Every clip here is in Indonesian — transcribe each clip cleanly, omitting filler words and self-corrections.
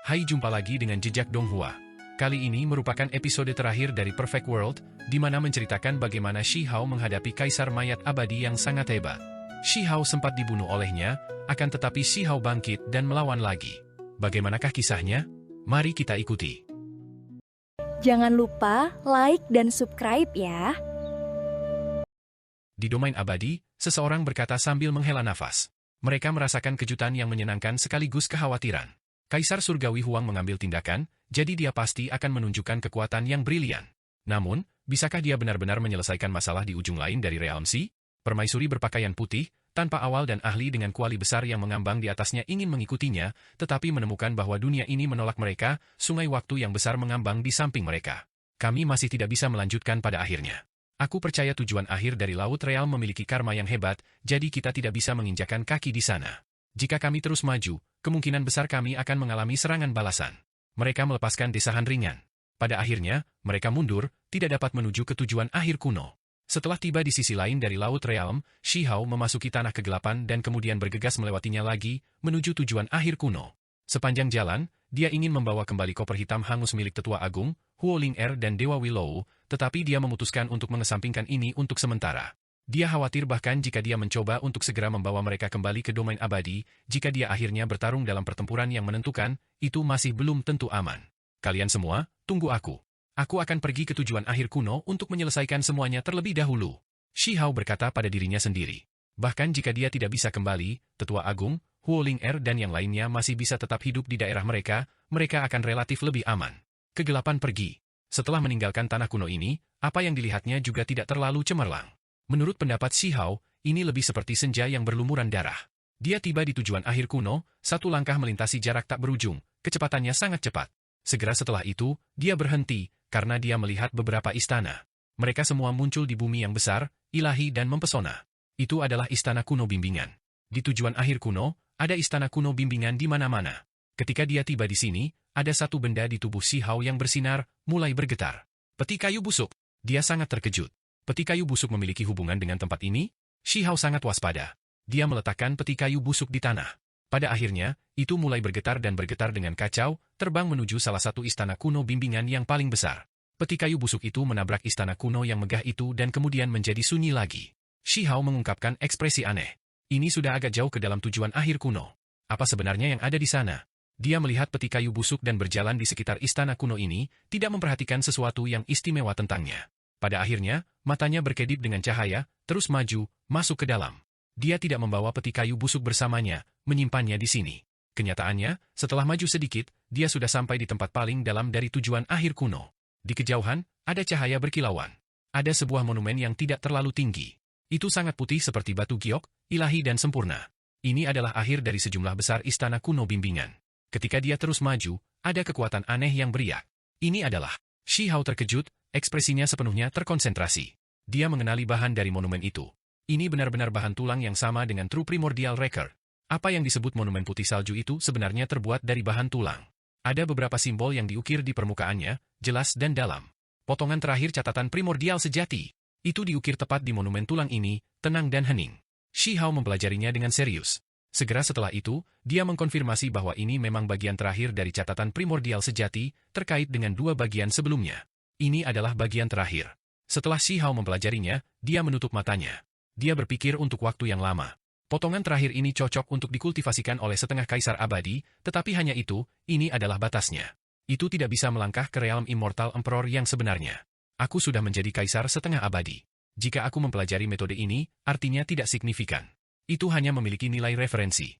Hai, jumpa lagi dengan Jejak Donghua. Kali ini merupakan episode terakhir dari Perfect World, di mana menceritakan bagaimana Shi Hao menghadapi Kaisar Mayat Abadi yang sangat hebat. Shi Hao sempat dibunuh olehnya, akan tetapi Shi Hao bangkit dan melawan lagi. Bagaimanakah kisahnya? Mari kita ikuti. Jangan lupa like dan subscribe ya. Di domain abadi, seseorang berkata sambil menghela nafas. Mereka merasakan kejutan yang menyenangkan sekaligus kekhawatiran. Kaisar Surgawi Huang mengambil tindakan, jadi dia pasti akan menunjukkan kekuatan yang brilian. Namun, bisakah dia benar-benar menyelesaikan masalah di ujung lain dari Realm Sea? Permaisuri berpakaian putih, tanpa awal dan ahli dengan kuali besar yang mengambang di atasnya ingin mengikutinya, tetapi menemukan bahwa dunia ini menolak mereka, sungai waktu yang besar mengambang di samping mereka. Kami masih tidak bisa melanjutkan pada akhirnya. Aku percaya tujuan akhir dari Laut Real memiliki karma yang hebat, jadi kita tidak bisa menginjakan kaki di sana. Jika kami terus maju, kemungkinan besar kami akan mengalami serangan balasan. Mereka melepaskan desahan ringan. Pada akhirnya, mereka mundur, tidak dapat menuju ke tujuan akhir kuno. Setelah tiba di sisi lain dari Laut Realm, Shi Hao memasuki tanah kegelapan dan kemudian bergegas melewatinya lagi, menuju tujuan akhir kuno. Sepanjang jalan, dia ingin membawa kembali koper hitam hangus milik Tetua Agung, Huo Ling Er dan Dewa Willow, tetapi dia memutuskan untuk mengesampingkan ini untuk sementara. Dia khawatir bahkan jika dia mencoba untuk segera membawa mereka kembali ke domain abadi, jika dia akhirnya bertarung dalam pertempuran yang menentukan, itu masih belum tentu aman. Kalian semua, tunggu aku. Aku akan pergi ke tujuan akhir kuno untuk menyelesaikan semuanya terlebih dahulu. Shi Hao berkata pada dirinya sendiri. Bahkan jika dia tidak bisa kembali, Tetua Agung, Huo Ling Er dan yang lainnya masih bisa tetap hidup di daerah mereka, mereka akan relatif lebih aman. Kegelapan pergi. Setelah meninggalkan tanah kuno ini, apa yang dilihatnya juga tidak terlalu cemerlang. Menurut pendapat Shi Hao, ini lebih seperti senja yang berlumuran darah. Dia tiba di tujuan akhir kuno, satu langkah melintasi jarak tak berujung, kecepatannya sangat cepat. Segera setelah itu, dia berhenti, karena dia melihat beberapa istana. Mereka semua muncul di bumi yang besar, ilahi dan mempesona. Itu adalah istana kuno bimbingan. Di tujuan akhir kuno, ada istana kuno bimbingan di mana-mana. Ketika dia tiba di sini, ada satu benda di tubuh Shi Hao yang bersinar, mulai bergetar. Peti kayu busuk. Dia sangat terkejut. Peti kayu busuk memiliki hubungan dengan tempat ini? Shi Hao sangat waspada. Dia meletakkan peti kayu busuk di tanah. Pada akhirnya, itu mulai bergetar dan bergetar dengan kacau, terbang menuju salah satu istana kuno bimbingan yang paling besar. Peti kayu busuk itu menabrak istana kuno yang megah itu dan kemudian menjadi sunyi lagi. Shi Hao mengungkapkan ekspresi aneh. Ini sudah agak jauh ke dalam tujuan akhir kuno. Apa sebenarnya yang ada di sana? Dia melihat peti kayu busuk dan berjalan di sekitar istana kuno ini, tidak memperhatikan sesuatu yang istimewa tentangnya. Pada akhirnya, matanya berkedip dengan cahaya, terus maju, masuk ke dalam. Dia tidak membawa peti kayu busuk bersamanya, menyimpannya di sini. Kenyataannya, setelah maju sedikit, dia sudah sampai di tempat paling dalam dari tujuan akhir kuno. Di kejauhan, ada cahaya berkilauan. Ada sebuah monumen yang tidak terlalu tinggi. Itu sangat putih seperti batu giok, ilahi dan sempurna. Ini adalah akhir dari sejumlah besar istana kuno bimbingan. Ketika dia terus maju, ada kekuatan aneh yang beriak. Ini adalah. Shi Hao terkejut, ekspresinya sepenuhnya terkonsentrasi. Dia mengenali bahan dari monumen itu. Ini benar-benar bahan tulang yang sama dengan True Primordial Record. Apa yang disebut monumen putih salju itu sebenarnya terbuat dari bahan tulang. Ada beberapa simbol yang diukir di permukaannya, jelas dan dalam. Potongan terakhir catatan primordial sejati. Itu diukir tepat di monumen tulang ini, tenang dan hening. Shi Hao mempelajarinya dengan serius. Segera setelah itu, dia mengkonfirmasi bahwa ini memang bagian terakhir dari catatan primordial sejati, terkait dengan dua bagian sebelumnya. Ini adalah bagian terakhir. Setelah Shi Hao mempelajarinya, dia menutup matanya. Dia berpikir untuk waktu yang lama. Potongan terakhir ini cocok untuk dikultivasikan oleh setengah kaisar abadi, tetapi hanya itu, ini adalah batasnya. Itu tidak bisa melangkah ke realm Immortal Emperor yang sebenarnya. Aku sudah menjadi kaisar setengah abadi. Jika aku mempelajari metode ini, artinya tidak signifikan. Itu hanya memiliki nilai referensi.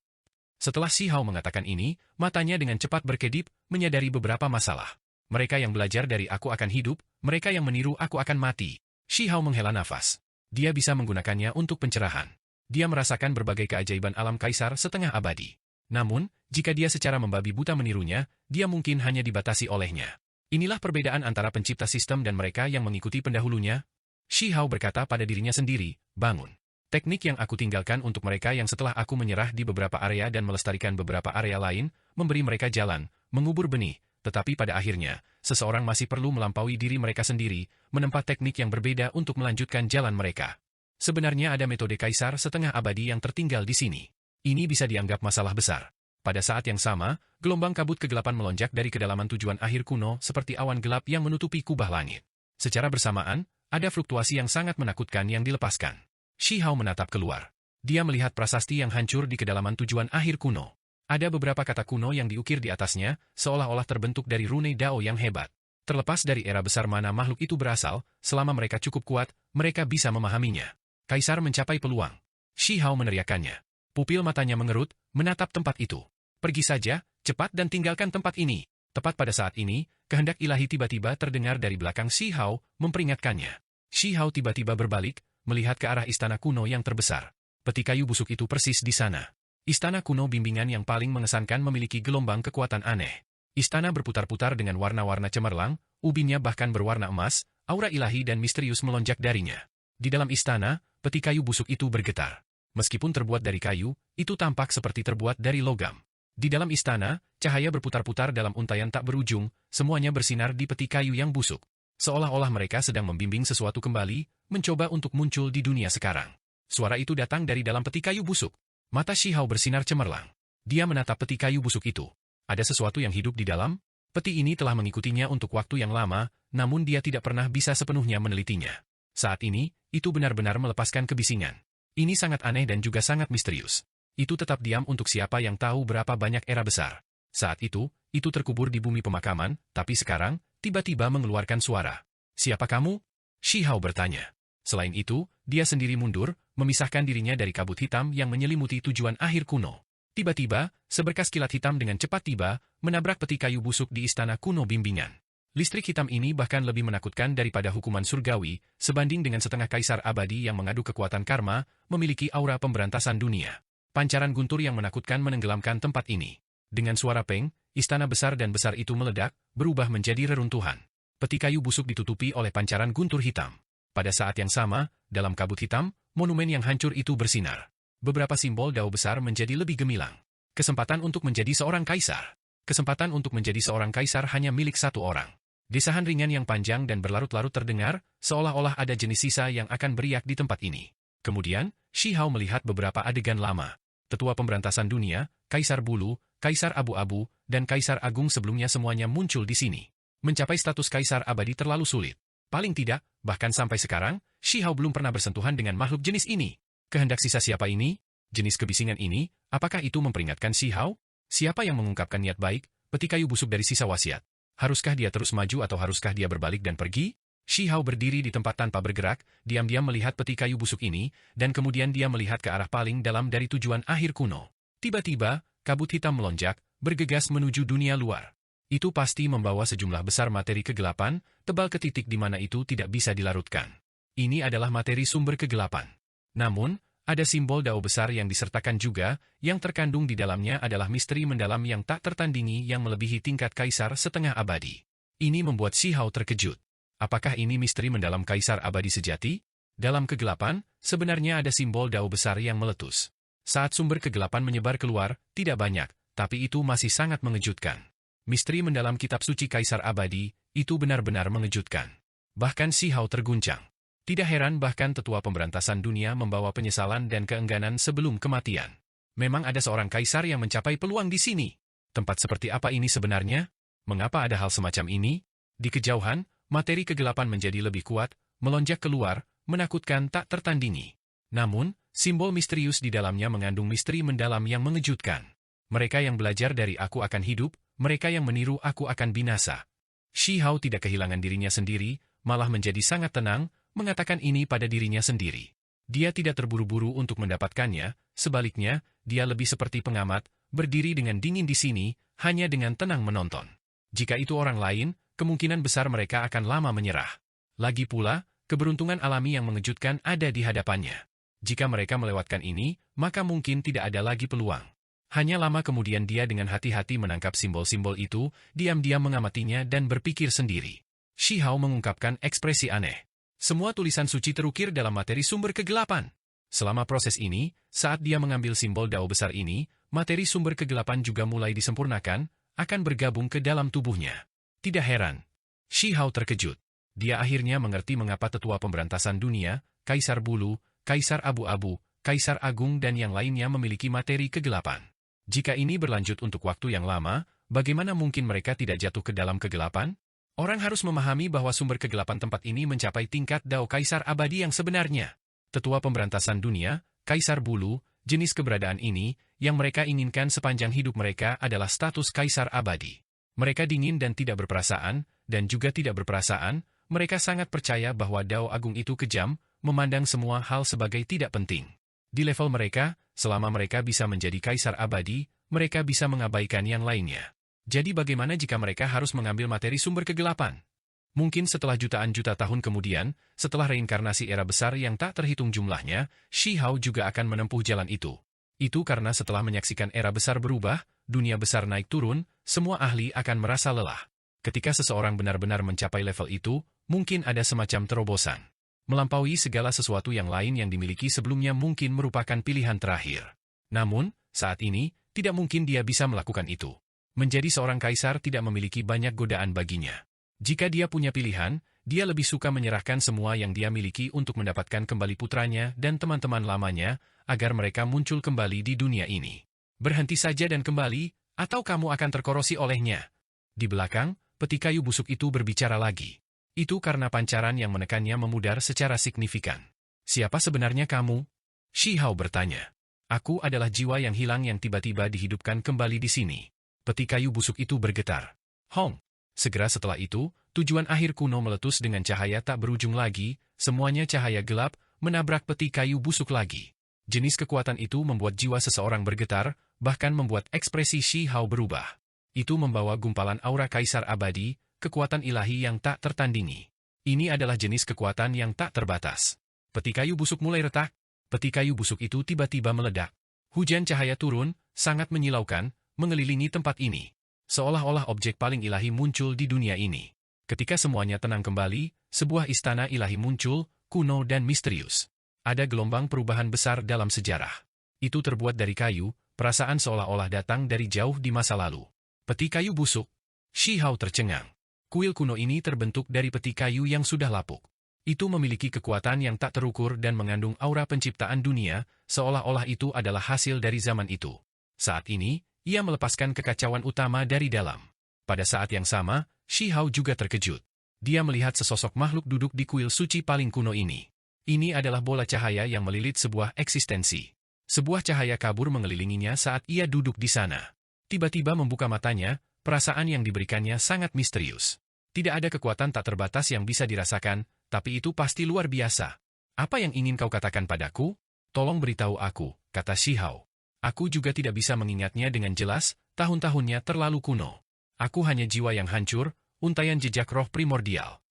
Setelah Shi Hao mengatakan ini, matanya dengan cepat berkedip, menyadari beberapa masalah. Mereka yang belajar dari aku akan hidup, mereka yang meniru aku akan mati. Shi Hao menghela nafas. Dia bisa menggunakannya untuk pencerahan. Dia merasakan berbagai keajaiban alam kaisar setengah abadi. Namun, jika dia secara membabi buta menirunya, dia mungkin hanya dibatasi olehnya. Inilah perbedaan antara pencipta sistem dan mereka yang mengikuti pendahulunya. Shi Hao berkata pada dirinya sendiri, bangun. Teknik yang aku tinggalkan untuk mereka yang setelah aku menyerah di beberapa area dan melestarikan beberapa area lain, memberi mereka jalan, mengubur benih, tetapi pada akhirnya, seseorang masih perlu melampaui diri mereka sendiri, menempa teknik yang berbeda untuk melanjutkan jalan mereka. Sebenarnya ada metode kaisar setengah abadi yang tertinggal di sini. Ini bisa dianggap masalah besar. Pada saat yang sama, gelombang kabut kegelapan melonjak dari kedalaman tujuan akhir kuno seperti awan gelap yang menutupi kubah langit. Secara bersamaan, ada fluktuasi yang sangat menakutkan yang dilepaskan. Shi Hao menatap keluar. Dia melihat prasasti yang hancur di kedalaman tujuan akhir kuno. Ada beberapa kata kuno yang diukir di atasnya, seolah-olah terbentuk dari rune Dao yang hebat. Terlepas dari era besar mana makhluk itu berasal, selama mereka cukup kuat, mereka bisa memahaminya. Kaisar mencapai peluang. Shi Hao meneriakannya. Pupil matanya mengerut, menatap tempat itu. Pergi saja, cepat dan tinggalkan tempat ini. Tepat pada saat ini, kehendak ilahi tiba-tiba terdengar dari belakang Shi Hao, memperingatkannya. Shi Hao tiba-tiba berbalik, melihat ke arah istana kuno yang terbesar. Peti kayu busuk itu persis di sana. Istana kuno bimbingan yang paling mengesankan memiliki gelombang kekuatan aneh. Istana berputar-putar dengan warna-warna cemerlang, ubinnya bahkan berwarna emas, aura ilahi dan misterius melonjak darinya. Di dalam istana, peti kayu busuk itu bergetar. Meskipun terbuat dari kayu, itu tampak seperti terbuat dari logam. Di dalam istana, cahaya berputar-putar dalam untaian tak berujung, semuanya bersinar di peti kayu yang busuk. Seolah-olah mereka sedang membimbing sesuatu kembali, mencoba untuk muncul di dunia sekarang. Suara itu datang dari dalam peti kayu busuk. Mata Shi Hao bersinar cemerlang. Dia menatap peti kayu busuk itu. Ada sesuatu yang hidup di dalam? Peti ini telah mengikutinya untuk waktu yang lama, namun dia tidak pernah bisa sepenuhnya menelitinya. Saat ini, itu benar-benar melepaskan kebisingan. Ini sangat aneh dan juga sangat misterius. Itu tetap diam untuk siapa yang tahu berapa banyak era besar. Saat itu terkubur di bumi pemakaman, tapi sekarang, tiba-tiba mengeluarkan suara. Siapa kamu? Shi Hao bertanya. Selain itu, dia sendiri mundur, memisahkan dirinya dari kabut hitam yang menyelimuti tujuan akhir kuno. Tiba-tiba, seberkas kilat hitam dengan cepat tiba, menabrak peti kayu busuk di istana kuno bimbingan. Listrik hitam ini bahkan lebih menakutkan daripada hukuman surgawi, sebanding dengan setengah kaisar abadi yang mengadu kekuatan karma, memiliki aura pemberantasan dunia. Pancaran guntur yang menakutkan menenggelamkan tempat ini. Dengan suara peng, istana besar dan besar itu meledak, berubah menjadi reruntuhan. Peti kayu busuk ditutupi oleh pancaran guntur hitam. Pada saat yang sama, dalam kabut hitam, monumen yang hancur itu bersinar. Beberapa simbol Dao besar menjadi lebih gemilang. Kesempatan untuk menjadi seorang kaisar. Kesempatan untuk menjadi seorang kaisar hanya milik satu orang. Desahan ringan yang panjang dan berlarut-larut terdengar, seolah-olah ada jenis sisa yang akan beriak di tempat ini. Kemudian, Shi Hao melihat beberapa adegan lama. Tetua pemberantasan dunia, Kaisar Bulu, Kaisar Abu-Abu, dan Kaisar Agung sebelumnya semuanya muncul di sini. Mencapai status kaisar abadi terlalu sulit. Paling tidak, bahkan sampai sekarang, Shi Hao belum pernah bersentuhan dengan makhluk jenis ini. Kehendak sisa siapa ini? Jenis kebisingan ini, apakah itu memperingatkan Shi Hao? Siapa yang mengungkapkan niat baik, peti kayu busuk dari sisa wasiat? Haruskah dia terus maju atau haruskah dia berbalik dan pergi? Shi Hao berdiri di tempat tanpa bergerak, diam-diam melihat peti kayu busuk ini, dan kemudian dia melihat ke arah paling dalam dari tujuan akhir kuno. Tiba-tiba, kabut hitam melonjak, bergegas menuju dunia luar. Itu pasti membawa sejumlah besar materi kegelapan, tebal ke titik di mana itu tidak bisa dilarutkan. Ini adalah materi sumber kegelapan. Namun, ada simbol Dao besar yang disertakan juga, yang terkandung di dalamnya adalah misteri mendalam yang tak tertandingi yang melebihi tingkat kaisar setengah abadi. Ini membuat Shi Hao terkejut. Apakah ini misteri mendalam kaisar abadi sejati? Dalam kegelapan, sebenarnya ada simbol Dao besar yang meletus. Saat sumber kegelapan menyebar keluar, tidak banyak, tapi itu masih sangat mengejutkan. Misteri mendalam kitab suci kaisar abadi, itu benar-benar mengejutkan. Bahkan Shi Hao terguncang. Tidak heran bahkan tetua pemberantasan dunia membawa penyesalan dan keengganan sebelum kematian. Memang ada seorang kaisar yang mencapai peluang di sini. Tempat seperti apa ini sebenarnya? Mengapa ada hal semacam ini? Di kejauhan, materi kegelapan menjadi lebih kuat, melonjak keluar, menakutkan tak tertandingi. Namun, simbol misterius di dalamnya mengandung misteri mendalam yang mengejutkan. Mereka yang belajar dari aku akan hidup, mereka yang meniru aku akan binasa. Shi Hao tidak kehilangan dirinya sendiri, malah menjadi sangat tenang, mengatakan ini pada dirinya sendiri. Dia tidak terburu-buru untuk mendapatkannya, sebaliknya, dia lebih seperti pengamat, berdiri dengan dingin di sini, hanya dengan tenang menonton. Jika itu orang lain, kemungkinan besar mereka akan lama menyerah. Lagi pula, keberuntungan alami yang mengejutkan ada di hadapannya. Jika mereka melewatkan ini, maka mungkin tidak ada lagi peluang. Hanya lama kemudian dia dengan hati-hati menangkap simbol-simbol itu, diam-diam mengamatinya dan berpikir sendiri. Shi Hao mengungkapkan ekspresi aneh. Semua tulisan suci terukir dalam materi sumber kegelapan. Selama proses ini, saat dia mengambil simbol Dao besar ini, materi sumber kegelapan juga mulai disempurnakan, akan bergabung ke dalam tubuhnya. Tidak heran. Shi Hao terkejut. Dia akhirnya mengerti mengapa tetua pemberantasan dunia, Kaisar Bulu, Kaisar Abu-Abu, Kaisar Agung dan yang lainnya memiliki materi kegelapan. Jika ini berlanjut untuk waktu yang lama, bagaimana mungkin mereka tidak jatuh ke dalam kegelapan? Orang harus memahami bahwa sumber kegelapan tempat ini mencapai tingkat Dao Kaisar Abadi yang sebenarnya. Tetua Pemberantasan Dunia, Kaisar Bulu, jenis keberadaan ini, yang mereka inginkan sepanjang hidup mereka adalah status Kaisar Abadi. Mereka dingin dan tidak berperasaan, dan juga tidak berperasaan, mereka sangat percaya bahwa Dao Agung itu kejam, memandang semua hal sebagai tidak penting. Di level mereka, selama mereka bisa menjadi Kaisar Abadi, mereka bisa mengabaikan yang lainnya. Jadi bagaimana jika mereka harus mengambil materi sumber kegelapan? Mungkin setelah jutaan juta tahun kemudian, setelah reinkarnasi era besar yang tak terhitung jumlahnya, Shi Hao juga akan menempuh jalan itu. Itu karena setelah menyaksikan era besar berubah, dunia besar naik turun, semua ahli akan merasa lelah. Ketika seseorang benar-benar mencapai level itu, mungkin ada semacam terobosan. Melampaui segala sesuatu yang lain yang dimiliki sebelumnya mungkin merupakan pilihan terakhir. Namun, saat ini, tidak mungkin dia bisa melakukan itu. Menjadi seorang kaisar tidak memiliki banyak godaan baginya. Jika dia punya pilihan, dia lebih suka menyerahkan semua yang dia miliki untuk mendapatkan kembali putranya dan teman-teman lamanya, agar mereka muncul kembali di dunia ini. Berhenti saja dan kembali, atau kamu akan terkorosi olehnya. Di belakang, peti kayu busuk itu berbicara lagi. Itu karena pancaran yang menekannya memudar secara signifikan. Siapa sebenarnya kamu? Shi Hao bertanya. Aku adalah jiwa yang hilang yang tiba-tiba dihidupkan kembali di sini. Peti kayu busuk itu bergetar. Hong! Segera setelah itu, tujuan akhir kuno meletus dengan cahaya tak berujung lagi, semuanya cahaya gelap, menabrak peti kayu busuk lagi. Jenis kekuatan itu membuat jiwa seseorang bergetar, bahkan membuat ekspresi Shi Hao berubah. Itu membawa gumpalan aura Kaisar Abadi, kekuatan ilahi yang tak tertandingi. Ini adalah jenis kekuatan yang tak terbatas. Peti kayu busuk mulai retak, peti kayu busuk itu tiba-tiba meledak. Hujan cahaya turun, sangat menyilaukan, mengelilingi tempat ini. Seolah-olah objek paling ilahi muncul di dunia ini. Ketika semuanya tenang kembali, sebuah istana ilahi muncul, kuno dan misterius. Ada gelombang perubahan besar dalam sejarah. Itu terbuat dari kayu, perasaan seolah-olah datang dari jauh di masa lalu. Peti kayu busuk. Shi Hao tercengang. Kuil kuno ini terbentuk dari peti kayu yang sudah lapuk. Itu memiliki kekuatan yang tak terukur dan mengandung aura penciptaan dunia, seolah-olah itu adalah hasil dari zaman itu. Saat ini, ia melepaskan kekacauan utama dari dalam. Pada saat yang sama, Shi Hao juga terkejut. Dia melihat sesosok makhluk duduk di kuil suci paling kuno ini. Ini adalah bola cahaya yang melilit sebuah eksistensi. Sebuah cahaya kabur mengelilinginya saat ia duduk di sana. Tiba-tiba membuka matanya, perasaan yang diberikannya sangat misterius. Tidak ada kekuatan tak terbatas yang bisa dirasakan, tapi itu pasti luar biasa. Apa yang ingin kau katakan padaku? Tolong beritahu aku, kata Shi Hao. Aku juga tidak bisa mengingatnya dengan jelas, tahun-tahunnya terlalu kuno. Aku hanya jiwa yang hancur, untaian jejak roh primordial.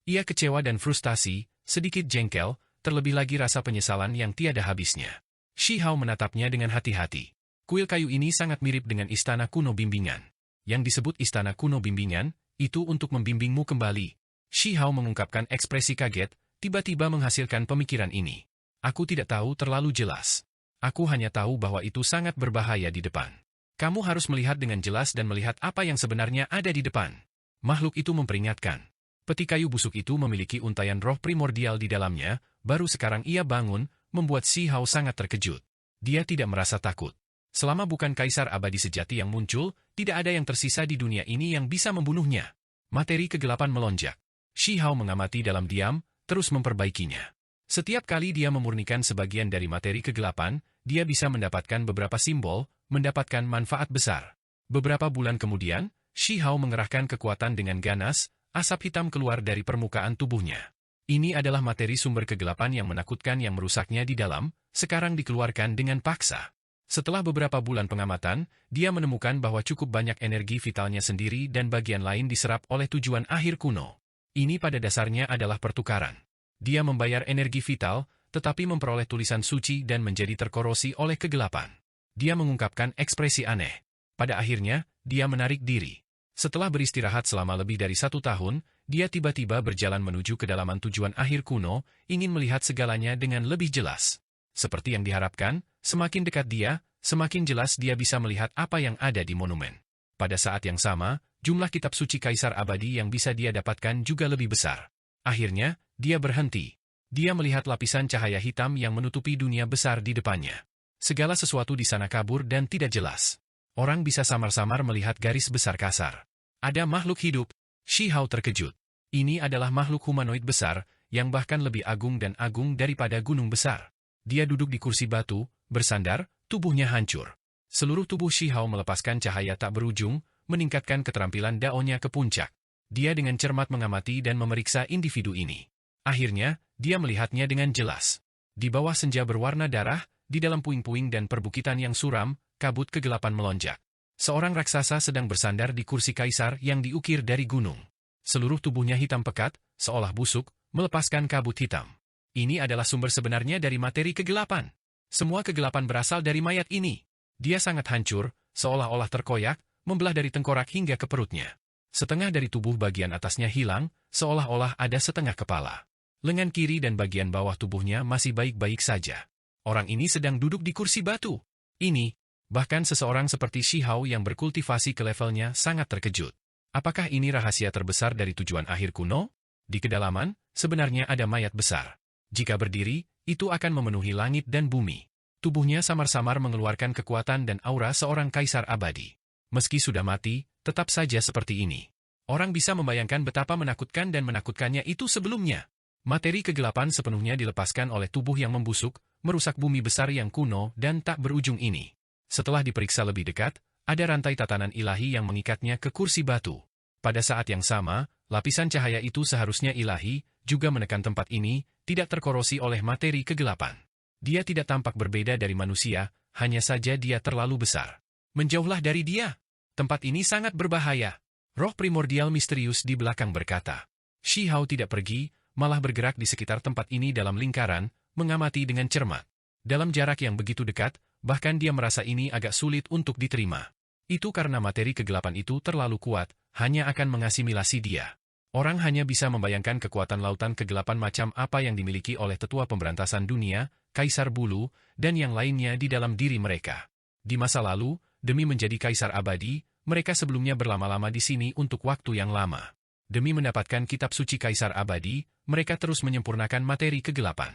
Ia kecewa dan frustasi, sedikit jengkel, terlebih lagi rasa penyesalan yang tiada habisnya. Shi Hao menatapnya dengan hati-hati. Kuil kayu ini sangat mirip dengan istana kuno bimbingan. Yang disebut istana kuno bimbingan, itu untuk membimbingmu kembali. Shi Hao mengungkapkan ekspresi kaget, tiba-tiba menghasilkan pemikiran ini. Aku tidak tahu terlalu jelas. Aku hanya tahu bahwa itu sangat berbahaya di depan. Kamu harus melihat dengan jelas dan melihat apa yang sebenarnya ada di depan. Makhluk itu memperingatkan. Peti kayu busuk itu memiliki untaian roh primordial di dalamnya, baru sekarang ia bangun, membuat Shi Hao sangat terkejut. Dia tidak merasa takut. Selama bukan kaisar abadi sejati yang muncul, tidak ada yang tersisa di dunia ini yang bisa membunuhnya. Materi kegelapan melonjak. Shi Hao mengamati dalam diam, terus memperbaikinya. Setiap kali dia memurnikan sebagian dari materi kegelapan, dia bisa mendapatkan beberapa simbol, mendapatkan manfaat besar. Beberapa bulan kemudian, Shi Hao mengerahkan kekuatan dengan ganas, asap hitam keluar dari permukaan tubuhnya. Ini adalah materi sumber kegelapan yang menakutkan yang merusaknya di dalam, sekarang dikeluarkan dengan paksa. Setelah beberapa bulan pengamatan, dia menemukan bahwa cukup banyak energi vitalnya sendiri dan bagian lain diserap oleh tujuan akhir kuno. Ini pada dasarnya adalah pertukaran. Dia membayar energi vital, tetapi memperoleh tulisan suci dan menjadi terkorosi oleh kegelapan. Dia mengungkapkan ekspresi aneh. Pada akhirnya, dia menarik diri. Setelah beristirahat selama lebih dari 1 tahun, dia tiba-tiba berjalan menuju kedalaman tujuan akhir kuno, ingin melihat segalanya dengan lebih jelas. Seperti yang diharapkan, semakin dekat dia, semakin jelas dia bisa melihat apa yang ada di monumen. Pada saat yang sama, jumlah kitab suci Kaisar Abadi yang bisa dia dapatkan juga lebih besar. Akhirnya, dia berhenti. Dia melihat lapisan cahaya hitam yang menutupi dunia besar di depannya. Segala sesuatu di sana kabur dan tidak jelas. Orang bisa samar-samar melihat garis besar kasar. Ada makhluk hidup. Shi Hao terkejut. Ini adalah makhluk humanoid besar, yang bahkan lebih agung dan agung daripada gunung besar. Dia duduk di kursi batu, bersandar, tubuhnya hancur. Seluruh tubuh Shi Hao melepaskan cahaya tak berujung, meningkatkan keterampilan daonya ke puncak. Dia dengan cermat mengamati dan memeriksa individu ini. Akhirnya, dia melihatnya dengan jelas. Di bawah senja berwarna darah, di dalam puing-puing dan perbukitan yang suram, kabut kegelapan melonjak. Seorang raksasa sedang bersandar di kursi kaisar yang diukir dari gunung. Seluruh tubuhnya hitam pekat, seolah busuk, melepaskan kabut hitam. Ini adalah sumber sebenarnya dari materi kegelapan. Semua kegelapan berasal dari mayat ini. Dia sangat hancur, seolah-olah terkoyak, membelah dari tengkorak hingga ke perutnya. Setengah dari tubuh bagian atasnya hilang, seolah-olah ada setengah kepala. Lengan kiri dan bagian bawah tubuhnya masih baik-baik saja. Orang ini sedang duduk di kursi batu. Ini, bahkan seseorang seperti Shi Hao yang berkultivasi ke levelnya sangat terkejut. Apakah ini rahasia terbesar dari tujuan akhir kuno? Di kedalaman, sebenarnya ada mayat besar. Jika berdiri, itu akan memenuhi langit dan bumi. Tubuhnya samar-samar mengeluarkan kekuatan dan aura seorang kaisar abadi. Meski sudah mati, tetap saja seperti ini. Orang bisa membayangkan betapa menakutkan dan menakutkannya itu sebelumnya. Materi kegelapan sepenuhnya dilepaskan oleh tubuh yang membusuk, merusak bumi besar yang kuno dan tak berujung ini. Setelah diperiksa lebih dekat, ada rantai tatanan ilahi yang mengikatnya ke kursi batu. Pada saat yang sama, lapisan cahaya itu seharusnya ilahi, juga menekan tempat ini, tidak terkorosi oleh materi kegelapan. Dia tidak tampak berbeda dari manusia, hanya saja dia terlalu besar. Menjauhlah dari dia. Tempat ini sangat berbahaya. Roh primordial misterius di belakang berkata. Shi Hao tidak pergi, malah bergerak di sekitar tempat ini dalam lingkaran, mengamati dengan cermat. Dalam jarak yang begitu dekat, bahkan dia merasa ini agak sulit untuk diterima. Itu karena materi kegelapan itu terlalu kuat, hanya akan mengasimilasi dia. Orang hanya bisa membayangkan kekuatan lautan kegelapan macam apa yang dimiliki oleh tetua pemberantasan dunia, Kaisar Bulu, dan yang lainnya di dalam diri mereka. Di masa lalu, demi menjadi kaisar abadi, mereka sebelumnya berlama-lama di sini untuk waktu yang lama. Demi mendapatkan kitab suci kaisar abadi, mereka terus menyempurnakan materi kegelapan.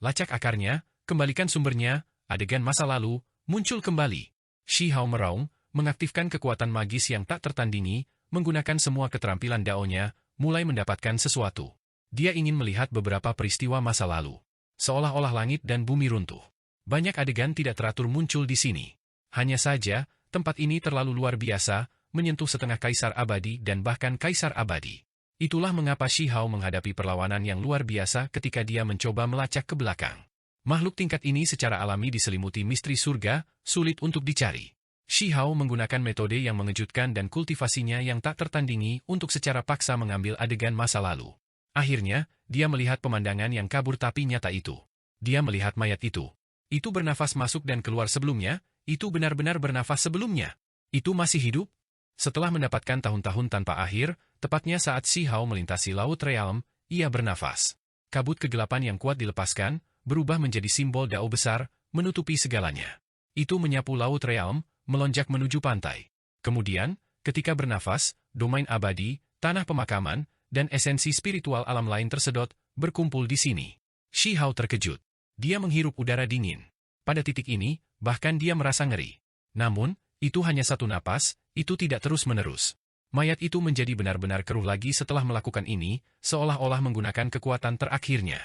Lacak akarnya, kembalikan sumbernya, adegan masa lalu, muncul kembali. Shi Hao meraung, mengaktifkan kekuatan magis yang tak tertandingi, menggunakan semua keterampilan daonya, mulai mendapatkan sesuatu. Dia ingin melihat beberapa peristiwa masa lalu. Seolah-olah langit dan bumi runtuh. Banyak adegan tidak teratur muncul di sini. Hanya saja, tempat ini terlalu luar biasa, menyentuh setengah kaisar abadi dan bahkan kaisar abadi. Itulah mengapa Shi Hao menghadapi perlawanan yang luar biasa ketika dia mencoba melacak ke belakang. Makhluk tingkat ini secara alami diselimuti misteri surga, sulit untuk dicari. Shi Hao menggunakan metode yang mengejutkan dan kultivasinya yang tak tertandingi untuk secara paksa mengambil adegan masa lalu. Akhirnya, dia melihat pemandangan yang kabur tapi nyata itu. Dia melihat mayat itu. Itu bernafas masuk dan keluar sebelumnya, itu benar-benar bernafas sebelumnya. Itu masih hidup? Setelah mendapatkan tahun-tahun tanpa akhir, tepatnya saat Shi Hao melintasi Laut Realm, ia bernafas. Kabut kegelapan yang kuat dilepaskan, berubah menjadi simbol dao besar, menutupi segalanya. Itu menyapu Laut Realm, melonjak menuju pantai. Kemudian, ketika bernafas, domain abadi, tanah pemakaman, dan esensi spiritual alam lain tersedot, berkumpul di sini. Shi Hao terkejut. Dia menghirup udara dingin. Pada titik ini, bahkan dia merasa ngeri. Namun, itu hanya satu napas, itu tidak terus-menerus. Mayat itu menjadi benar-benar keruh lagi setelah melakukan ini, seolah-olah menggunakan kekuatan terakhirnya.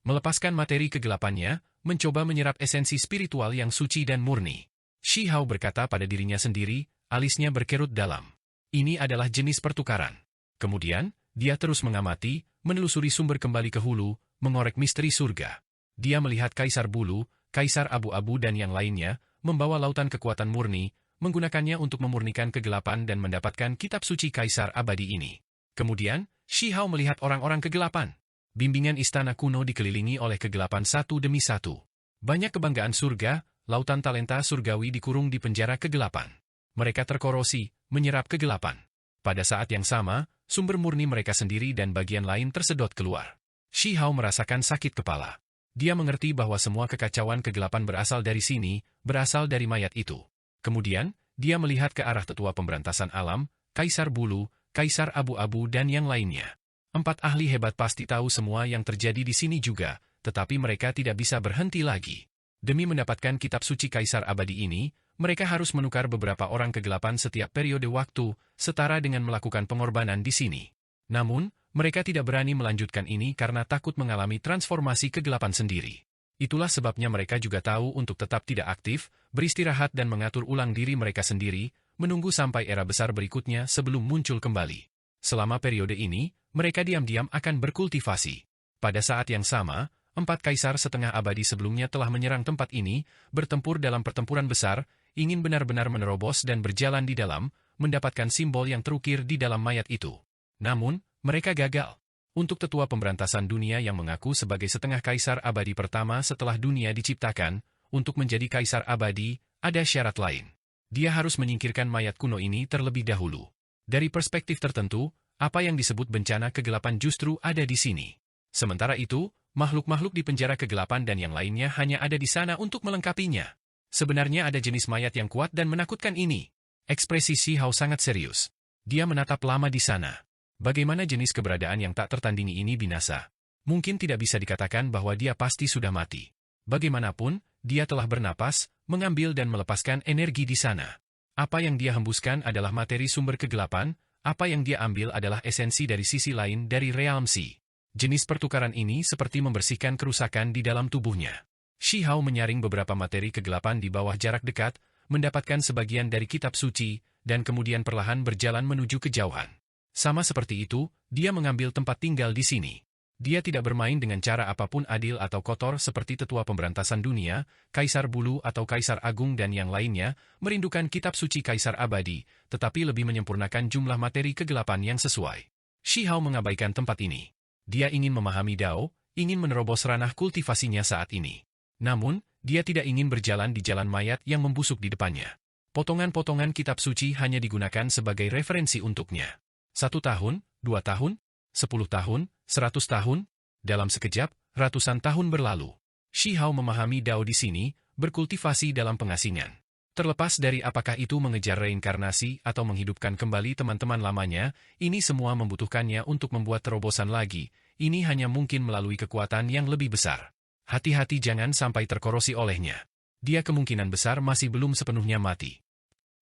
Melepaskan materi kegelapannya, mencoba menyerap esensi spiritual yang suci dan murni. Shi Hao berkata pada dirinya sendiri, alisnya berkerut dalam. Ini adalah jenis pertukaran. Kemudian, dia terus mengamati, menelusuri sumber kembali ke hulu, mengorek misteri surga. Dia melihat Kaisar Bulu, Kaisar Abu-Abu dan yang lainnya, membawa lautan kekuatan murni, menggunakannya untuk memurnikan kegelapan dan mendapatkan kitab suci Kaisar Abadi ini. Kemudian, Shi Hao melihat orang-orang kegelapan. Bimbingan istana kuno dikelilingi oleh kegelapan satu demi satu. Banyak kebanggaan surga, lautan talenta surgawi dikurung di penjara kegelapan. Mereka terkorosi, menyerap kegelapan. Pada saat yang sama, sumber murni mereka sendiri dan bagian lain tersedot keluar. Shi Hao merasakan sakit kepala. Dia mengerti bahwa semua kekacauan kegelapan berasal dari sini, berasal dari mayat itu. Kemudian, dia melihat ke arah tetua pemberantasan alam, Kaisar Bulu, Kaisar Abu-Abu dan yang lainnya. 4 ahli hebat pasti tahu semua yang terjadi di sini juga, tetapi mereka tidak bisa berhenti lagi. Demi mendapatkan kitab suci Kaisar Abadi ini, mereka harus menukar beberapa orang kegelapan setiap periode waktu, setara dengan melakukan pengorbanan di sini. Namun, mereka tidak berani melanjutkan ini karena takut mengalami transformasi kegelapan sendiri. Itulah sebabnya mereka juga tahu untuk tetap tidak aktif, beristirahat dan mengatur ulang diri mereka sendiri, menunggu sampai era besar berikutnya sebelum muncul kembali. Selama periode ini, mereka diam-diam akan berkultivasi. Pada saat yang sama, 4 kaisar setengah abadi sebelumnya telah menyerang tempat ini, bertempur dalam pertempuran besar, ingin benar-benar menerobos dan berjalan di dalam, mendapatkan simbol yang terukir di dalam mayat itu. Namun, mereka gagal. Untuk tetua pemberantasan dunia yang mengaku sebagai setengah kaisar abadi pertama setelah dunia diciptakan, untuk menjadi kaisar abadi, ada syarat lain. Dia harus menyingkirkan mayat kuno ini terlebih dahulu. Dari perspektif tertentu, apa yang disebut bencana kegelapan justru ada di sini. Sementara itu, makhluk-makhluk di penjara kegelapan dan yang lainnya hanya ada di sana untuk melengkapinya. Sebenarnya ada jenis mayat yang kuat dan menakutkan ini. Ekspresi Shi Hao sangat serius. Dia menatap lama di sana. Bagaimana jenis keberadaan yang tak tertandingi ini binasa? Mungkin tidak bisa dikatakan bahwa dia pasti sudah mati. Bagaimanapun, dia telah bernapas, mengambil dan melepaskan energi di sana. Apa yang dia hembuskan adalah materi sumber kegelapan, apa yang dia ambil adalah esensi dari sisi lain dari realm Shi. Jenis pertukaran ini seperti membersihkan kerusakan di dalam tubuhnya. Shi Hao menyaring beberapa materi kegelapan di bawah jarak dekat, mendapatkan sebagian dari kitab suci, dan kemudian perlahan berjalan menuju kejauhan. Sama seperti itu, dia mengambil tempat tinggal di sini. Dia tidak bermain dengan cara apapun adil atau kotor seperti tetua pemberantasan dunia, kaisar bulu atau kaisar agung dan yang lainnya, merindukan kitab suci kaisar abadi, tetapi lebih menyempurnakan jumlah materi kegelapan yang sesuai. Shi Hao mengabaikan tempat ini. Dia ingin memahami Dao, ingin menerobos ranah kultivasinya saat ini. Namun, dia tidak ingin berjalan di jalan mayat yang membusuk di depannya. Potongan-potongan kitab suci hanya digunakan sebagai referensi untuknya. 1 tahun, 2 tahun, 10 tahun, 100 tahun, dalam sekejap, ratusan tahun berlalu. Shi Hao memahami Dao di sini, berkultivasi dalam pengasingan. Terlepas dari apakah itu mengejar reinkarnasi atau menghidupkan kembali teman-teman lamanya, ini semua membutuhkannya untuk membuat terobosan lagi, ini hanya mungkin melalui kekuatan yang lebih besar. Hati-hati jangan sampai terkorosi olehnya. Dia kemungkinan besar masih belum sepenuhnya mati.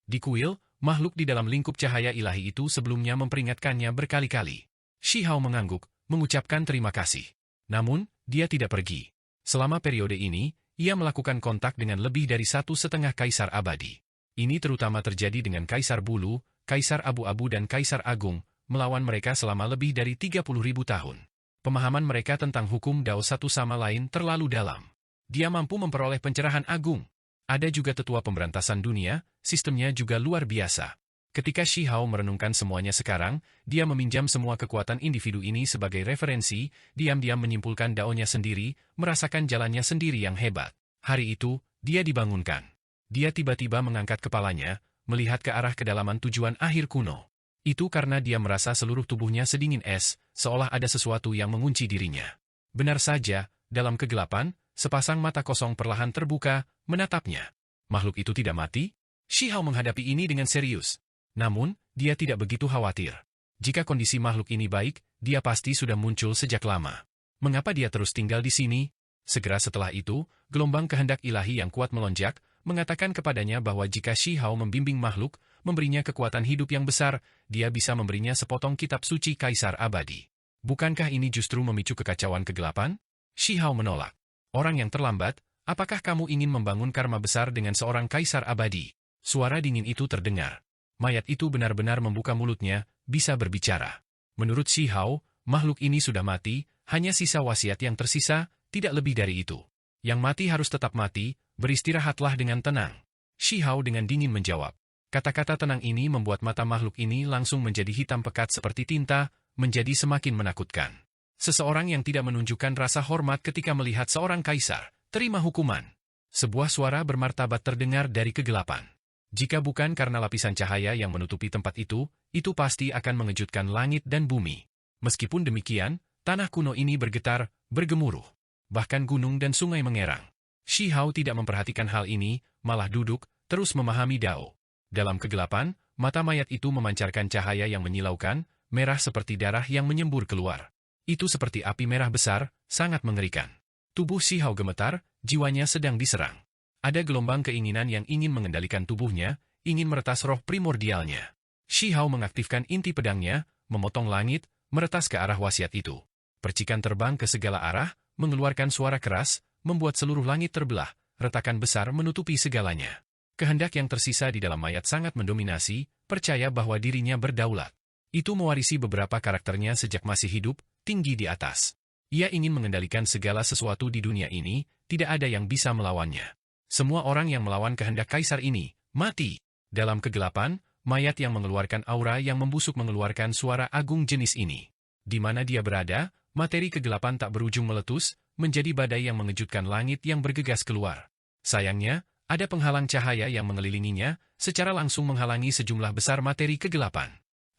Di kuil, makhluk di dalam lingkup cahaya ilahi itu sebelumnya memperingatkannya berkali-kali. Shi Hao mengangguk, mengucapkan terima kasih. Namun, dia tidak pergi. Selama periode ini, ia melakukan kontak dengan lebih dari 1,5 kaisar abadi. Ini terutama terjadi dengan kaisar bulu, kaisar abu-abu dan kaisar agung, melawan mereka selama lebih dari 30.000 tahun. Pemahaman mereka tentang hukum Dao satu sama lain terlalu dalam. Dia mampu memperoleh pencerahan agung. Ada juga tetua pemberantasan dunia, sistemnya juga luar biasa. Ketika Shi Hao merenungkan semuanya sekarang, dia meminjam semua kekuatan individu ini sebagai referensi, diam-diam menyimpulkan daonya sendiri, merasakan jalannya sendiri yang hebat. Hari itu, dia dibangunkan. Dia tiba-tiba mengangkat kepalanya, melihat ke arah kedalaman tujuan akhir kuno. Itu karena dia merasa seluruh tubuhnya sedingin es, seolah ada sesuatu yang mengunci dirinya. Benar saja, dalam kegelapan, sepasang mata kosong perlahan terbuka, menatapnya. Makhluk itu tidak mati? Shi Hao menghadapi ini dengan serius. Namun, dia tidak begitu khawatir. Jika kondisi makhluk ini baik, dia pasti sudah muncul sejak lama. Mengapa dia terus tinggal di sini? Segera setelah itu, gelombang kehendak ilahi yang kuat melonjak, mengatakan kepadanya bahwa jika Shi Hao membimbing makhluk, memberinya kekuatan hidup yang besar, dia bisa memberinya sepotong kitab suci kaisar abadi. Bukankah ini justru memicu kekacauan kegelapan? Shi Hao menolak. Orang yang terlambat, apakah kamu ingin membangun karma besar dengan seorang kaisar abadi? Suara dingin itu terdengar. Mayat itu benar-benar membuka mulutnya, bisa berbicara. Menurut Shi Hao, makhluk ini sudah mati, hanya sisa wasiat yang tersisa, tidak lebih dari itu. Yang mati harus tetap mati, beristirahatlah dengan tenang. Shi Hao dengan dingin menjawab. Kata-kata tenang ini membuat mata makhluk ini langsung menjadi hitam pekat seperti tinta, menjadi semakin menakutkan. Seseorang yang tidak menunjukkan rasa hormat ketika melihat seorang kaisar, terima hukuman. Sebuah suara bermartabat terdengar dari kegelapan. Jika bukan karena lapisan cahaya yang menutupi tempat itu pasti akan mengejutkan langit dan bumi. Meskipun demikian, tanah kuno ini bergetar, bergemuruh. Bahkan gunung dan sungai mengerang. Shi Hao tidak memperhatikan hal ini, malah duduk, terus memahami Dao. Dalam kegelapan, mata mayat itu memancarkan cahaya yang menyilaukan, merah seperti darah yang menyembur keluar. Itu seperti api merah besar, sangat mengerikan. Tubuh Shi Hao gemetar, jiwanya sedang diserang. Ada gelombang keinginan yang ingin mengendalikan tubuhnya, ingin meretas roh primordialnya. Shi Hao mengaktifkan inti pedangnya, memotong langit, meretas ke arah wasiat itu. Percikan terbang ke segala arah, mengeluarkan suara keras, membuat seluruh langit terbelah, retakan besar menutupi segalanya. Kehendak yang tersisa di dalam mayat sangat mendominasi, percaya bahwa dirinya berdaulat. Itu mewarisi beberapa karakternya sejak masih hidup, tinggi di atas. Ia ingin mengendalikan segala sesuatu di dunia ini, tidak ada yang bisa melawannya. Semua orang yang melawan kehendak kaisar ini, mati. Dalam kegelapan, mayat yang mengeluarkan aura yang membusuk mengeluarkan suara agung jenis ini. Di mana dia berada, materi kegelapan tak berujung meletus, menjadi badai yang mengejutkan langit yang bergegas keluar. Sayangnya, ada penghalang cahaya yang mengelilinginya, secara langsung menghalangi sejumlah besar materi kegelapan.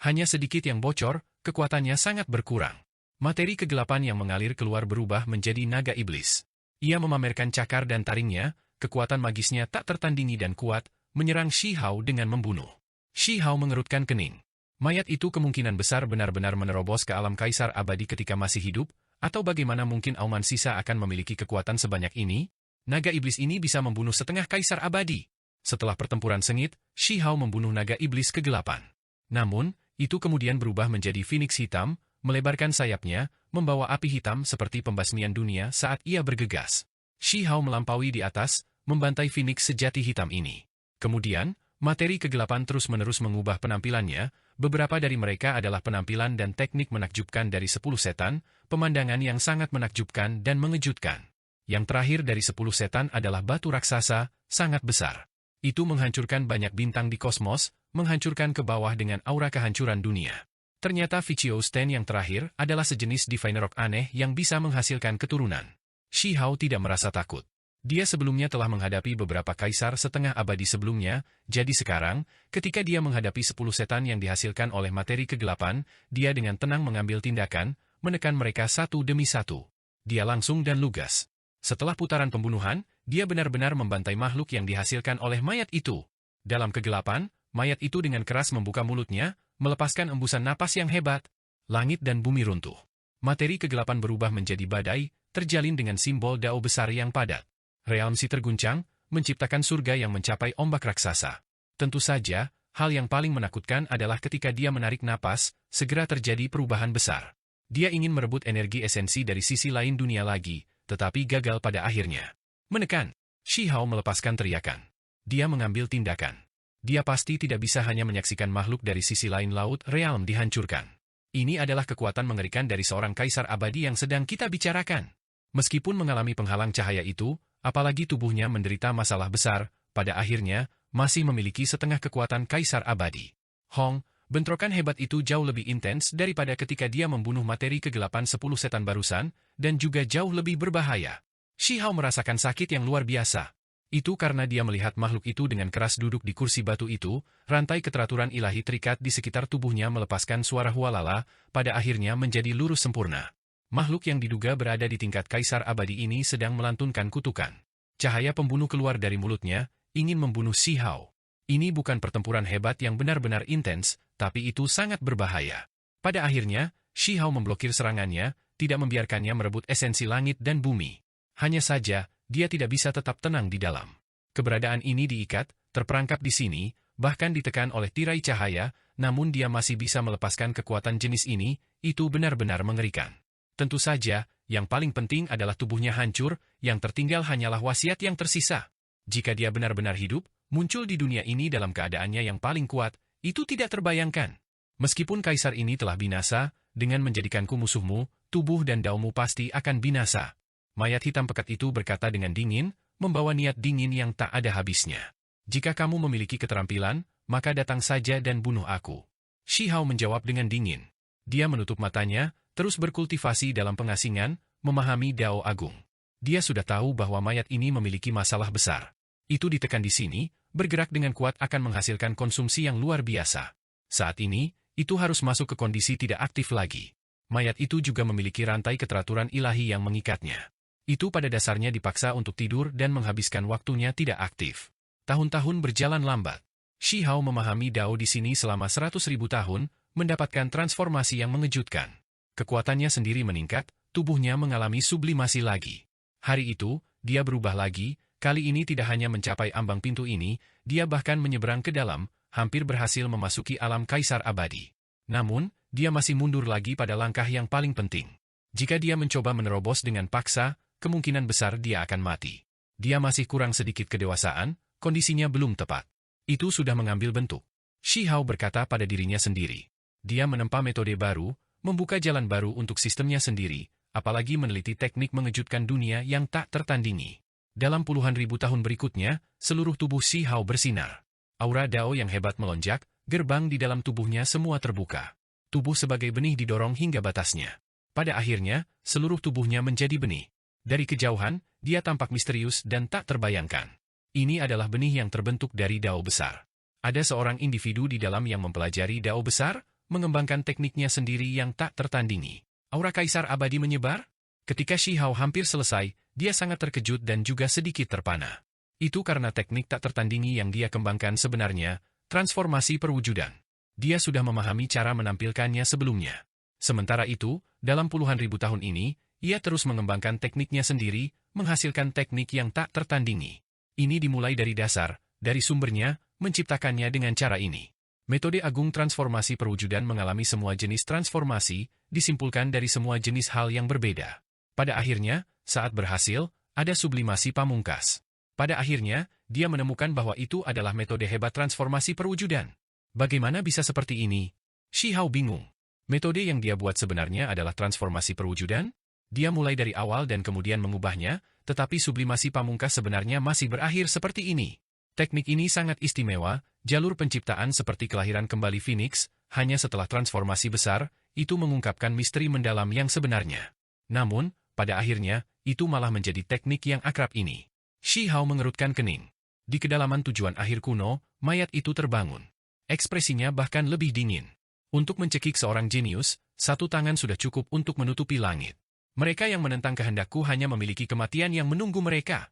Hanya sedikit yang bocor, kekuatannya sangat berkurang. Materi kegelapan yang mengalir keluar berubah menjadi naga iblis. Ia memamerkan cakar dan taringnya, kekuatan magisnya tak tertandingi dan kuat, menyerang Shi Hao dengan membunuh. Shi Hao mengerutkan kening. Mayat itu kemungkinan besar benar-benar menerobos ke alam kaisar abadi ketika masih hidup, atau bagaimana mungkin auman sisa akan memiliki kekuatan sebanyak ini? Naga iblis ini bisa membunuh setengah kaisar abadi. Setelah pertempuran sengit, Shi Hao membunuh naga iblis kegelapan. Namun, itu kemudian berubah menjadi Phoenix hitam, melebarkan sayapnya, membawa api hitam seperti pembasmian dunia saat ia bergegas. Shi Hao melampaui di atas, membantai Phoenix sejati hitam ini. Kemudian, materi kegelapan terus-menerus mengubah penampilannya, beberapa dari mereka adalah penampilan dan teknik menakjubkan dari 10 setan, pemandangan yang sangat menakjubkan dan mengejutkan. Yang terakhir dari 10 setan adalah batu raksasa, sangat besar. Itu menghancurkan banyak bintang di kosmos, menghancurkan ke bawah dengan aura kehancuran dunia. Ternyata Vicio Sten yang terakhir adalah sejenis Divine Rock aneh yang bisa menghasilkan keturunan. Shi Hao tidak merasa takut. Dia sebelumnya telah menghadapi beberapa kaisar setengah abadi sebelumnya, jadi sekarang, ketika dia menghadapi 10 setan yang dihasilkan oleh materi kegelapan, dia dengan tenang mengambil tindakan, menekan mereka satu demi satu. Dia langsung dan lugas. Setelah putaran pembunuhan, dia benar-benar membantai makhluk yang dihasilkan oleh mayat itu. Dalam kegelapan, mayat itu dengan keras membuka mulutnya, melepaskan embusan napas yang hebat. Langit dan bumi runtuh. Materi kegelapan berubah menjadi badai, terjalin dengan simbol dao besar yang padat. Realm Si terguncang, menciptakan surga yang mencapai ombak raksasa. Tentu saja, hal yang paling menakutkan adalah ketika dia menarik napas, segera terjadi perubahan besar. Dia ingin merebut energi esensi dari sisi lain dunia lagi, tetapi gagal pada akhirnya. Menekan. Shi Hao melepaskan teriakan. Dia mengambil tindakan. Dia pasti tidak bisa hanya menyaksikan makhluk dari sisi lain laut realm dihancurkan. Ini adalah kekuatan mengerikan dari seorang kaisar abadi yang sedang kita bicarakan. Meskipun mengalami penghalang cahaya itu, apalagi tubuhnya menderita masalah besar, pada akhirnya, masih memiliki setengah kekuatan kaisar abadi. Hong, bentrokan hebat itu jauh lebih intens daripada ketika dia membunuh materi kegelapan 10 setan barusan, dan juga jauh lebih berbahaya. Shi Hao merasakan sakit yang luar biasa. Itu karena dia melihat makhluk itu dengan keras duduk di kursi batu itu, rantai keteraturan ilahi terikat di sekitar tubuhnya melepaskan suara hualala, pada akhirnya menjadi lurus sempurna. Makhluk yang diduga berada di tingkat kaisar abadi ini sedang melantunkan kutukan. Cahaya pembunuh keluar dari mulutnya, ingin membunuh Shi Hao. Ini bukan pertempuran hebat yang benar-benar intens, tapi itu sangat berbahaya. Pada akhirnya, Shi Hao memblokir serangannya, tidak membiarkannya merebut esensi langit dan bumi. Hanya saja, dia tidak bisa tetap tenang di dalam. Keberadaan ini diikat, terperangkap di sini, bahkan ditekan oleh tirai cahaya, namun dia masih bisa melepaskan kekuatan jenis ini, itu benar-benar mengerikan. Tentu saja, yang paling penting adalah tubuhnya hancur, yang tertinggal hanyalah wasiat yang tersisa. Jika dia benar-benar hidup, muncul di dunia ini dalam keadaannya yang paling kuat, itu tidak terbayangkan. Meskipun kaisar ini telah binasa, dengan menjadikanku musuhmu, tubuh dan daumu pasti akan binasa. Mayat hitam pekat itu berkata dengan dingin, membawa niat dingin yang tak ada habisnya. Jika kamu memiliki keterampilan, maka datang saja dan bunuh aku. Shi Hao menjawab dengan dingin. Dia menutup matanya, terus berkultivasi dalam pengasingan, memahami Dao Agung. Dia sudah tahu bahwa mayat ini memiliki masalah besar. Itu ditekan di sini, bergerak dengan kuat akan menghasilkan konsumsi yang luar biasa. Saat ini, itu harus masuk ke kondisi tidak aktif lagi. Mayat itu juga memiliki rantai keteraturan ilahi yang mengikatnya. Itu pada dasarnya dipaksa untuk tidur dan menghabiskan waktunya tidak aktif. Tahun-tahun berjalan lambat. Shi Hao memahami Dao di sini selama 100.000 tahun, mendapatkan transformasi yang mengejutkan. Kekuatannya sendiri meningkat, tubuhnya mengalami sublimasi lagi. Hari itu, dia berubah lagi, kali ini tidak hanya mencapai ambang pintu ini, dia bahkan menyeberang ke dalam, hampir berhasil memasuki alam Kaisar Abadi. Namun, dia masih mundur lagi pada langkah yang paling penting. Jika dia mencoba menerobos dengan paksa, kemungkinan besar dia akan mati. Dia masih kurang sedikit kedewasaan, kondisinya belum tepat. Itu sudah mengambil bentuk. Shi Hao berkata pada dirinya sendiri. Dia menempa metode baru, membuka jalan baru untuk sistemnya sendiri, apalagi meneliti teknik mengejutkan dunia yang tak tertandingi. Dalam puluhan ribu tahun berikutnya, seluruh tubuh Shi Hao bersinar. Aura Dao yang hebat melonjak, gerbang di dalam tubuhnya semua terbuka. Tubuh sebagai benih didorong hingga batasnya. Pada akhirnya, seluruh tubuhnya menjadi benih. Dari kejauhan, dia tampak misterius dan tak terbayangkan. Ini adalah benih yang terbentuk dari Dao besar. Ada seorang individu di dalam yang mempelajari Dao besar, mengembangkan tekniknya sendiri yang tak tertandingi. Aura Kaisar Abadi menyebar? Ketika Shi Hao hampir selesai, dia sangat terkejut dan juga sedikit terpana. Itu karena teknik tak tertandingi yang dia kembangkan sebenarnya, transformasi perwujudan. Dia sudah memahami cara menampilkannya sebelumnya. Sementara itu, dalam puluhan ribu tahun ini, ia terus mengembangkan tekniknya sendiri, menghasilkan teknik yang tak tertandingi. Ini dimulai dari dasar, dari sumbernya, menciptakannya dengan cara ini. Metode agung transformasi perwujudan mengalami semua jenis transformasi, disimpulkan dari semua jenis hal yang berbeda. Pada akhirnya, saat berhasil, ada sublimasi pamungkas. Pada akhirnya, dia menemukan bahwa itu adalah metode hebat transformasi perwujudan. Bagaimana bisa seperti ini? Shi Hao bingung. Metode yang dia buat sebenarnya adalah transformasi perwujudan? Dia mulai dari awal dan kemudian mengubahnya, tetapi sublimasi pamungkas sebenarnya masih berakhir seperti ini. Teknik ini sangat istimewa, jalur penciptaan seperti kelahiran kembali Phoenix, hanya setelah transformasi besar, itu mengungkapkan misteri mendalam yang sebenarnya. Namun, pada akhirnya, itu malah menjadi teknik yang akrab ini. Shi Hao mengerutkan kening. Di kedalaman tujuan akhir kuno, mayat itu terbangun. Ekspresinya bahkan lebih dingin. Untuk mencekik seorang jenius, satu tangan sudah cukup untuk menutupi langit. Mereka yang menentang kehendakku hanya memiliki kematian yang menunggu mereka.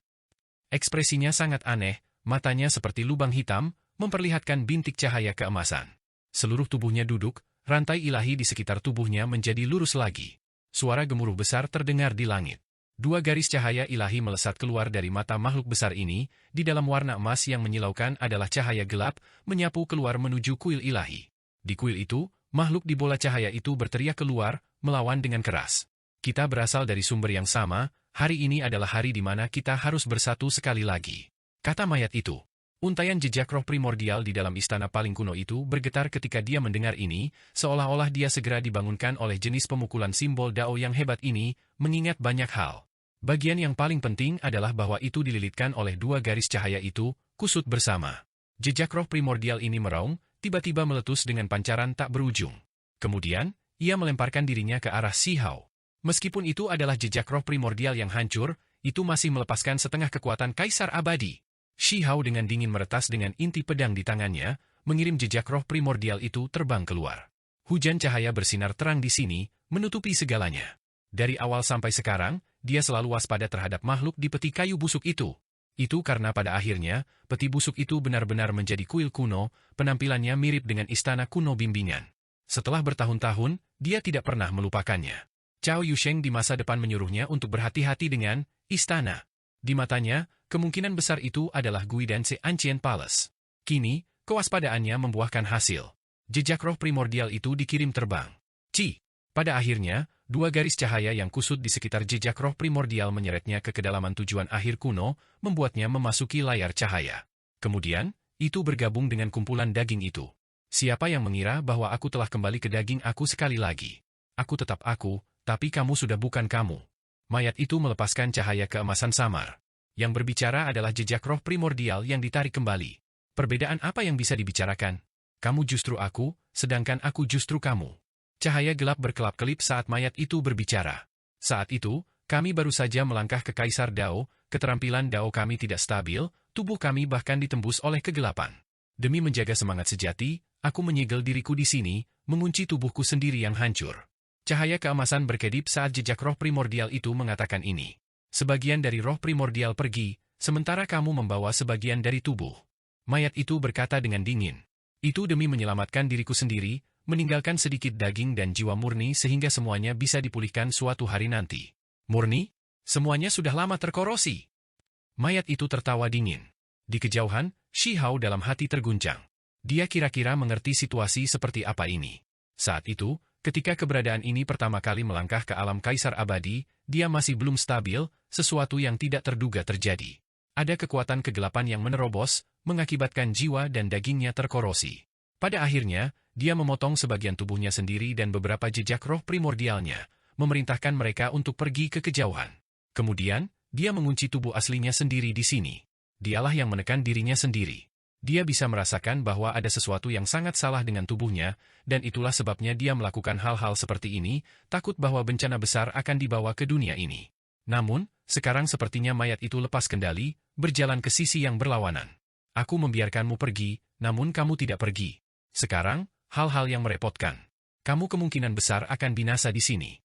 Ekspresinya sangat aneh, matanya seperti lubang hitam, memperlihatkan bintik cahaya keemasan. Seluruh tubuhnya duduk, rantai ilahi di sekitar tubuhnya menjadi lurus lagi. Suara gemuruh besar terdengar di langit. Dua garis cahaya ilahi melesat keluar dari mata makhluk besar ini, di dalam warna emas yang menyilaukan adalah cahaya gelap, menyapu keluar menuju kuil ilahi. Di kuil itu, makhluk di bola cahaya itu berteriak keluar, melawan dengan keras. Kita berasal dari sumber yang sama, hari ini adalah hari di mana kita harus bersatu sekali lagi. Kata mayat itu. Untaian jejak roh primordial di dalam istana paling kuno itu bergetar ketika dia mendengar ini, seolah-olah dia segera dibangunkan oleh jenis pemukulan simbol Dao yang hebat ini, mengingat banyak hal. Bagian yang paling penting adalah bahwa itu dililitkan oleh dua garis cahaya itu, kusut bersama. Jejak roh primordial ini meraung, tiba-tiba meletus dengan pancaran tak berujung. Kemudian, ia melemparkan dirinya ke arah Shi Hao. Meskipun itu adalah jejak roh primordial yang hancur, itu masih melepaskan setengah kekuatan Kaisar Abadi. Shi Hao dengan dingin meretas dengan inti pedang di tangannya, mengirim jejak roh primordial itu terbang keluar. Hujan cahaya bersinar terang di sini, menutupi segalanya. Dari awal sampai sekarang, dia selalu waspada terhadap makhluk di peti kayu busuk itu. Itu karena pada akhirnya, peti busuk itu benar-benar menjadi kuil kuno, penampilannya mirip dengan istana kuno bimbingan. Setelah bertahun-tahun, dia tidak pernah melupakannya. Cao Yusheng di masa depan menyuruhnya untuk berhati-hati dengan istana. Di matanya, kemungkinan besar itu adalah Guidance Ancient Palace. Kini, kewaspadaannya membuahkan hasil. Jejak roh primordial itu dikirim terbang. Pada akhirnya, dua garis cahaya yang kusut di sekitar jejak roh primordial menyeretnya ke kedalaman tujuan akhir kuno, membuatnya memasuki layar cahaya. Kemudian, itu bergabung dengan kumpulan daging itu. Siapa yang mengira bahwa aku telah kembali ke daging aku sekali lagi? Aku tetap aku, tapi kamu sudah bukan kamu. Mayat itu melepaskan cahaya keemasan samar. Yang berbicara adalah jejak roh primordial yang ditarik kembali. Perbedaan apa yang bisa dibicarakan? Kamu justru aku, sedangkan aku justru kamu. Cahaya gelap berkelap-kelip saat mayat itu berbicara. Saat itu, kami baru saja melangkah ke Kaisar Dao, keterampilan Dao kami tidak stabil, tubuh kami bahkan ditembus oleh kegelapan. Demi menjaga semangat sejati, aku menyegel diriku di sini, mengunci tubuhku sendiri yang hancur. Cahaya keemasan berkedip saat jejak roh primordial itu mengatakan ini. Sebagian dari roh primordial pergi, sementara kamu membawa sebagian dari tubuh. Mayat itu berkata dengan dingin. Itu demi menyelamatkan diriku sendiri, meninggalkan sedikit daging dan jiwa murni sehingga semuanya bisa dipulihkan suatu hari nanti. Murni? Semuanya sudah lama terkorosi. Mayat itu tertawa dingin. Di kejauhan, Shi Hao dalam hati terguncang. Dia kira-kira mengerti situasi seperti apa ini. Saat itu, ketika keberadaan ini pertama kali melangkah ke alam Kaisar Abadi, dia masih belum stabil, sesuatu yang tidak terduga terjadi. Ada kekuatan kegelapan yang menerobos, mengakibatkan jiwa dan dagingnya terkorosi. Pada akhirnya, dia memotong sebagian tubuhnya sendiri dan beberapa jejak roh primordialnya, memerintahkan mereka untuk pergi ke kejauhan. Kemudian, dia mengunci tubuh aslinya sendiri di sini. Dialah yang menekan dirinya sendiri. Dia bisa merasakan bahwa ada sesuatu yang sangat salah dengan tubuhnya, dan itulah sebabnya dia melakukan hal-hal seperti ini, takut bahwa bencana besar akan dibawa ke dunia ini. Namun, sekarang sepertinya mayat itu lepas kendali, berjalan ke sisi yang berlawanan. Aku membiarkanmu pergi, namun kamu tidak pergi. Sekarang, hal-hal yang merepotkan. Kamu kemungkinan besar akan binasa di sini.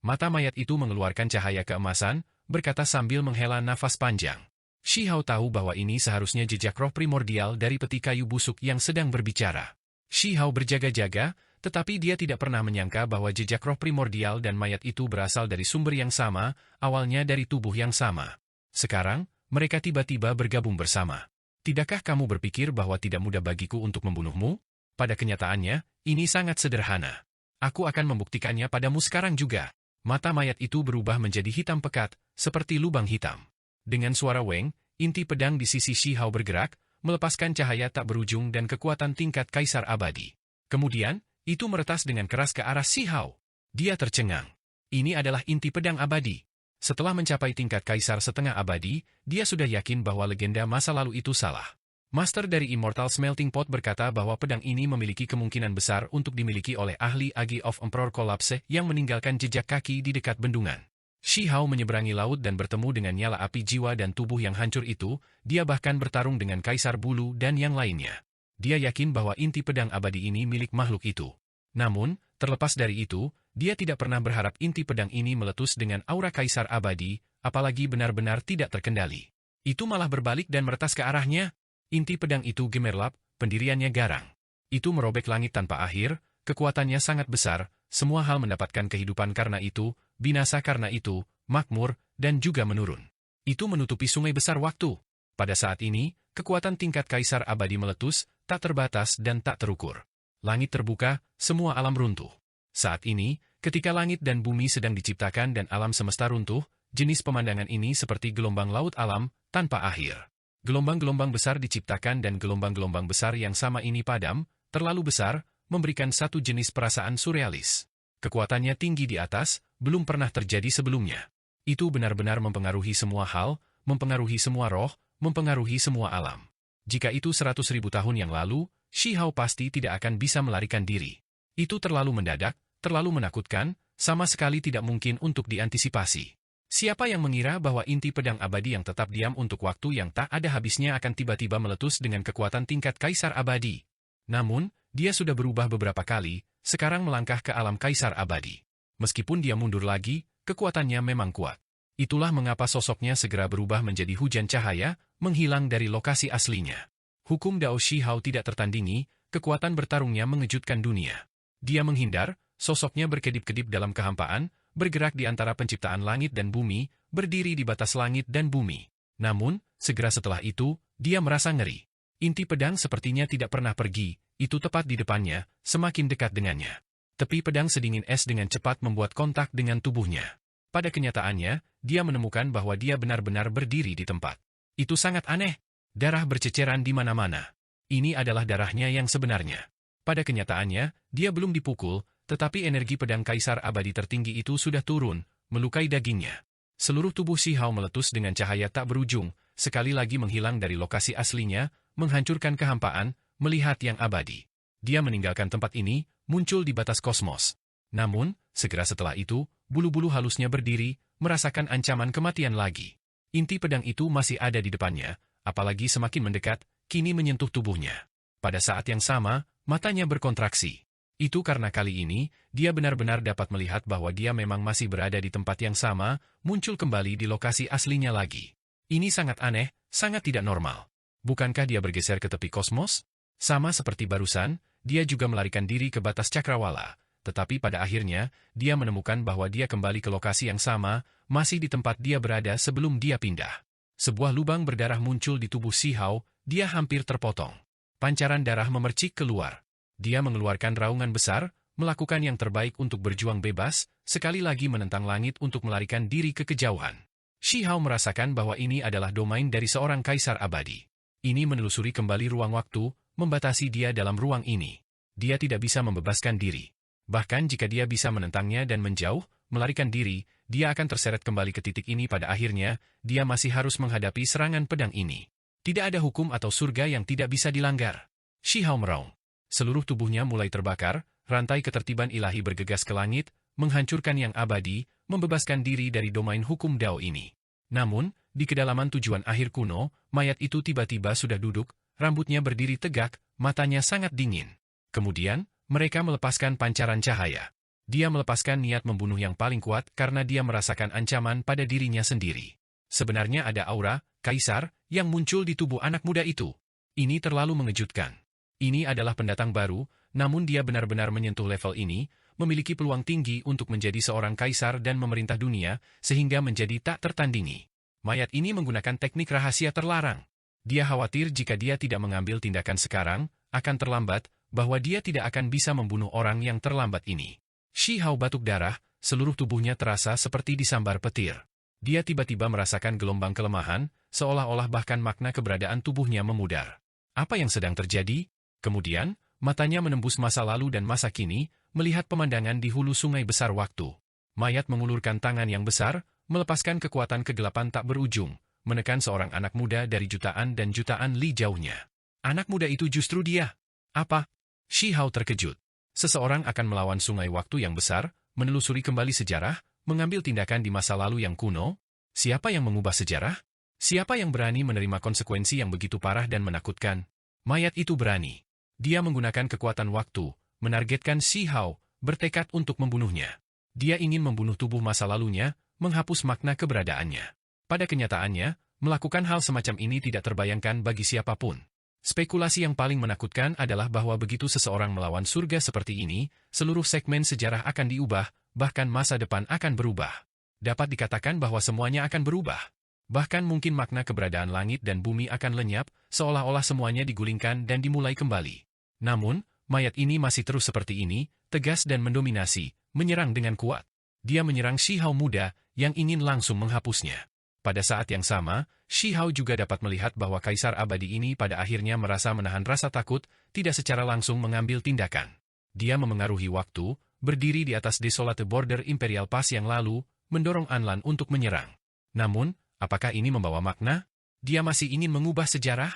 Mata mayat itu mengeluarkan cahaya keemasan, berkata sambil menghela nafas panjang. Shi Hao tahu bahwa ini seharusnya jejak roh primordial dari peti kayu busuk yang sedang berbicara. Shi Hao berjaga-jaga, tetapi dia tidak pernah menyangka bahwa jejak roh primordial dan mayat itu berasal dari sumber yang sama, awalnya dari tubuh yang sama. Sekarang, mereka tiba-tiba bergabung bersama. Tidakkah kamu berpikir bahwa tidak mudah bagiku untuk membunuhmu? Pada kenyataannya, ini sangat sederhana. Aku akan membuktikannya padamu sekarang juga. Mata mayat itu berubah menjadi hitam pekat, seperti lubang hitam. Dengan suara weng, inti pedang di sisi Shi Hao bergerak, melepaskan cahaya tak berujung dan kekuatan tingkat Kaisar Abadi. Kemudian, itu meretas dengan keras ke arah Shi Hao. Dia tercengang. Ini adalah inti pedang abadi. Setelah mencapai tingkat Kaisar setengah abadi, dia sudah yakin bahwa legenda masa lalu itu salah. Master dari Immortal Smelting Pot berkata bahwa pedang ini memiliki kemungkinan besar untuk dimiliki oleh ahli Age of Emperor Collapse yang meninggalkan jejak kaki di dekat bendungan. Shi Hao menyeberangi laut dan bertemu dengan nyala api jiwa dan tubuh yang hancur itu, dia bahkan bertarung dengan Kaisar Bulu dan yang lainnya. Dia yakin bahwa inti pedang abadi ini milik makhluk itu. Namun, terlepas dari itu, dia tidak pernah berharap inti pedang ini meletus dengan aura Kaisar Abadi, apalagi benar-benar tidak terkendali. Itu malah berbalik dan meretas ke arahnya. Inti pedang itu gemerlap, pendiriannya garang. Itu merobek langit tanpa akhir, kekuatannya sangat besar, semua hal mendapatkan kehidupan karena itu, binasa karena itu, makmur, dan juga menurun. Itu menutupi sungai besar waktu. Pada saat ini, kekuatan tingkat Kaisar Abadi meletus, tak terbatas dan tak terukur. Langit terbuka, semua alam runtuh. Saat ini, ketika langit dan bumi sedang diciptakan dan alam semesta runtuh, jenis pemandangan ini seperti gelombang laut alam, tanpa akhir. Gelombang-gelombang besar diciptakan dan gelombang-gelombang besar yang sama ini padam, terlalu besar, memberikan satu jenis perasaan surrealis. Kekuatannya tinggi di atas, belum pernah terjadi sebelumnya. Itu benar-benar mempengaruhi semua hal, mempengaruhi semua roh, mempengaruhi semua alam. Jika itu 100.000 tahun yang lalu, Shi Hao pasti tidak akan bisa melarikan diri. Itu terlalu mendadak, terlalu menakutkan, sama sekali tidak mungkin untuk diantisipasi. Siapa yang mengira bahwa inti pedang abadi yang tetap diam untuk waktu yang tak ada habisnya akan tiba-tiba meletus dengan kekuatan tingkat Kaisar Abadi? Namun, dia sudah berubah beberapa kali, sekarang melangkah ke alam Kaisar Abadi. Meskipun dia mundur lagi, kekuatannya memang kuat. Itulah mengapa sosoknya segera berubah menjadi hujan cahaya, menghilang dari lokasi aslinya. Hukum Dao Shi Hao tidak tertandingi, kekuatan bertarungnya mengejutkan dunia. Dia menghindar, sosoknya berkedip-kedip dalam kehampaan, bergerak di antara penciptaan langit dan bumi, berdiri di batas langit dan bumi. Namun, segera setelah itu, dia merasa ngeri. Inti pedang sepertinya tidak pernah pergi, itu tepat di depannya, semakin dekat dengannya. Tepi pedang sedingin es dengan cepat membuat kontak dengan tubuhnya. Pada kenyataannya, dia menemukan bahwa dia benar-benar berdiri di tempat. Itu sangat aneh. Darah berceceran di mana-mana. Ini adalah darahnya yang sebenarnya. Pada kenyataannya, dia belum dipukul, tetapi energi pedang Kaisar Abadi tertinggi itu sudah turun, melukai dagingnya. Seluruh tubuh Shi Hao meletus dengan cahaya tak berujung, sekali lagi menghilang dari lokasi aslinya, menghancurkan kehampaan, melihat yang abadi. Dia meninggalkan tempat ini, muncul di batas kosmos. Namun, segera setelah itu, bulu-bulu halusnya berdiri, merasakan ancaman kematian lagi. Inti pedang itu masih ada di depannya, apalagi semakin mendekat, kini menyentuh tubuhnya. Pada saat yang sama, matanya berkontraksi. Itu karena kali ini, dia benar-benar dapat melihat bahwa dia memang masih berada di tempat yang sama, muncul kembali di lokasi aslinya lagi. Ini sangat aneh, sangat tidak normal. Bukankah dia bergeser ke tepi kosmos? Sama seperti barusan, dia juga melarikan diri ke batas cakrawala. tetapi pada akhirnya, dia menemukan bahwa dia kembali ke lokasi yang sama, masih di tempat dia berada sebelum dia pindah. Sebuah lubang berdarah muncul di tubuh Si Hao, dia hampir terpotong. Pancaran darah memercik keluar. Dia mengeluarkan raungan besar, melakukan yang terbaik untuk berjuang bebas, sekali lagi menentang langit untuk melarikan diri ke kejauhan. Si Hao merasakan bahwa ini adalah domain dari seorang kaisar abadi. Ini menelusuri kembali ruang waktu, membatasi dia dalam ruang ini. Dia tidak bisa membebaskan diri. Bahkan jika dia bisa menentangnya dan menjauh, melarikan diri, dia akan terseret kembali ke titik ini pada akhirnya, dia masih harus menghadapi serangan pedang ini. Tidak ada hukum atau surga yang tidak bisa dilanggar. Si Hao meraung. Seluruh tubuhnya mulai terbakar, rantai ketertiban ilahi bergegas ke langit, menghancurkan yang abadi, membebaskan diri dari domain hukum Dao ini. Namun, di kedalaman tujuan akhir kuno, mayat itu tiba-tiba sudah duduk, rambutnya berdiri tegak, matanya sangat dingin. Kemudian, mereka melepaskan pancaran cahaya. Dia melepaskan niat membunuh yang paling kuat karena dia merasakan ancaman pada dirinya sendiri. Sebenarnya ada aura, kaisar, yang muncul di tubuh anak muda itu. Ini terlalu mengejutkan. Ini adalah pendatang baru, namun dia benar-benar menyentuh level ini, memiliki peluang tinggi untuk menjadi seorang kaisar dan memerintah dunia, sehingga menjadi tak tertandingi. Mayat ini menggunakan teknik rahasia terlarang. Dia khawatir jika dia tidak mengambil tindakan sekarang, akan terlambat, bahwa dia tidak akan bisa membunuh orang yang terlambat ini. Si Hao batuk darah, seluruh tubuhnya terasa seperti disambar petir. Dia tiba-tiba merasakan gelombang kelemahan, seolah-olah bahkan makna keberadaan tubuhnya memudar. Apa yang sedang terjadi? Kemudian, matanya menembus masa lalu dan masa kini, melihat pemandangan di hulu sungai besar waktu. Mayat mengulurkan tangan yang besar, melepaskan kekuatan kegelapan tak berujung, menekan seorang anak muda dari jutaan dan jutaan li jauhnya. Anak muda itu justru dia. Apa? Si Hao terkejut. Seseorang akan melawan sungai waktu yang besar, menelusuri kembali sejarah, mengambil tindakan di masa lalu yang kuno. Siapa yang mengubah sejarah? Siapa yang berani menerima konsekuensi yang begitu parah dan menakutkan? Mayat itu berani. Dia menggunakan kekuatan waktu, menargetkan Si Hao, bertekad untuk membunuhnya. Dia ingin membunuh tubuh masa lalunya, menghapus makna keberadaannya. Pada kenyataannya, melakukan hal semacam ini tidak terbayangkan bagi siapapun. Spekulasi yang paling menakutkan adalah bahwa begitu seseorang melawan surga seperti ini, seluruh segmen sejarah akan diubah, bahkan masa depan akan berubah. Dapat dikatakan bahwa semuanya akan berubah. Bahkan mungkin makna keberadaan langit dan bumi akan lenyap, seolah-olah semuanya digulingkan dan dimulai kembali. Namun, mayat ini masih terus seperti ini, tegas dan mendominasi, menyerang dengan kuat. Dia menyerang Si Hao muda, yang ingin langsung menghapusnya. Pada saat yang sama, Si Hao juga dapat melihat bahwa kaisar abadi ini pada akhirnya merasa menahan rasa takut, tidak secara langsung mengambil tindakan. Dia memengaruhi waktu, berdiri di atas desolate border Imperial Pass yang lalu, mendorong Anlan untuk menyerang. Namun, apakah ini membawa makna? Dia masih ingin mengubah sejarah?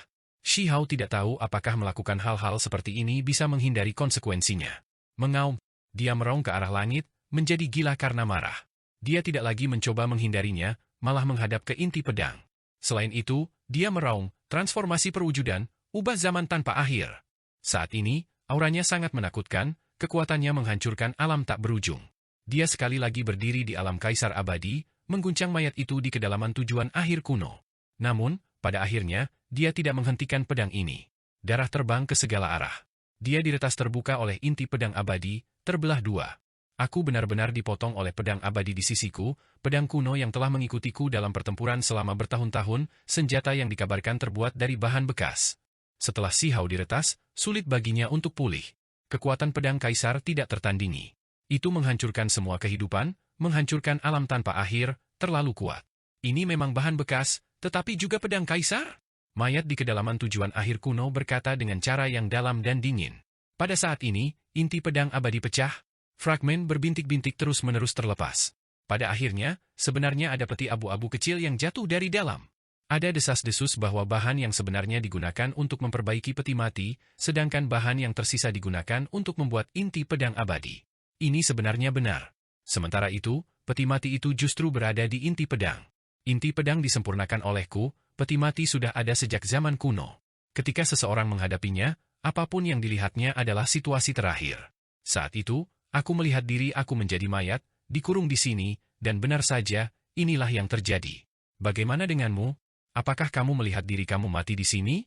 Si Hao tidak tahu apakah melakukan hal-hal seperti ini bisa menghindari konsekuensinya. Mengaum, dia meraung ke arah langit, menjadi gila karena marah. Dia tidak lagi mencoba menghindarinya, malah menghadap ke inti pedang. Selain itu, dia meraung, transformasi perwujudan, ubah zaman tanpa akhir. Saat ini, auranya sangat menakutkan, kekuatannya menghancurkan alam tak berujung. Dia sekali lagi berdiri di alam kaisar abadi, mengguncang mayat itu di kedalaman tujuan akhir kuno. Namun, pada akhirnya, dia tidak menghentikan pedang ini. Darah terbang ke segala arah. Dia diretas terbuka oleh inti pedang abadi, terbelah dua. Aku benar-benar dipotong oleh pedang abadi di sisiku, pedang kuno yang telah mengikutiku dalam pertempuran selama bertahun-tahun, senjata yang dikabarkan terbuat dari bahan bekas. Setelah Si Hao diretas, sulit baginya untuk pulih. Kekuatan pedang kaisar tidak tertandingi. Itu menghancurkan semua kehidupan, menghancurkan alam tanpa akhir, terlalu kuat. Ini memang bahan bekas, tetapi juga pedang kaisar? Mayat di kedalaman tujuan akhir kuno berkata dengan cara yang dalam dan dingin. Pada saat ini, inti pedang abadi pecah. Fragmen berbintik-bintik terus-menerus terlepas. Pada akhirnya, sebenarnya ada peti abu-abu kecil yang jatuh dari dalam. Ada desas-desus bahwa bahan yang sebenarnya digunakan untuk memperbaiki peti mati, sedangkan bahan yang tersisa digunakan untuk membuat inti pedang abadi. Ini sebenarnya benar. Sementara itu, peti mati itu justru berada di inti pedang. Inti pedang disempurnakan olehku, peti mati sudah ada sejak zaman kuno. Ketika seseorang menghadapinya, apapun yang dilihatnya adalah situasi terakhir. Saat itu, aku melihat diri aku menjadi mayat, dikurung di sini, dan benar saja, inilah yang terjadi. Bagaimana denganmu? Apakah kamu melihat diri kamu mati di sini?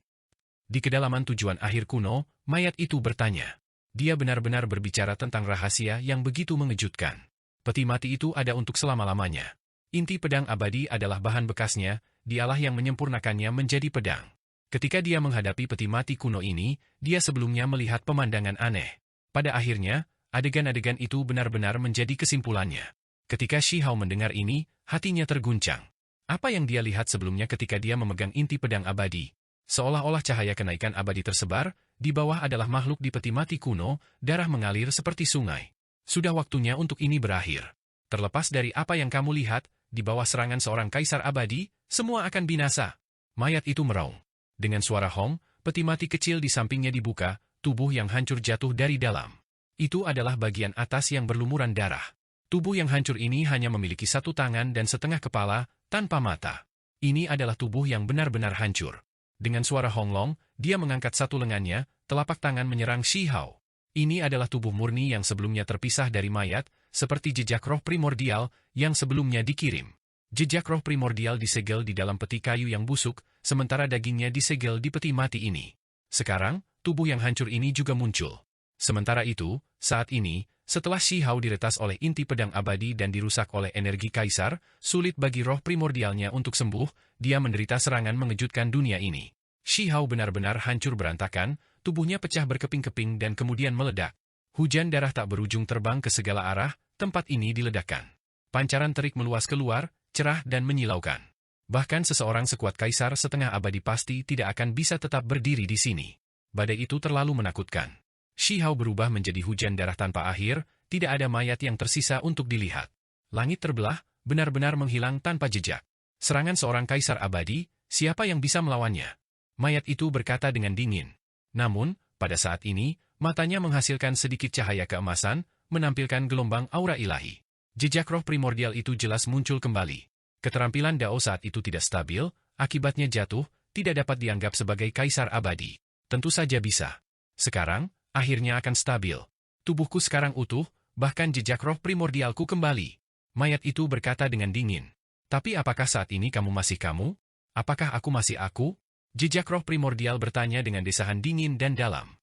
Di kedalaman tujuan akhir kuno, mayat itu bertanya. Dia benar-benar berbicara tentang rahasia yang begitu mengejutkan. Peti mati itu ada untuk selama-lamanya. Inti pedang abadi adalah bahan bekasnya, dialah yang menyempurnakannya menjadi pedang. Ketika dia menghadapi peti mati kuno ini, dia sebelumnya melihat pemandangan aneh. Pada akhirnya, adegan-adegan itu benar-benar menjadi kesimpulannya. Ketika Shi Hao mendengar ini, hatinya terguncang. Apa yang dia lihat sebelumnya ketika dia memegang inti pedang abadi? Seolah-olah cahaya kenaikan abadi tersebar, di bawah adalah makhluk di peti mati kuno, darah mengalir seperti sungai. Sudah waktunya untuk ini berakhir. Terlepas dari apa yang kamu lihat, di bawah serangan seorang kaisar abadi, semua akan binasa. Mayat itu meraung. Dengan suara hong, peti mati kecil di sampingnya dibuka, tubuh yang hancur jatuh dari dalam. Itu adalah bagian atas yang berlumuran darah. Tubuh yang hancur ini hanya memiliki satu tangan dan setengah kepala, tanpa mata. Ini adalah tubuh yang benar-benar hancur. Dengan suara honglong, dia mengangkat satu lengannya, telapak tangan menyerang Shi Hao. Ini adalah tubuh murni yang sebelumnya terpisah dari mayat, seperti jejak roh primordial yang sebelumnya dikirim. Jejak roh primordial disegel di dalam peti kayu yang busuk, sementara dagingnya disegel di peti mati ini. Sekarang, tubuh yang hancur ini juga muncul. Sementara itu, saat ini, setelah Shi Hao diretas oleh inti pedang abadi dan dirusak oleh energi kaisar, sulit bagi roh primordialnya untuk sembuh, dia menderita serangan mengejutkan dunia ini. Shi Hao benar-benar hancur berantakan, tubuhnya pecah berkeping-keping dan kemudian meledak. Hujan darah tak berujung terbang ke segala arah, tempat ini diledakkan. Pancaran terik meluas keluar, cerah dan menyilaukan. Bahkan seseorang sekuat kaisar setengah abadi pasti tidak akan bisa tetap berdiri di sini. Badai itu terlalu menakutkan. Shi Hao berubah menjadi hujan darah tanpa akhir, tidak ada mayat yang tersisa untuk dilihat. Langit terbelah, benar-benar menghilang tanpa jejak. Serangan seorang kaisar abadi, siapa yang bisa melawannya? Mayat itu berkata dengan dingin. Namun, pada saat ini, matanya menghasilkan sedikit cahaya keemasan, menampilkan gelombang aura ilahi. Jejak roh primordial itu jelas muncul kembali. Keterampilan Dao saat itu tidak stabil, akibatnya jatuh, tidak dapat dianggap sebagai kaisar abadi. Tentu saja bisa. Sekarang, akhirnya akan stabil. Tubuhku sekarang utuh, bahkan jejak roh primordialku kembali. Mayat itu berkata dengan dingin. Tapi apakah saat ini kamu masih kamu? Apakah aku masih aku? Jejak roh primordial bertanya dengan desahan dingin dan dalam.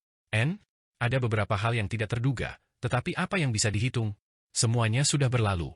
Ada beberapa hal yang tidak terduga, tetapi apa yang bisa dihitung? Semuanya sudah berlalu.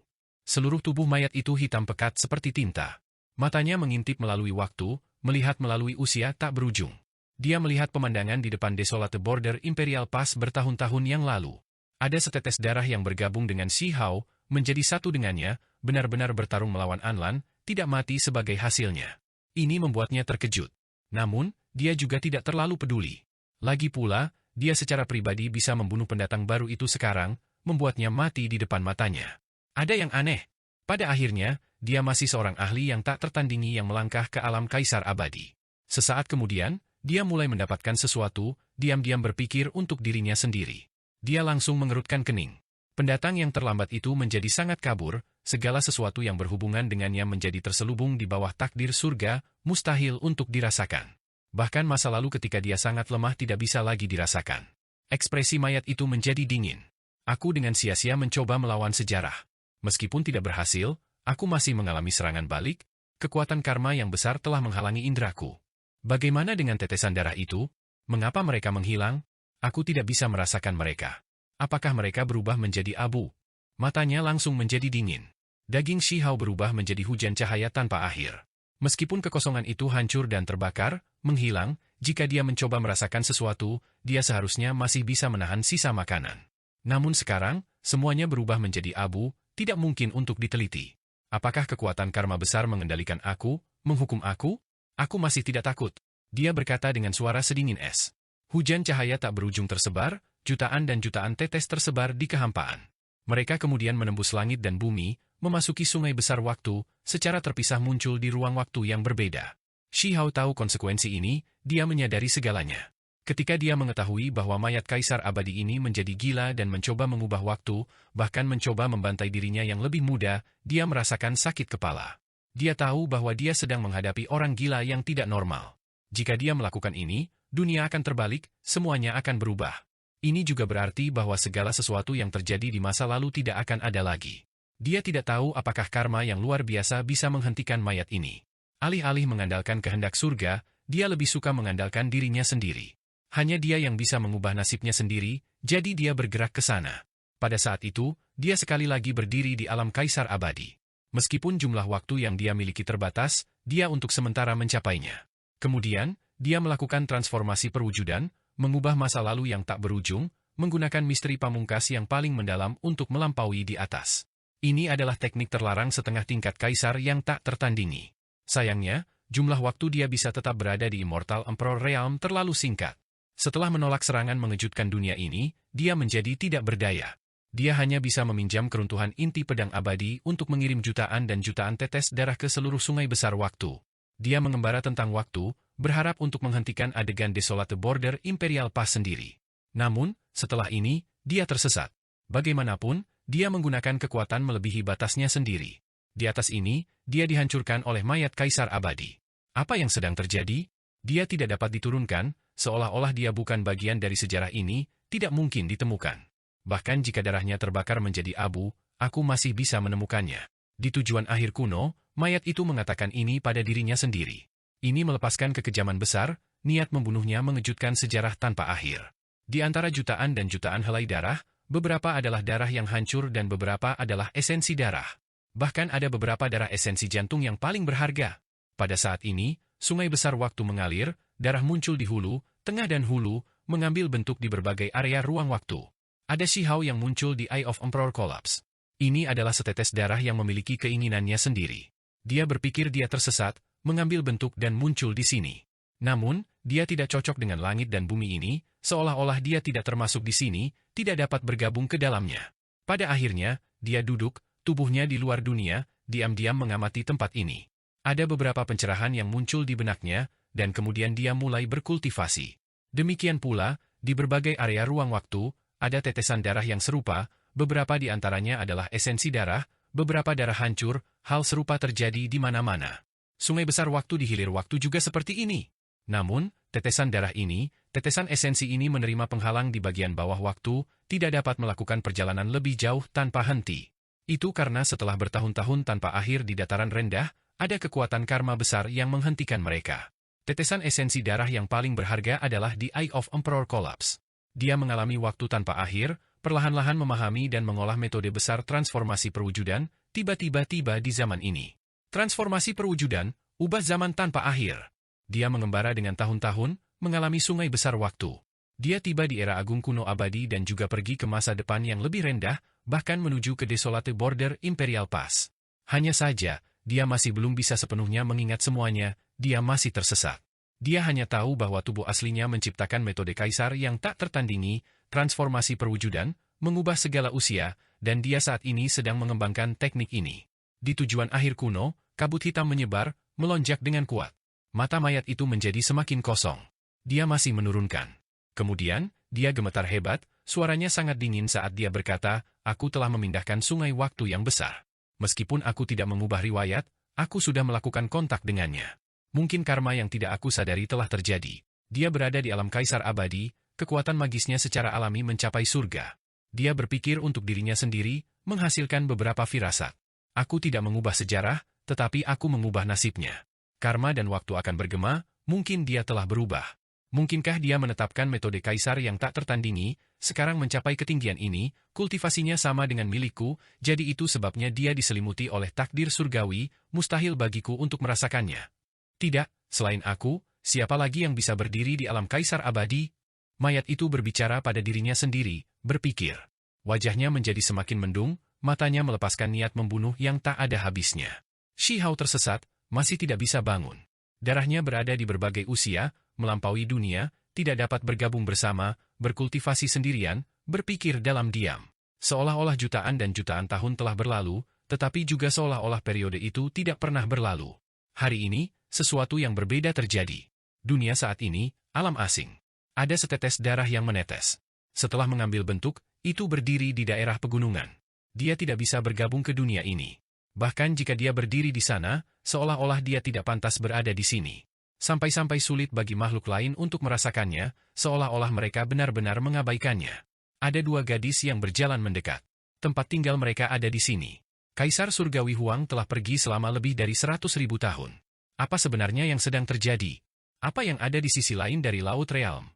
Seluruh tubuh mayat itu hitam pekat seperti tinta. Matanya mengintip melalui waktu, melihat melalui usia tak berujung. Dia melihat pemandangan di depan desolate border Imperial Pass bertahun-tahun yang lalu. Ada setetes darah yang bergabung dengan Shi Hao, menjadi satu dengannya, benar-benar bertarung melawan Anlan, tidak mati sebagai hasilnya. Ini membuatnya terkejut. Namun, dia juga tidak terlalu peduli. Lagi pula, dia secara pribadi bisa membunuh pendatang baru itu sekarang, membuatnya mati di depan matanya. Ada yang aneh. Pada akhirnya, dia masih seorang ahli yang tak tertandingi yang melangkah ke alam kaisar abadi. Sesaat kemudian, dia mulai mendapatkan sesuatu, diam-diam berpikir untuk dirinya sendiri. Dia langsung mengerutkan kening. Pendatang yang terlambat itu menjadi sangat kabur, segala sesuatu yang berhubungan dengannya menjadi terselubung di bawah takdir surga, mustahil untuk dirasakan. Bahkan masa lalu ketika dia sangat lemah tidak bisa lagi dirasakan. Ekspresi mayat itu menjadi dingin. Aku dengan sia-sia mencoba melawan sejarah. Meskipun tidak berhasil, aku masih mengalami serangan balik, kekuatan karma yang besar telah menghalangi indraku. Bagaimana dengan tetesan darah itu? Mengapa mereka menghilang? Aku tidak bisa merasakan mereka. Apakah mereka berubah menjadi abu? Matanya langsung menjadi dingin. Daging Shi Hao berubah menjadi hujan cahaya tanpa akhir. Meskipun kekosongan itu hancur dan terbakar, menghilang, jika dia mencoba merasakan sesuatu, dia seharusnya masih bisa menahan sisa makanan. Namun sekarang, semuanya berubah menjadi abu, tidak mungkin untuk diteliti. Apakah kekuatan karma besar mengendalikan aku, menghukum aku? Aku masih tidak takut. Dia berkata dengan suara sedingin es. Hujan cahaya tak berujung tersebar, jutaan dan jutaan tetes tersebar di kehampaan. Mereka kemudian menembus langit dan bumi, memasuki sungai besar waktu, secara terpisah muncul di ruang waktu yang berbeda. Shi Hao tahu konsekuensi ini, dia menyadari segalanya. Ketika dia mengetahui bahwa mayat kaisar abadi ini menjadi gila dan mencoba mengubah waktu, bahkan mencoba membantai dirinya yang lebih muda, dia merasakan sakit kepala. Dia tahu bahwa dia sedang menghadapi orang gila yang tidak normal. Jika dia melakukan ini, dunia akan terbalik, semuanya akan berubah. Ini juga berarti bahwa segala sesuatu yang terjadi di masa lalu tidak akan ada lagi. Dia tidak tahu apakah karma yang luar biasa bisa menghentikan mayat ini. Alih-alih mengandalkan kehendak surga, dia lebih suka mengandalkan dirinya sendiri. Hanya dia yang bisa mengubah nasibnya sendiri, jadi dia bergerak ke sana. Pada saat itu, dia sekali lagi berdiri di alam kaisar abadi. Meskipun jumlah waktu yang dia miliki terbatas, dia untuk sementara mencapainya. Kemudian, dia melakukan transformasi perwujudan, mengubah masa lalu yang tak berujung, menggunakan misteri pamungkas yang paling mendalam untuk melampaui di atas. Ini adalah teknik terlarang setengah tingkat kaisar yang tak tertandingi. Sayangnya, jumlah waktu dia bisa tetap berada di Immortal Emperor Realm terlalu singkat. Setelah menolak serangan mengejutkan dunia ini, dia menjadi tidak berdaya. Dia hanya bisa meminjam keruntuhan inti pedang abadi untuk mengirim jutaan dan jutaan tetes darah ke seluruh sungai besar waktu. Dia mengembara tentang waktu, berharap untuk menghentikan adegan Desolate Border Imperial Pass sendiri. Namun, setelah ini, dia tersesat. Bagaimanapun, dia menggunakan kekuatan melebihi batasnya sendiri. Di atas ini, dia dihancurkan oleh mayat kaisar abadi. Apa yang sedang terjadi? Dia tidak dapat diturunkan, seolah-olah dia bukan bagian dari sejarah ini, tidak mungkin ditemukan. Bahkan jika darahnya terbakar menjadi abu, aku masih bisa menemukannya. Di tujuan akhir kuno, mayat itu mengatakan ini pada dirinya sendiri. Ini melepaskan kekejaman besar, niat membunuhnya mengejutkan sejarah tanpa akhir. Di antara jutaan dan jutaan helai darah, beberapa adalah darah yang hancur dan beberapa adalah esensi darah. Bahkan ada beberapa darah esensi jantung yang paling berharga. Pada saat ini, sungai besar waktu mengalir, darah muncul di hulu, tengah dan hulu, mengambil bentuk di berbagai area ruang waktu. Ada Shihao yang muncul di Eye of Emperor Collapse. Ini adalah setetes darah yang memiliki keinginannya sendiri. Dia berpikir dia tersesat, mengambil bentuk dan muncul di sini. Namun, dia tidak cocok dengan langit dan bumi ini, seolah-olah dia tidak termasuk di sini, tidak dapat bergabung ke dalamnya. Pada akhirnya, dia duduk, tubuhnya di luar dunia, diam-diam mengamati tempat ini. Ada beberapa pencerahan yang muncul di benaknya, dan kemudian dia mulai berkultivasi. Demikian pula, di berbagai area ruang waktu, ada tetesan darah yang serupa, beberapa di antaranya adalah esensi darah, beberapa darah hancur, hal serupa terjadi di mana-mana. Sungai besar waktu di hilir waktu juga seperti ini. Namun, tetesan darah ini, tetesan esensi ini menerima penghalang di bagian bawah waktu, tidak dapat melakukan perjalanan lebih jauh tanpa henti. Itu karena setelah bertahun-tahun tanpa akhir di dataran rendah, ada kekuatan karma besar yang menghentikan mereka. Tetesan esensi darah yang paling berharga adalah di Eye of Emperor Collapse. Dia mengalami waktu tanpa akhir, perlahan-lahan memahami dan mengolah metode besar transformasi perwujudan, tiba-tiba tiba di zaman ini. Transformasi perwujudan, ubah zaman tanpa akhir. Dia mengembara dengan tahun-tahun, mengalami sungai besar waktu. Dia tiba di era agung kuno abadi dan juga pergi ke masa depan yang lebih rendah, bahkan menuju ke Desolate Border Imperial Pass. Hanya saja, dia masih belum bisa sepenuhnya mengingat semuanya, dia masih tersesat. Dia hanya tahu bahwa tubuh aslinya menciptakan metode kaisar yang tak tertandingi, transformasi perwujudan, mengubah segala usia, dan dia saat ini sedang mengembangkan teknik ini. Di tujuan akhir kuno, kabut hitam menyebar, melonjak dengan kuat. Mata mayat itu menjadi semakin kosong. Dia masih menurunkan. Kemudian, dia gemetar hebat, suaranya sangat dingin saat dia berkata, "Aku telah memindahkan sungai waktu yang besar. Meskipun aku tidak mengubah riwayat, aku sudah melakukan kontak dengannya. Mungkin karma yang tidak aku sadari telah terjadi." Dia berada di alam kaisar abadi, kekuatan magisnya secara alami mencapai surga. Dia berpikir untuk dirinya sendiri, menghasilkan beberapa firasat. Aku tidak mengubah sejarah, tetapi aku mengubah nasibnya. Karma dan waktu akan bergema, mungkin dia telah berubah. Mungkinkah dia menetapkan metode kaisar yang tak tertandingi, sekarang mencapai ketinggian ini, kultivasinya sama dengan milikku, jadi itu sebabnya dia diselimuti oleh takdir surgawi, mustahil bagiku untuk merasakannya. Tidak, selain aku, siapa lagi yang bisa berdiri di alam kaisar abadi? Mayat itu berbicara pada dirinya sendiri, berpikir. Wajahnya menjadi semakin mendung, matanya melepaskan niat membunuh yang tak ada habisnya. Shihao tersesat, masih tidak bisa bangun. Darahnya berada di berbagai usia, melampaui dunia, tidak dapat bergabung bersama, berkultivasi sendirian, berpikir dalam diam. Seolah-olah jutaan dan jutaan tahun telah berlalu, tetapi juga seolah-olah periode itu tidak pernah berlalu. Hari ini, sesuatu yang berbeda terjadi. Dunia saat ini, alam asing. Ada setetes darah yang menetes. Setelah mengambil bentuk, itu berdiri di daerah pegunungan. Dia tidak bisa bergabung ke dunia ini. Bahkan jika dia berdiri di sana, seolah-olah dia tidak pantas berada di sini. Sampai-sampai sulit bagi makhluk lain untuk merasakannya, seolah-olah mereka benar-benar mengabaikannya. Ada dua gadis yang berjalan mendekat. Tempat tinggal mereka ada di sini. Kaisar Surgawi Huang telah pergi selama lebih dari 100.000 tahun. Apa sebenarnya yang sedang terjadi? Apa yang ada di sisi lain dari Laut Realm?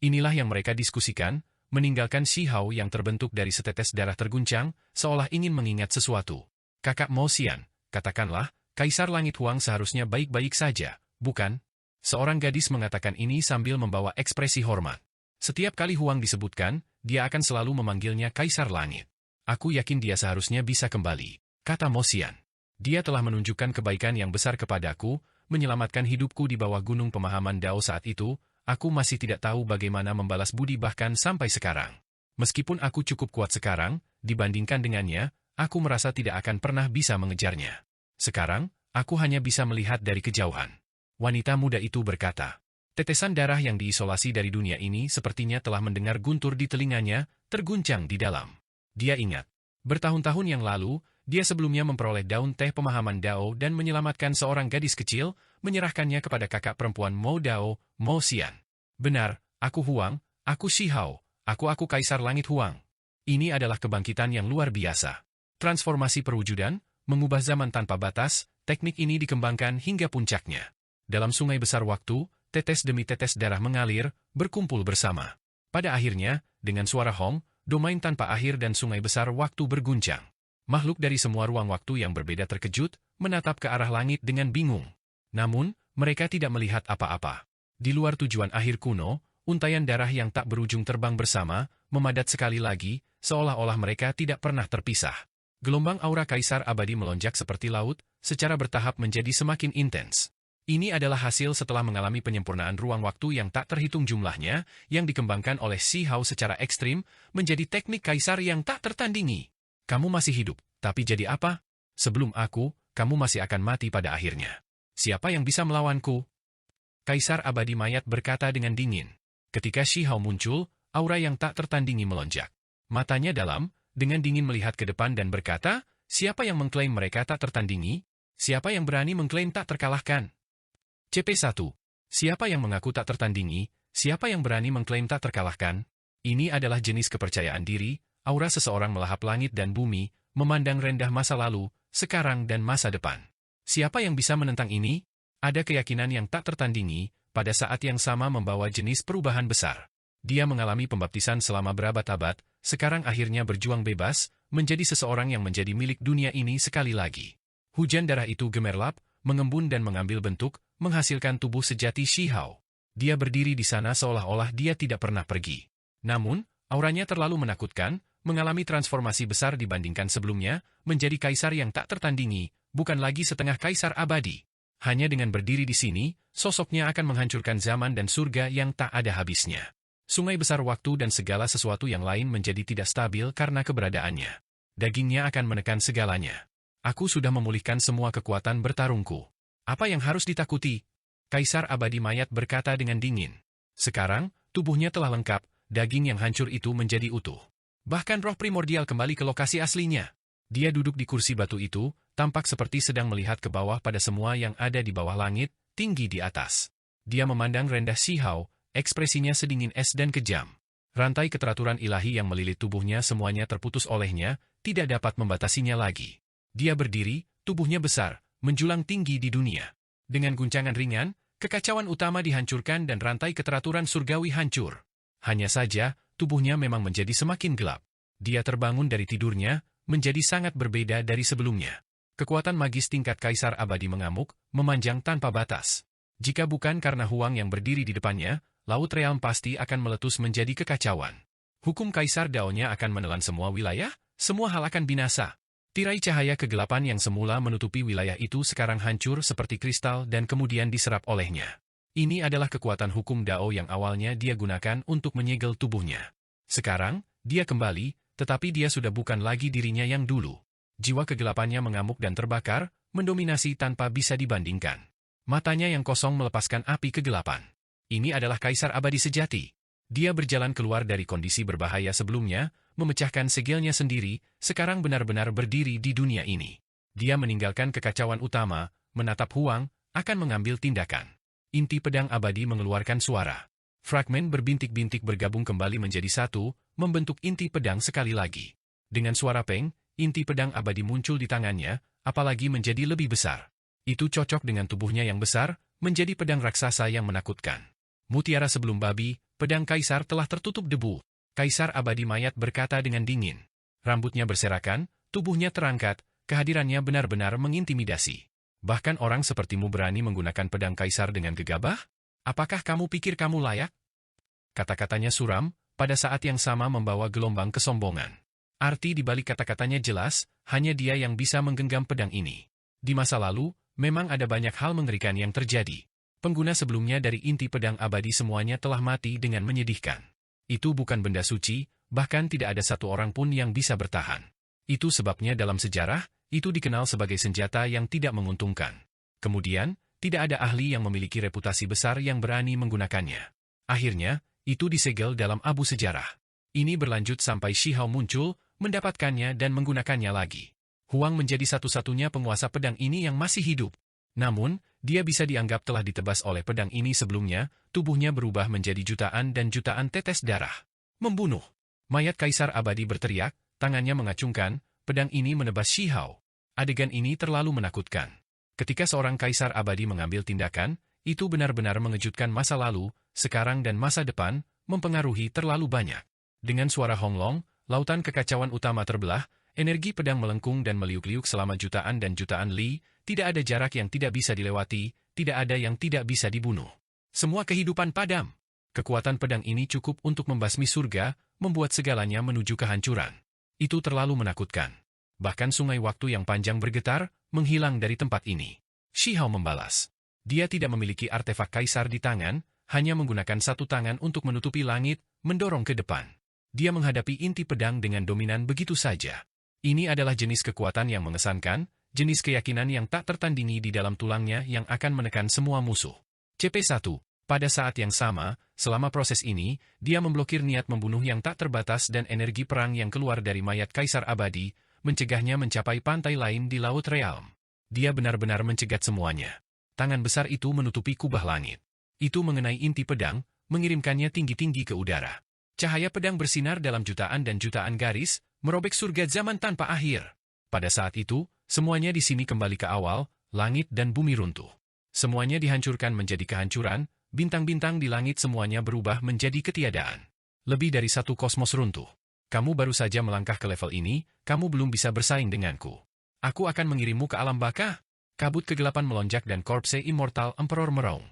Inilah yang mereka diskusikan, meninggalkan Shi Hao yang terbentuk dari setetes darah terguncang, seolah ingin mengingat sesuatu. Kakak Mo Xian, katakanlah, Kaisar Langit Huang seharusnya baik-baik saja, bukan? Seorang gadis mengatakan ini sambil membawa ekspresi hormat. Setiap kali Huang disebutkan, dia akan selalu memanggilnya Kaisar Langit. Aku yakin dia seharusnya bisa kembali, kata Mo Xian. Dia telah menunjukkan kebaikan yang besar kepadaku, menyelamatkan hidupku di bawah gunung pemahaman Dao saat itu, aku masih tidak tahu bagaimana membalas budi bahkan sampai sekarang. Meskipun aku cukup kuat sekarang, dibandingkan dengannya, aku merasa tidak akan pernah bisa mengejarnya. Sekarang, aku hanya bisa melihat dari kejauhan. Wanita muda itu berkata. Tetesan darah yang diisolasi dari dunia ini sepertinya telah mendengar guntur di telinganya, terguncang di dalam. Dia ingat. Bertahun-tahun yang lalu, dia sebelumnya memperoleh daun teh pemahaman Dao dan menyelamatkan seorang gadis kecil, menyerahkannya kepada kakak perempuan Mo Dao, Mo Xian. Benar, aku Huang, aku Shi Hao, aku Kaisar Langit Huang. Ini adalah kebangkitan yang luar biasa. Transformasi perwujudan, mengubah zaman tanpa batas, teknik ini dikembangkan hingga puncaknya. Dalam sungai besar waktu, tetes demi tetes darah mengalir, berkumpul bersama. Pada akhirnya, dengan suara hong, domain tanpa akhir dan sungai besar waktu berguncang. Makhluk dari semua ruang waktu yang berbeda terkejut, menatap ke arah langit dengan bingung. Namun, mereka tidak melihat apa-apa. Di luar tujuan akhir kuno, untaian darah yang tak berujung terbang bersama, memadat sekali lagi, seolah-olah mereka tidak pernah terpisah. Gelombang aura Kaisar Abadi melonjak seperti laut, secara bertahap menjadi semakin intens. Ini adalah hasil setelah mengalami penyempurnaan ruang waktu yang tak terhitung jumlahnya, yang dikembangkan oleh Shi Hao secara ekstrim, menjadi teknik kaisar yang tak tertandingi. Kamu masih hidup, tapi jadi apa? Sebelum aku, kamu masih akan mati pada akhirnya. Siapa yang bisa melawanku? Kaisar Abadi Mayat berkata dengan dingin. Ketika Shi Hao muncul, aura yang tak tertandingi melonjak. Matanya dalam, dengan dingin melihat ke depan dan berkata, siapa yang mengklaim mereka tak tertandingi? Siapa yang berani mengklaim tak terkalahkan? CP1. Siapa yang mengaku tak tertandingi, siapa yang berani mengklaim tak terkalahkan? Ini adalah jenis kepercayaan diri, aura seseorang melahap langit dan bumi, memandang rendah masa lalu, sekarang dan masa depan. Siapa yang bisa menentang ini? Ada keyakinan yang tak tertandingi, pada saat yang sama membawa jenis perubahan besar. Dia mengalami pembaptisan selama berabad-abad, sekarang akhirnya berjuang bebas, menjadi seseorang yang menjadi milik dunia ini sekali lagi. Hujan darah itu gemerlap, mengembun dan mengambil bentuk, menghasilkan tubuh sejati Shi Hao. Dia berdiri di sana seolah-olah dia tidak pernah pergi. Namun, auranya terlalu menakutkan, mengalami transformasi besar dibandingkan sebelumnya, menjadi kaisar yang tak tertandingi, bukan lagi setengah kaisar abadi. Hanya dengan berdiri di sini, sosoknya akan menghancurkan zaman dan surga yang tak ada habisnya. Sungai besar waktu dan segala sesuatu yang lain menjadi tidak stabil karena keberadaannya. Dagingnya akan menekan segalanya. Aku sudah memulihkan semua kekuatan bertarungku. Apa yang harus ditakuti? Kaisar Abadi Mayat berkata dengan dingin. Sekarang, tubuhnya telah lengkap, daging yang hancur itu menjadi utuh. Bahkan roh primordial kembali ke lokasi aslinya. Dia duduk di kursi batu itu, tampak seperti sedang melihat ke bawah pada semua yang ada di bawah langit, tinggi di atas. Dia memandang rendah Shi Hao, ekspresinya sedingin es dan kejam. Rantai keteraturan ilahi yang melilit tubuhnya semuanya terputus olehnya, tidak dapat membatasinya lagi. Dia berdiri, tubuhnya besar, menjulang tinggi di dunia. Dengan guncangan ringan, kekacauan utama dihancurkan dan rantai keteraturan surgawi hancur. Hanya saja, tubuhnya memang menjadi semakin gelap. Dia terbangun dari tidurnya, menjadi sangat berbeda dari sebelumnya. Kekuatan magis tingkat Kaisar Abadi mengamuk, memanjang tanpa batas. Jika bukan karena Huang yang berdiri di depannya, Laut Realm pasti akan meletus menjadi kekacauan. Hukum Kaisar Dao-nya akan menelan semua wilayah, semua hal akan binasa. Tirai cahaya kegelapan yang semula menutupi wilayah itu sekarang hancur seperti kristal dan kemudian diserap olehnya. Ini adalah kekuatan hukum Dao yang awalnya dia gunakan untuk menyegel tubuhnya. Sekarang, dia kembali, tetapi dia sudah bukan lagi dirinya yang dulu. Jiwa kegelapannya mengamuk dan terbakar, mendominasi tanpa bisa dibandingkan. Matanya yang kosong melepaskan api kegelapan. Ini adalah Kaisar Abadi sejati. Dia berjalan keluar dari kondisi berbahaya sebelumnya, memecahkan segelnya sendiri, sekarang benar-benar berdiri di dunia ini. Dia meninggalkan kekacauan utama, menatap Huang, akan mengambil tindakan. Inti pedang abadi mengeluarkan suara. Fragmen berbintik-bintik bergabung kembali menjadi satu, membentuk inti pedang sekali lagi. Dengan suara peng, inti pedang abadi muncul di tangannya, apalagi menjadi lebih besar. Itu cocok dengan tubuhnya yang besar, menjadi pedang raksasa yang menakutkan. Mutiara sebelum babi, pedang Kaisar telah tertutup debu. Kaisar abadi mayat berkata dengan dingin. Rambutnya berserakan, tubuhnya terangkat, kehadirannya benar-benar mengintimidasi. Bahkan orang sepertimu berani menggunakan pedang Kaisar dengan gegabah? Apakah kamu pikir kamu layak? Kata-katanya suram, pada saat yang sama membawa gelombang kesombongan. Arti di balik kata-katanya jelas, hanya dia yang bisa menggenggam pedang ini. Di masa lalu, memang ada banyak hal mengerikan yang terjadi. Pengguna sebelumnya dari inti pedang abadi semuanya telah mati dengan menyedihkan. Itu bukan benda suci, bahkan tidak ada satu orang pun yang bisa bertahan. Itu sebabnya dalam sejarah, itu dikenal sebagai senjata yang tidak menguntungkan. Kemudian, tidak ada ahli yang memiliki reputasi besar yang berani menggunakannya. Akhirnya, itu disegel dalam abu sejarah. Ini berlanjut sampai Shi Hao muncul, mendapatkannya dan menggunakannya lagi. Huang menjadi satu-satunya penguasa pedang ini yang masih hidup. Namun, dia bisa dianggap telah ditebas oleh pedang ini sebelumnya, tubuhnya berubah menjadi jutaan dan jutaan tetes darah. Membunuh. Mayat Kaisar abadi berteriak, tangannya mengacungkan, pedang ini menebas Shi Hao. Adegan ini terlalu menakutkan. Ketika seorang Kaisar abadi mengambil tindakan, itu benar-benar mengejutkan masa lalu, sekarang dan masa depan, mempengaruhi terlalu banyak. Dengan suara honglong, lautan kekacauan utama terbelah, energi pedang melengkung dan meliuk-liuk selama jutaan dan jutaan li, tidak ada jarak yang tidak bisa dilewati, tidak ada yang tidak bisa dibunuh. Semua kehidupan padam. Kekuatan pedang ini cukup untuk membasmi surga, membuat segalanya menuju kehancuran. Itu terlalu menakutkan. Bahkan sungai waktu yang panjang bergetar, menghilang dari tempat ini. Shi Hao membalas. Dia tidak memiliki artefak Kaisar di tangan, hanya menggunakan satu tangan untuk menutupi langit, mendorong ke depan. Dia menghadapi inti pedang dengan dominan begitu saja. Ini adalah jenis kekuatan yang mengesankan, jenis keyakinan yang tak tertandingi di dalam tulangnya yang akan menekan semua musuh. CP1. Pada saat yang sama, selama proses ini, dia memblokir niat membunuh yang tak terbatas dan energi perang yang keluar dari mayat Kaisar abadi, mencegahnya mencapai pantai lain di Laut Realm. Dia benar-benar mencegat semuanya. Tangan besar itu menutupi kubah langit. Itu mengenai inti pedang, mengirimkannya tinggi-tinggi ke udara. Cahaya pedang bersinar dalam jutaan dan jutaan garis, merobek surga zaman tanpa akhir. Pada saat itu, semuanya di sini kembali ke awal, langit dan bumi runtuh. Semuanya dihancurkan menjadi kehancuran, bintang-bintang di langit semuanya berubah menjadi ketiadaan. Lebih dari satu kosmos runtuh. Kamu baru saja melangkah ke level ini, kamu belum bisa bersaing denganku. Aku akan mengirimmu ke alam baka. Kabut kegelapan melonjak dan korpse Immortal Emperor meraung.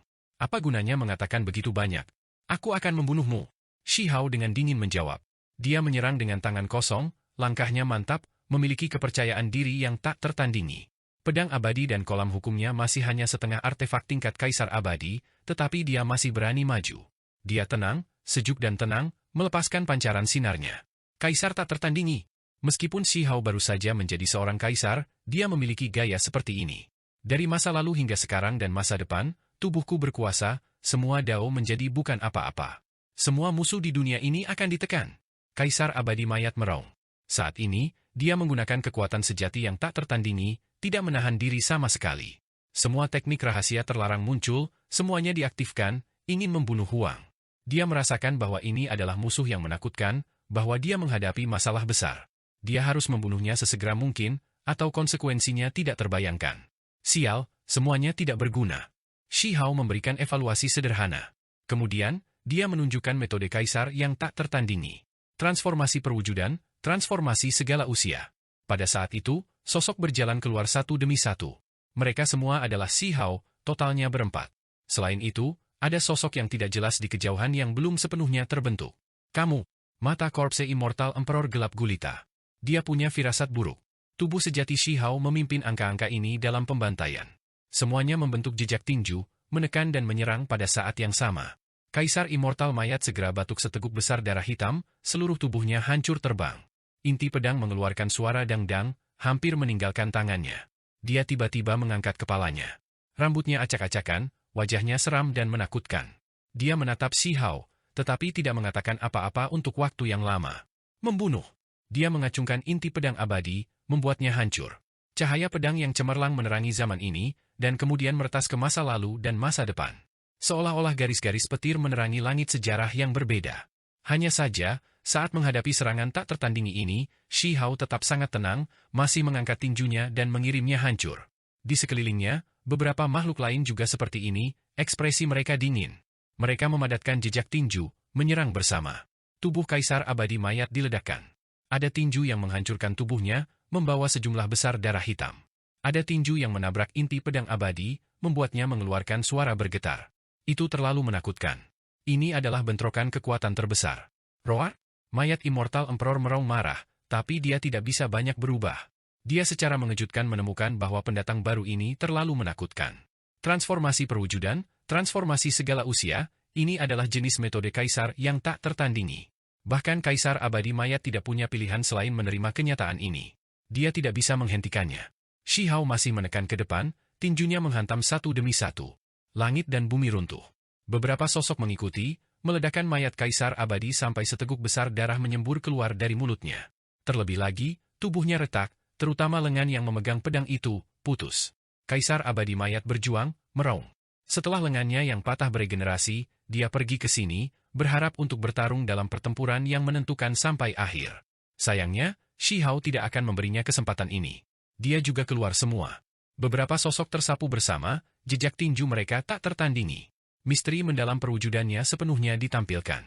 Apa gunanya mengatakan begitu banyak? Aku akan membunuhmu. Shi Hao dengan dingin menjawab. Dia menyerang dengan tangan kosong, langkahnya mantap, memiliki kepercayaan diri yang tak tertandingi. Pedang abadi dan kolam hukumnya masih hanya setengah artefak tingkat Kaisar abadi, tetapi dia masih berani maju. Dia tenang, sejuk dan tenang, melepaskan pancaran sinarnya. Kaisar tak tertandingi. Meskipun Shi Hao baru saja menjadi seorang kaisar, dia memiliki gaya seperti ini. Dari masa lalu hingga sekarang dan masa depan, tubuhku berkuasa, semua Dao menjadi bukan apa-apa. Semua musuh di dunia ini akan ditekan. Kaisar abadi mayat meraung. Saat ini, dia menggunakan kekuatan sejati yang tak tertandingi, tidak menahan diri sama sekali. Semua teknik rahasia terlarang muncul, semuanya diaktifkan, ingin membunuh Huang. Dia merasakan bahwa ini adalah musuh yang menakutkan, bahwa dia menghadapi masalah besar. Dia harus membunuhnya sesegera mungkin, atau konsekuensinya tidak terbayangkan. Sial, semuanya tidak berguna. Shi Hao memberikan evaluasi sederhana. Kemudian, dia menunjukkan metode kaisar yang tak tertandingi. Transformasi perwujudan, transformasi segala usia. Pada saat itu, sosok berjalan keluar satu demi satu. Mereka semua adalah Shi Hao, totalnya berempat. Selain itu, ada sosok yang tidak jelas di kejauhan yang belum sepenuhnya terbentuk. Kamu, mata korpse Immortal Emperor gelap gulita. Dia punya firasat buruk. Tubuh sejati Shi Hao memimpin angka-angka ini dalam pembantaian. Semuanya membentuk jejak tinju, menekan dan menyerang pada saat yang sama. Kaisar Immortal mayat segera batuk seteguk besar darah hitam, seluruh tubuhnya hancur terbang. Inti pedang mengeluarkan suara dang-dang, hampir meninggalkan tangannya. Dia tiba-tiba mengangkat kepalanya. Rambutnya acak-acakan, wajahnya seram dan menakutkan. Dia menatap Shi Hao, tetapi tidak mengatakan apa-apa untuk waktu yang lama. Membunuh. Dia mengacungkan inti pedang abadi, membuatnya hancur. Cahaya pedang yang cemerlang menerangi zaman ini, dan kemudian meretas ke masa lalu dan masa depan. Seolah-olah garis-garis petir menerangi langit sejarah yang berbeda. Hanya saja, saat menghadapi serangan tak tertandingi ini, Shi Hao tetap sangat tenang, masih mengangkat tinjunya dan mengirimnya hancur. Di sekelilingnya, beberapa makhluk lain juga seperti ini, ekspresi mereka dingin. Mereka memadatkan jejak tinju, menyerang bersama. Tubuh Kaisar Abadi mayat diledakkan. Ada tinju yang menghancurkan tubuhnya, membawa sejumlah besar darah hitam. Ada tinju yang menabrak inti pedang abadi, membuatnya mengeluarkan suara bergetar. Itu terlalu menakutkan. Ini adalah bentrokan kekuatan terbesar. Roar? Mayat Immortal Emperor meraung marah, tapi dia tidak bisa banyak berubah. Dia secara mengejutkan menemukan bahwa pendatang baru ini terlalu menakutkan. Transformasi perwujudan, transformasi segala usia, ini adalah jenis metode Kaisar yang tak tertandingi. Bahkan Kaisar Abadi mayat tidak punya pilihan selain menerima kenyataan ini. Dia tidak bisa menghentikannya. Shi Hao masih menekan ke depan, tinjunya menghantam satu demi satu. Langit dan bumi runtuh. Beberapa sosok mengikuti, meledakkan mayat Kaisar Abadi sampai seteguk besar darah menyembur keluar dari mulutnya. Terlebih lagi, tubuhnya retak, terutama lengan yang memegang pedang itu, putus. Kaisar Abadi mayat berjuang, meraung. Setelah lengannya yang patah beregenerasi, dia pergi ke sini, berharap untuk bertarung dalam pertempuran yang menentukan sampai akhir. Sayangnya, Shi Hao tidak akan memberinya kesempatan ini. Dia juga keluar semua. Beberapa sosok tersapu bersama, jejak tinju mereka tak tertandingi. Misteri mendalam perwujudannya sepenuhnya ditampilkan.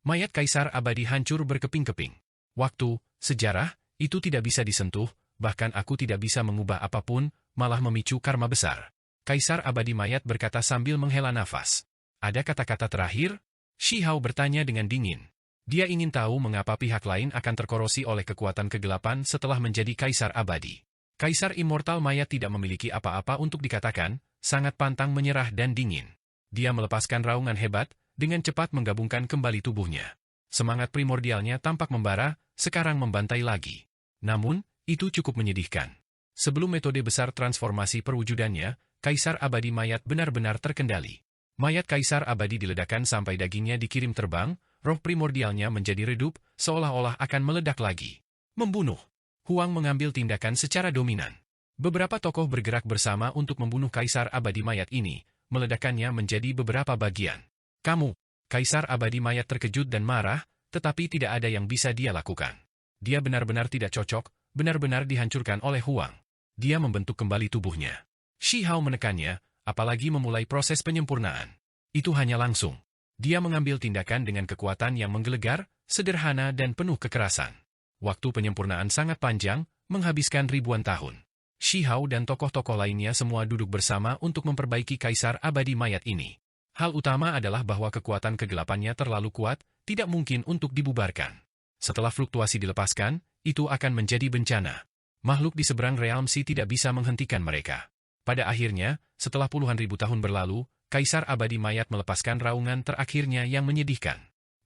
Mayat Kaisar Abadi hancur berkeping-keping. Waktu, sejarah, itu tidak bisa disentuh, bahkan aku tidak bisa mengubah apapun, malah memicu karma besar. Kaisar Abadi mayat berkata sambil menghela nafas. Ada kata-kata terakhir? Shi Hao bertanya dengan dingin. Dia ingin tahu mengapa pihak lain akan terkorosi oleh kekuatan kegelapan setelah menjadi Kaisar Abadi. Kaisar Immortal mayat tidak memiliki apa-apa untuk dikatakan, sangat pantang menyerah dan dingin. Dia melepaskan raungan hebat, dengan cepat menggabungkan kembali tubuhnya. Semangat primordialnya tampak membara, sekarang membantai lagi. Namun, itu cukup menyedihkan. Sebelum metode besar transformasi perwujudannya, Kaisar Abadi mayat benar-benar terkendali. Mayat Kaisar Abadi diledakkan sampai dagingnya dikirim terbang, roh primordialnya menjadi redup, seolah-olah akan meledak lagi. Membunuh. Huang mengambil tindakan secara dominan. Beberapa tokoh bergerak bersama untuk membunuh Kaisar Abadi mayat ini, meledakkannya menjadi beberapa bagian. Kamu, Kaisar Abadi mayat terkejut dan marah, tetapi tidak ada yang bisa dia lakukan. Dia benar-benar tidak cocok, benar-benar dihancurkan oleh Huang. Dia membentuk kembali tubuhnya. Shi Hao menekannya, apalagi memulai proses penyempurnaan. Itu hanya langsung. Dia mengambil tindakan dengan kekuatan yang menggelegar, sederhana dan penuh kekerasan. Waktu penyempurnaan sangat panjang, menghabiskan ribuan tahun. Shi Hao dan tokoh-tokoh lainnya semua duduk bersama untuk memperbaiki Kaisar Abadi mayat ini. Hal utama adalah bahwa kekuatan kegelapannya terlalu kuat, tidak mungkin untuk dibubarkan. Setelah fluktuasi dilepaskan, itu akan menjadi bencana. Makhluk di seberang realmsi tidak bisa menghentikan mereka. Pada akhirnya, setelah puluhan ribu tahun berlalu, Kaisar Abadi mayat melepaskan raungan terakhirnya yang menyedihkan.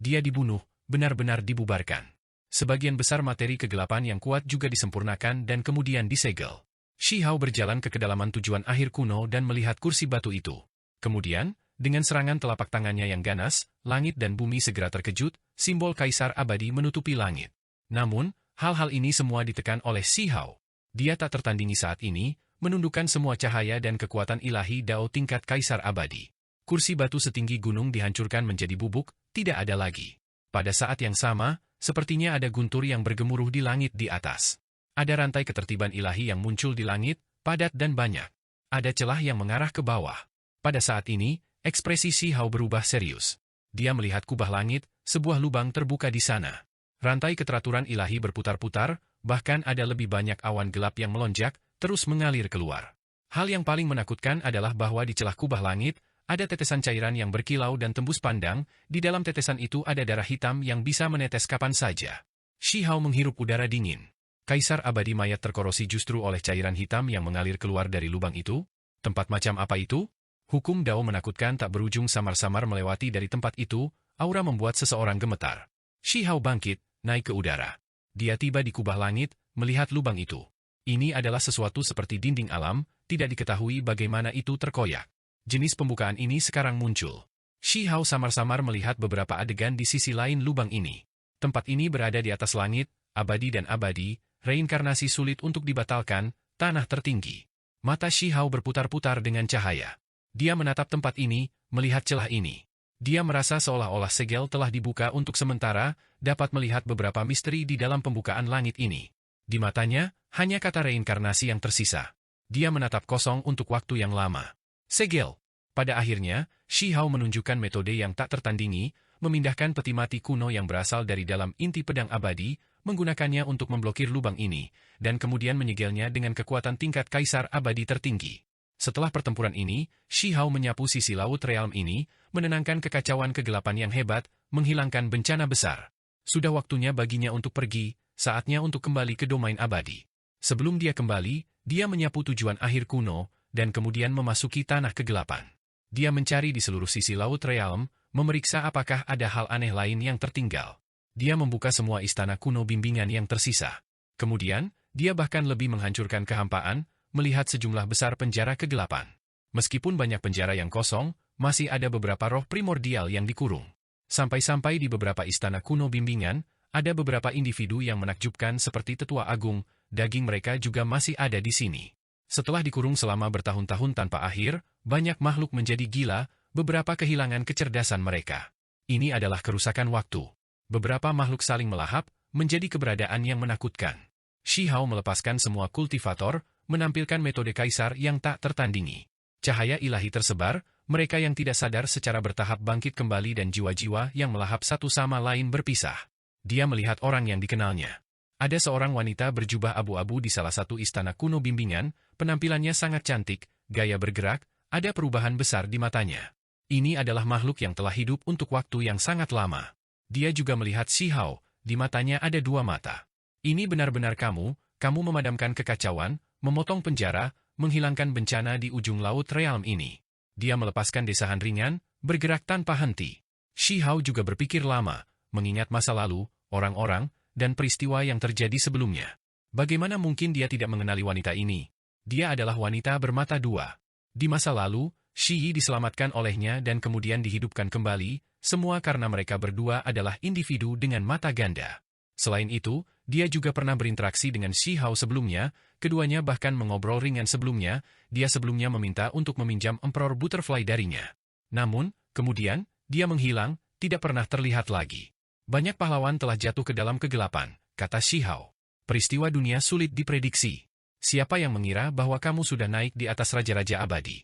Dia dibunuh, benar-benar dibubarkan. Sebagian besar materi kegelapan yang kuat juga disempurnakan dan kemudian disegel. Shi Hao berjalan ke kedalaman tujuan akhir kuno dan melihat kursi batu itu. Kemudian, dengan serangan telapak tangannya yang ganas, langit dan bumi segera terkejut, simbol Kaisar Abadi menutupi langit. Namun, hal-hal ini semua ditekan oleh Shi Hao. Dia tak tertandingi saat ini, menundukkan semua cahaya dan kekuatan ilahi Dao tingkat Kaisar Abadi. Kursi batu setinggi gunung dihancurkan menjadi bubuk, tidak ada lagi. Pada saat yang sama, sepertinya ada guntur yang bergemuruh di langit di atas. Ada rantai ketertiban ilahi yang muncul di langit, padat dan banyak. Ada celah yang mengarah ke bawah. Pada saat ini, ekspresi Shi Hao berubah serius. Dia melihat kubah langit, sebuah lubang terbuka di sana. Rantai keteraturan ilahi berputar-putar, bahkan ada lebih banyak awan gelap yang melonjak, terus mengalir keluar. Hal yang paling menakutkan adalah bahwa di celah kubah langit, ada tetesan cairan yang berkilau dan tembus pandang, di dalam tetesan itu ada darah hitam yang bisa menetes kapan saja. Shi Hao menghirup udara dingin. Kaisar Abadi mayat terkorosi justru oleh cairan hitam yang mengalir keluar dari lubang itu? Tempat macam apa itu? Hukum Dao menakutkan tak berujung samar-samar melewati dari tempat itu, aura membuat seseorang gemetar. Shi Hao bangkit, naik ke udara. Dia tiba di kubah langit, melihat lubang itu. Ini adalah sesuatu seperti dinding alam, tidak diketahui bagaimana itu terkoyak. Jenis pembukaan ini sekarang muncul. Shi Hao samar-samar melihat beberapa adegan di sisi lain lubang ini. Tempat ini berada di atas langit, abadi dan abadi, reinkarnasi sulit untuk dibatalkan, tanah tertinggi. Mata Shi Hao berputar-putar dengan cahaya. Dia menatap tempat ini, melihat celah ini. Dia merasa seolah-olah segel telah dibuka untuk sementara, dapat melihat beberapa misteri di dalam pembukaan langit ini. Di matanya, hanya kata reinkarnasi yang tersisa. Dia menatap kosong untuk waktu yang lama. Segel. Pada akhirnya, Shi Hao menunjukkan metode yang tak tertandingi, memindahkan peti mati kuno yang berasal dari dalam inti pedang abadi, menggunakannya untuk memblokir lubang ini, dan kemudian menyegelnya dengan kekuatan tingkat kaisar abadi tertinggi. Setelah pertempuran ini, Shi Hao menyapu sisi laut realm ini, menenangkan kekacauan kegelapan yang hebat, menghilangkan bencana besar. Sudah waktunya baginya untuk pergi, saatnya untuk kembali ke domain abadi. Sebelum dia kembali, dia menyapu tujuan akhir kuno, dan kemudian memasuki tanah kegelapan. Dia mencari di seluruh sisi laut realm, memeriksa apakah ada hal aneh lain yang tertinggal. Dia membuka semua istana kuno bimbingan yang tersisa. Kemudian, dia bahkan lebih menghancurkan kehampaan, melihat sejumlah besar penjara kegelapan. Meskipun banyak penjara yang kosong, masih ada beberapa roh primordial yang dikurung. Sampai-sampai di beberapa istana kuno bimbingan, ada beberapa individu yang menakjubkan seperti tetua agung, daging mereka juga masih ada di sini. Setelah dikurung selama bertahun-tahun tanpa akhir, banyak makhluk menjadi gila, beberapa kehilangan kecerdasan mereka. Ini adalah kerusakan waktu. Beberapa makhluk saling melahap, menjadi keberadaan yang menakutkan. Shi Hao melepaskan semua kultivator, menampilkan metode kaisar yang tak tertandingi. Cahaya ilahi tersebar, mereka yang tidak sadar secara bertahap bangkit kembali dan jiwa-jiwa yang melahap satu sama lain berpisah. Dia melihat orang yang dikenalnya. Ada seorang wanita berjubah abu-abu di salah satu istana kuno bimbingan, penampilannya sangat cantik, gaya bergerak, ada perubahan besar di matanya. Ini adalah makhluk yang telah hidup untuk waktu yang sangat lama. Dia juga melihat Shi Hao, di matanya ada dua mata. Ini benar-benar kamu memadamkan kekacauan, memotong penjara, menghilangkan bencana di ujung laut realm ini. Dia melepaskan desahan ringan, bergerak tanpa henti. Shi Hao juga berpikir lama, mengingat masa lalu, orang-orang, dan peristiwa yang terjadi sebelumnya. Bagaimana mungkin dia tidak mengenali wanita ini? Dia adalah wanita bermata dua. Di masa lalu, Shi Yi diselamatkan olehnya dan kemudian dihidupkan kembali, semua karena mereka berdua adalah individu dengan mata ganda. Selain itu, dia juga pernah berinteraksi dengan Shi Hao sebelumnya, keduanya bahkan mengobrol ringan sebelumnya, dia sebelumnya meminta untuk meminjam Emperor Butterfly darinya. Namun, kemudian, dia menghilang, tidak pernah terlihat lagi. Banyak pahlawan telah jatuh ke dalam kegelapan, kata Shi Hao. Peristiwa dunia sulit diprediksi. Siapa yang mengira bahwa kamu sudah naik di atas raja-raja abadi?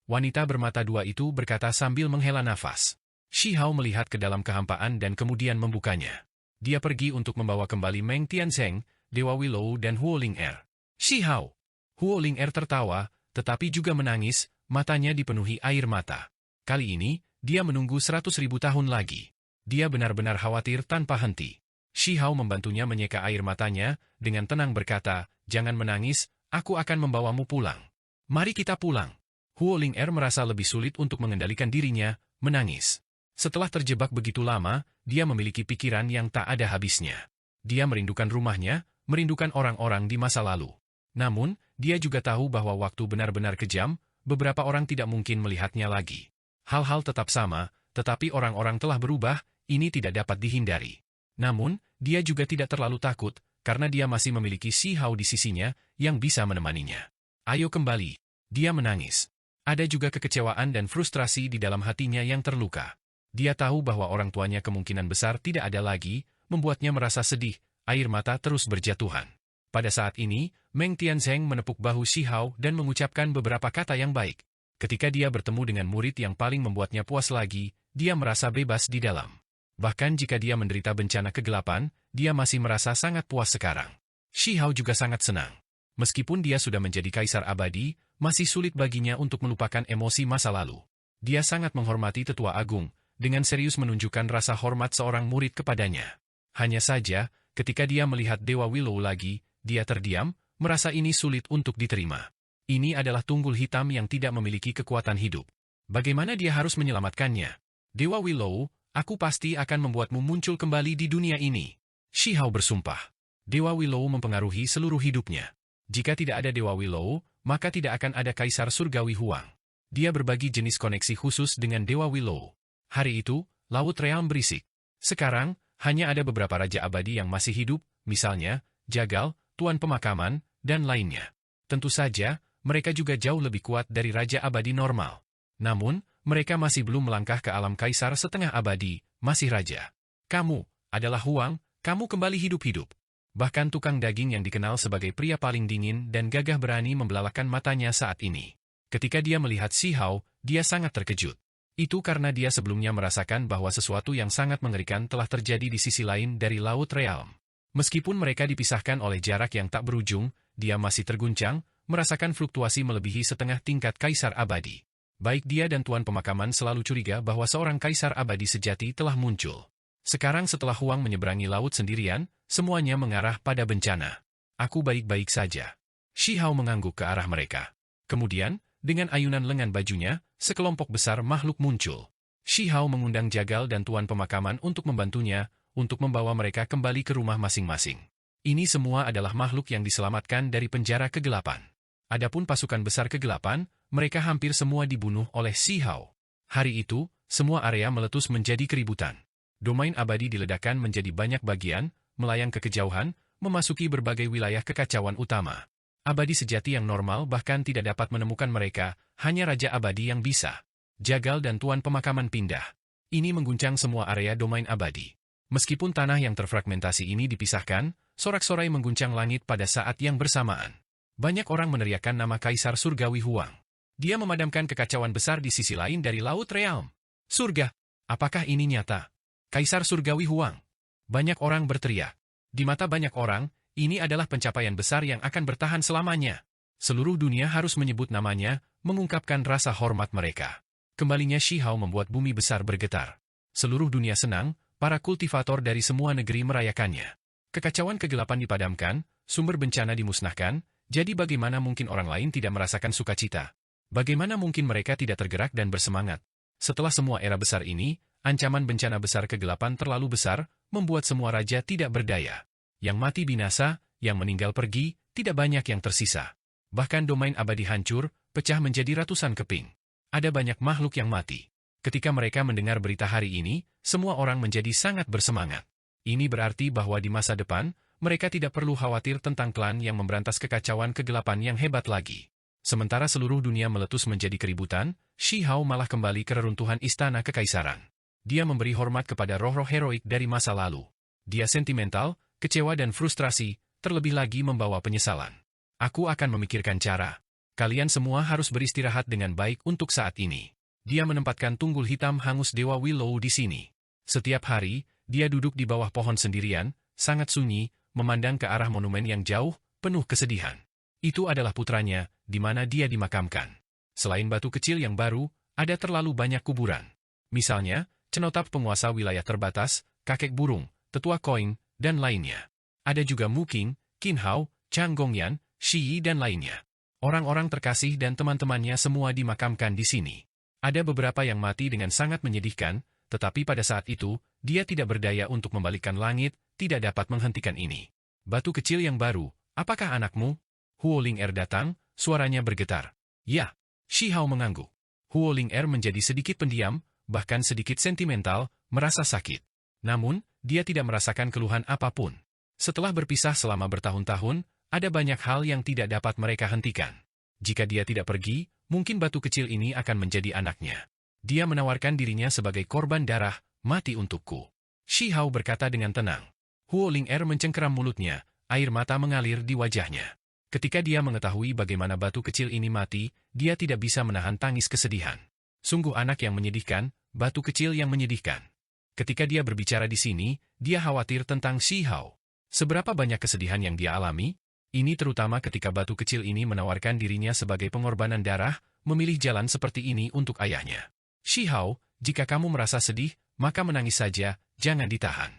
Wanita bermata dua itu berkata sambil menghela nafas. Shi Hao melihat ke dalam kehampaan dan kemudian membukanya. Dia pergi untuk membawa kembali Meng Tianzeng, Dewa Willow dan Huo Ling-er. Shi Hao. Huo Ling-er tertawa, tetapi juga menangis, matanya dipenuhi air mata. Kali ini, dia menunggu 100.000 tahun lagi. Dia benar-benar khawatir tanpa henti. Shi Hao membantunya menyeka air matanya, dengan tenang berkata, jangan menangis, aku akan membawamu pulang. Mari kita pulang. Huo Ling-er merasa lebih sulit untuk mengendalikan dirinya, menangis. Setelah terjebak begitu lama, dia memiliki pikiran yang tak ada habisnya. Dia merindukan rumahnya, merindukan orang-orang di masa lalu. Namun, dia juga tahu bahwa waktu benar-benar kejam, beberapa orang tidak mungkin melihatnya lagi. Hal-hal tetap sama, tetapi orang-orang telah berubah, ini tidak dapat dihindari. Namun, dia juga tidak terlalu takut, karena dia masih memiliki Shi Hao di sisinya, yang bisa menemaninya. Ayo kembali. Dia menangis. Ada juga kekecewaan dan frustrasi di dalam hatinya yang terluka. Dia tahu bahwa orang tuanya kemungkinan besar tidak ada lagi, membuatnya merasa sedih, air mata terus berjatuhan. Pada saat ini, Meng Tianzeng menepuk bahu Shi Hao dan mengucapkan beberapa kata yang baik. Ketika dia bertemu dengan murid yang paling membuatnya puas lagi, dia merasa bebas di dalam. Bahkan jika dia menderita bencana kegelapan, dia masih merasa sangat puas sekarang. Shi Hao juga sangat senang. Meskipun dia sudah menjadi kaisar abadi, masih sulit baginya untuk melupakan emosi masa lalu. Dia sangat menghormati tetua agung, dengan serius menunjukkan rasa hormat seorang murid kepadanya. Hanya saja, ketika dia melihat Dewa Willow lagi, dia terdiam, merasa ini sulit untuk diterima. Ini adalah tunggul hitam yang tidak memiliki kekuatan hidup. Bagaimana dia harus menyelamatkannya? Dewa Willow, aku pasti akan membuatmu muncul kembali di dunia ini. Shi Hao bersumpah. Dewa Willow mempengaruhi seluruh hidupnya. Jika tidak ada Dewa Willow, maka tidak akan ada Kaisar Surgawi Huang. Dia berbagi jenis koneksi khusus dengan Dewa Willow. Hari itu, Laut Realm berisik. Sekarang, hanya ada beberapa Raja Abadi yang masih hidup, misalnya, Jagal, Tuan Pemakaman, dan lainnya. Tentu saja, mereka juga jauh lebih kuat dari Raja Abadi normal. Namun, mereka masih belum melangkah ke alam Kaisar setengah abadi, masih Raja. Kamu adalah Huang, kamu kembali hidup-hidup. Bahkan tukang daging yang dikenal sebagai pria paling dingin dan gagah berani membelalakan matanya saat ini. Ketika dia melihat Shi Hao, dia sangat terkejut. Itu karena dia sebelumnya merasakan bahwa sesuatu yang sangat mengerikan telah terjadi di sisi lain dari Laut Realm. Meskipun mereka dipisahkan oleh jarak yang tak berujung, dia masih terguncang, merasakan fluktuasi melebihi setengah tingkat Kaisar Abadi. Baik dia dan Tuan Pemakaman selalu curiga bahwa seorang Kaisar Abadi sejati telah muncul. Sekarang setelah Huang menyeberangi laut sendirian, semuanya mengarah pada bencana. Aku baik-baik saja. Shi Hao mengangguk ke arah mereka. Kemudian, dengan ayunan lengan bajunya, sekelompok besar makhluk muncul. Shi Hao mengundang Jagal dan Tuan Pemakaman untuk membantunya, untuk membawa mereka kembali ke rumah masing-masing. Ini semua adalah makhluk yang diselamatkan dari penjara kegelapan. Adapun pasukan besar kegelapan, mereka hampir semua dibunuh oleh Shi Hao. Hari itu, semua area meletus menjadi keributan. Domain abadi diledakkan menjadi banyak bagian, melayang ke kejauhan, memasuki berbagai wilayah kekacauan utama. Abadi sejati yang normal bahkan tidak dapat menemukan mereka, hanya Raja Abadi yang bisa. Jagal dan Tuan Pemakaman pindah. Ini mengguncang semua area domain abadi. Meskipun tanah yang terfragmentasi ini dipisahkan, sorak-sorai mengguncang langit pada saat yang bersamaan. Banyak orang meneriakkan nama Kaisar Surgawi Huang. Dia memadamkan kekacauan besar di sisi lain dari Laut Realm. Surga! Apakah ini nyata? Kaisar Surgawi Huang. Banyak orang berteriak. Di mata banyak orang, ini adalah pencapaian besar yang akan bertahan selamanya. Seluruh dunia harus menyebut namanya, mengungkapkan rasa hormat mereka. Kembalinya Shi Hao membuat bumi besar bergetar. Seluruh dunia senang, para kultivator dari semua negeri merayakannya. Kekacauan kegelapan dipadamkan, sumber bencana dimusnahkan, jadi bagaimana mungkin orang lain tidak merasakan sukacita? Bagaimana mungkin mereka tidak tergerak dan bersemangat? Setelah semua era besar ini, ancaman bencana besar kegelapan terlalu besar, membuat semua raja tidak berdaya. Yang mati binasa, yang meninggal pergi, tidak banyak yang tersisa. Bahkan domain abadi hancur, pecah menjadi ratusan keping. Ada banyak makhluk yang mati. Ketika mereka mendengar berita hari ini, semua orang menjadi sangat bersemangat. Ini berarti bahwa di masa depan, mereka tidak perlu khawatir tentang klan yang memberantas kekacauan kegelapan yang hebat lagi. Sementara seluruh dunia meletus menjadi keributan, Shi Hao malah kembali ke reruntuhan istana kekaisaran. Dia memberi hormat kepada roh-roh heroik dari masa lalu. Dia sentimental, kecewa dan frustrasi, terlebih lagi membawa penyesalan. Aku akan memikirkan cara. Kalian semua harus beristirahat dengan baik untuk saat ini. Dia menempatkan tunggul hitam hangus Dewa Willow di sini. Setiap hari, dia duduk di bawah pohon sendirian, sangat sunyi, memandang ke arah monumen yang jauh, penuh kesedihan. Itu adalah putranya, di mana dia dimakamkan. Selain batu kecil yang baru, ada terlalu banyak kuburan. Misalnya, cenotap penguasa wilayah terbatas, kakek burung, tetua koin, dan lainnya. Ada juga Mu Qing, Qin Hao, Chang Gongyan, Shi Yi dan lainnya. Orang-orang terkasih dan teman-temannya semua dimakamkan di sini. Ada beberapa yang mati dengan sangat menyedihkan, tetapi pada saat itu, dia tidak berdaya untuk membalikkan langit, tidak dapat menghentikan ini. Batu kecil yang baru, apakah anakmu? Huo Ling Er datang, suaranya bergetar. Ya, Shi Hao mengangguk. Huo Ling Er menjadi sedikit pendiam, bahkan sedikit sentimental, merasa sakit. Namun, dia tidak merasakan keluhan apapun. Setelah berpisah selama bertahun-tahun, ada banyak hal yang tidak dapat mereka hentikan. Jika dia tidak pergi, mungkin batu kecil ini akan menjadi anaknya. Dia menawarkan dirinya sebagai korban darah, mati untukku. Shi Hao berkata dengan tenang. Huo Ling Er mencengkeram mulutnya, air mata mengalir di wajahnya. Ketika dia mengetahui bagaimana batu kecil ini mati, dia tidak bisa menahan tangis kesedihan. Sungguh anak yang menyedihkan, batu kecil yang menyedihkan. Ketika dia berbicara di sini, dia khawatir tentang Shi Hao. Seberapa banyak kesedihan yang dia alami? Ini terutama ketika batu kecil ini menawarkan dirinya sebagai pengorbanan darah, memilih jalan seperti ini untuk ayahnya. Shi Hao, jika kamu merasa sedih, maka menangis saja, jangan ditahan.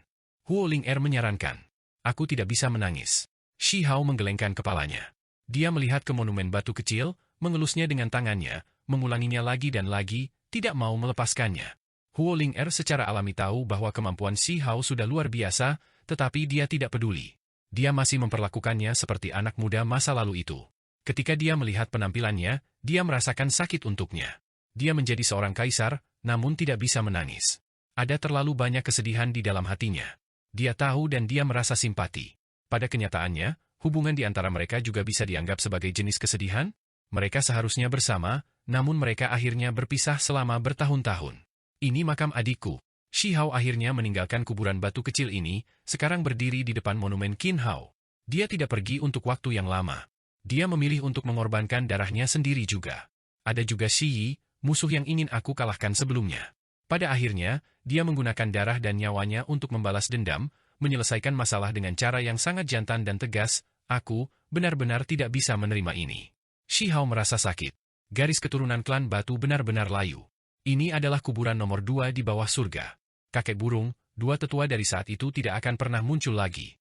Huo Ling Er menyarankan. Aku tidak bisa menangis. Shi Hao menggelengkan kepalanya. Dia melihat ke monumen batu kecil, mengelusnya dengan tangannya, mengulanginya lagi dan lagi, tidak mau melepaskannya. Huo Ling Er secara alami tahu bahwa kemampuan Shi Hao sudah luar biasa, tetapi dia tidak peduli. Dia masih memperlakukannya seperti anak muda masa lalu itu. Ketika dia melihat penampilannya, dia merasakan sakit untuknya. Dia menjadi seorang kaisar, namun tidak bisa menangis. Ada terlalu banyak kesedihan di dalam hatinya. Dia tahu dan dia merasa simpati. Pada kenyataannya, hubungan di antara mereka juga bisa dianggap sebagai jenis kesedihan. Mereka seharusnya bersama, namun mereka akhirnya berpisah selama bertahun-tahun. Ini makam adikku. Shi Hao akhirnya meninggalkan kuburan batu kecil ini, sekarang berdiri di depan monumen Qin Hao. Dia tidak pergi untuk waktu yang lama. Dia memilih untuk mengorbankan darahnya sendiri juga. Ada juga Shi Yi, musuh yang ingin aku kalahkan sebelumnya. Pada akhirnya, dia menggunakan darah dan nyawanya untuk membalas dendam, menyelesaikan masalah dengan cara yang sangat jantan dan tegas. Aku benar-benar tidak bisa menerima ini. Shi Hao merasa sakit. Garis keturunan klan batu benar-benar layu. Ini adalah kuburan nomor 2 di bawah surga. Kakek burung, dua tetua dari saat itu tidak akan pernah muncul lagi.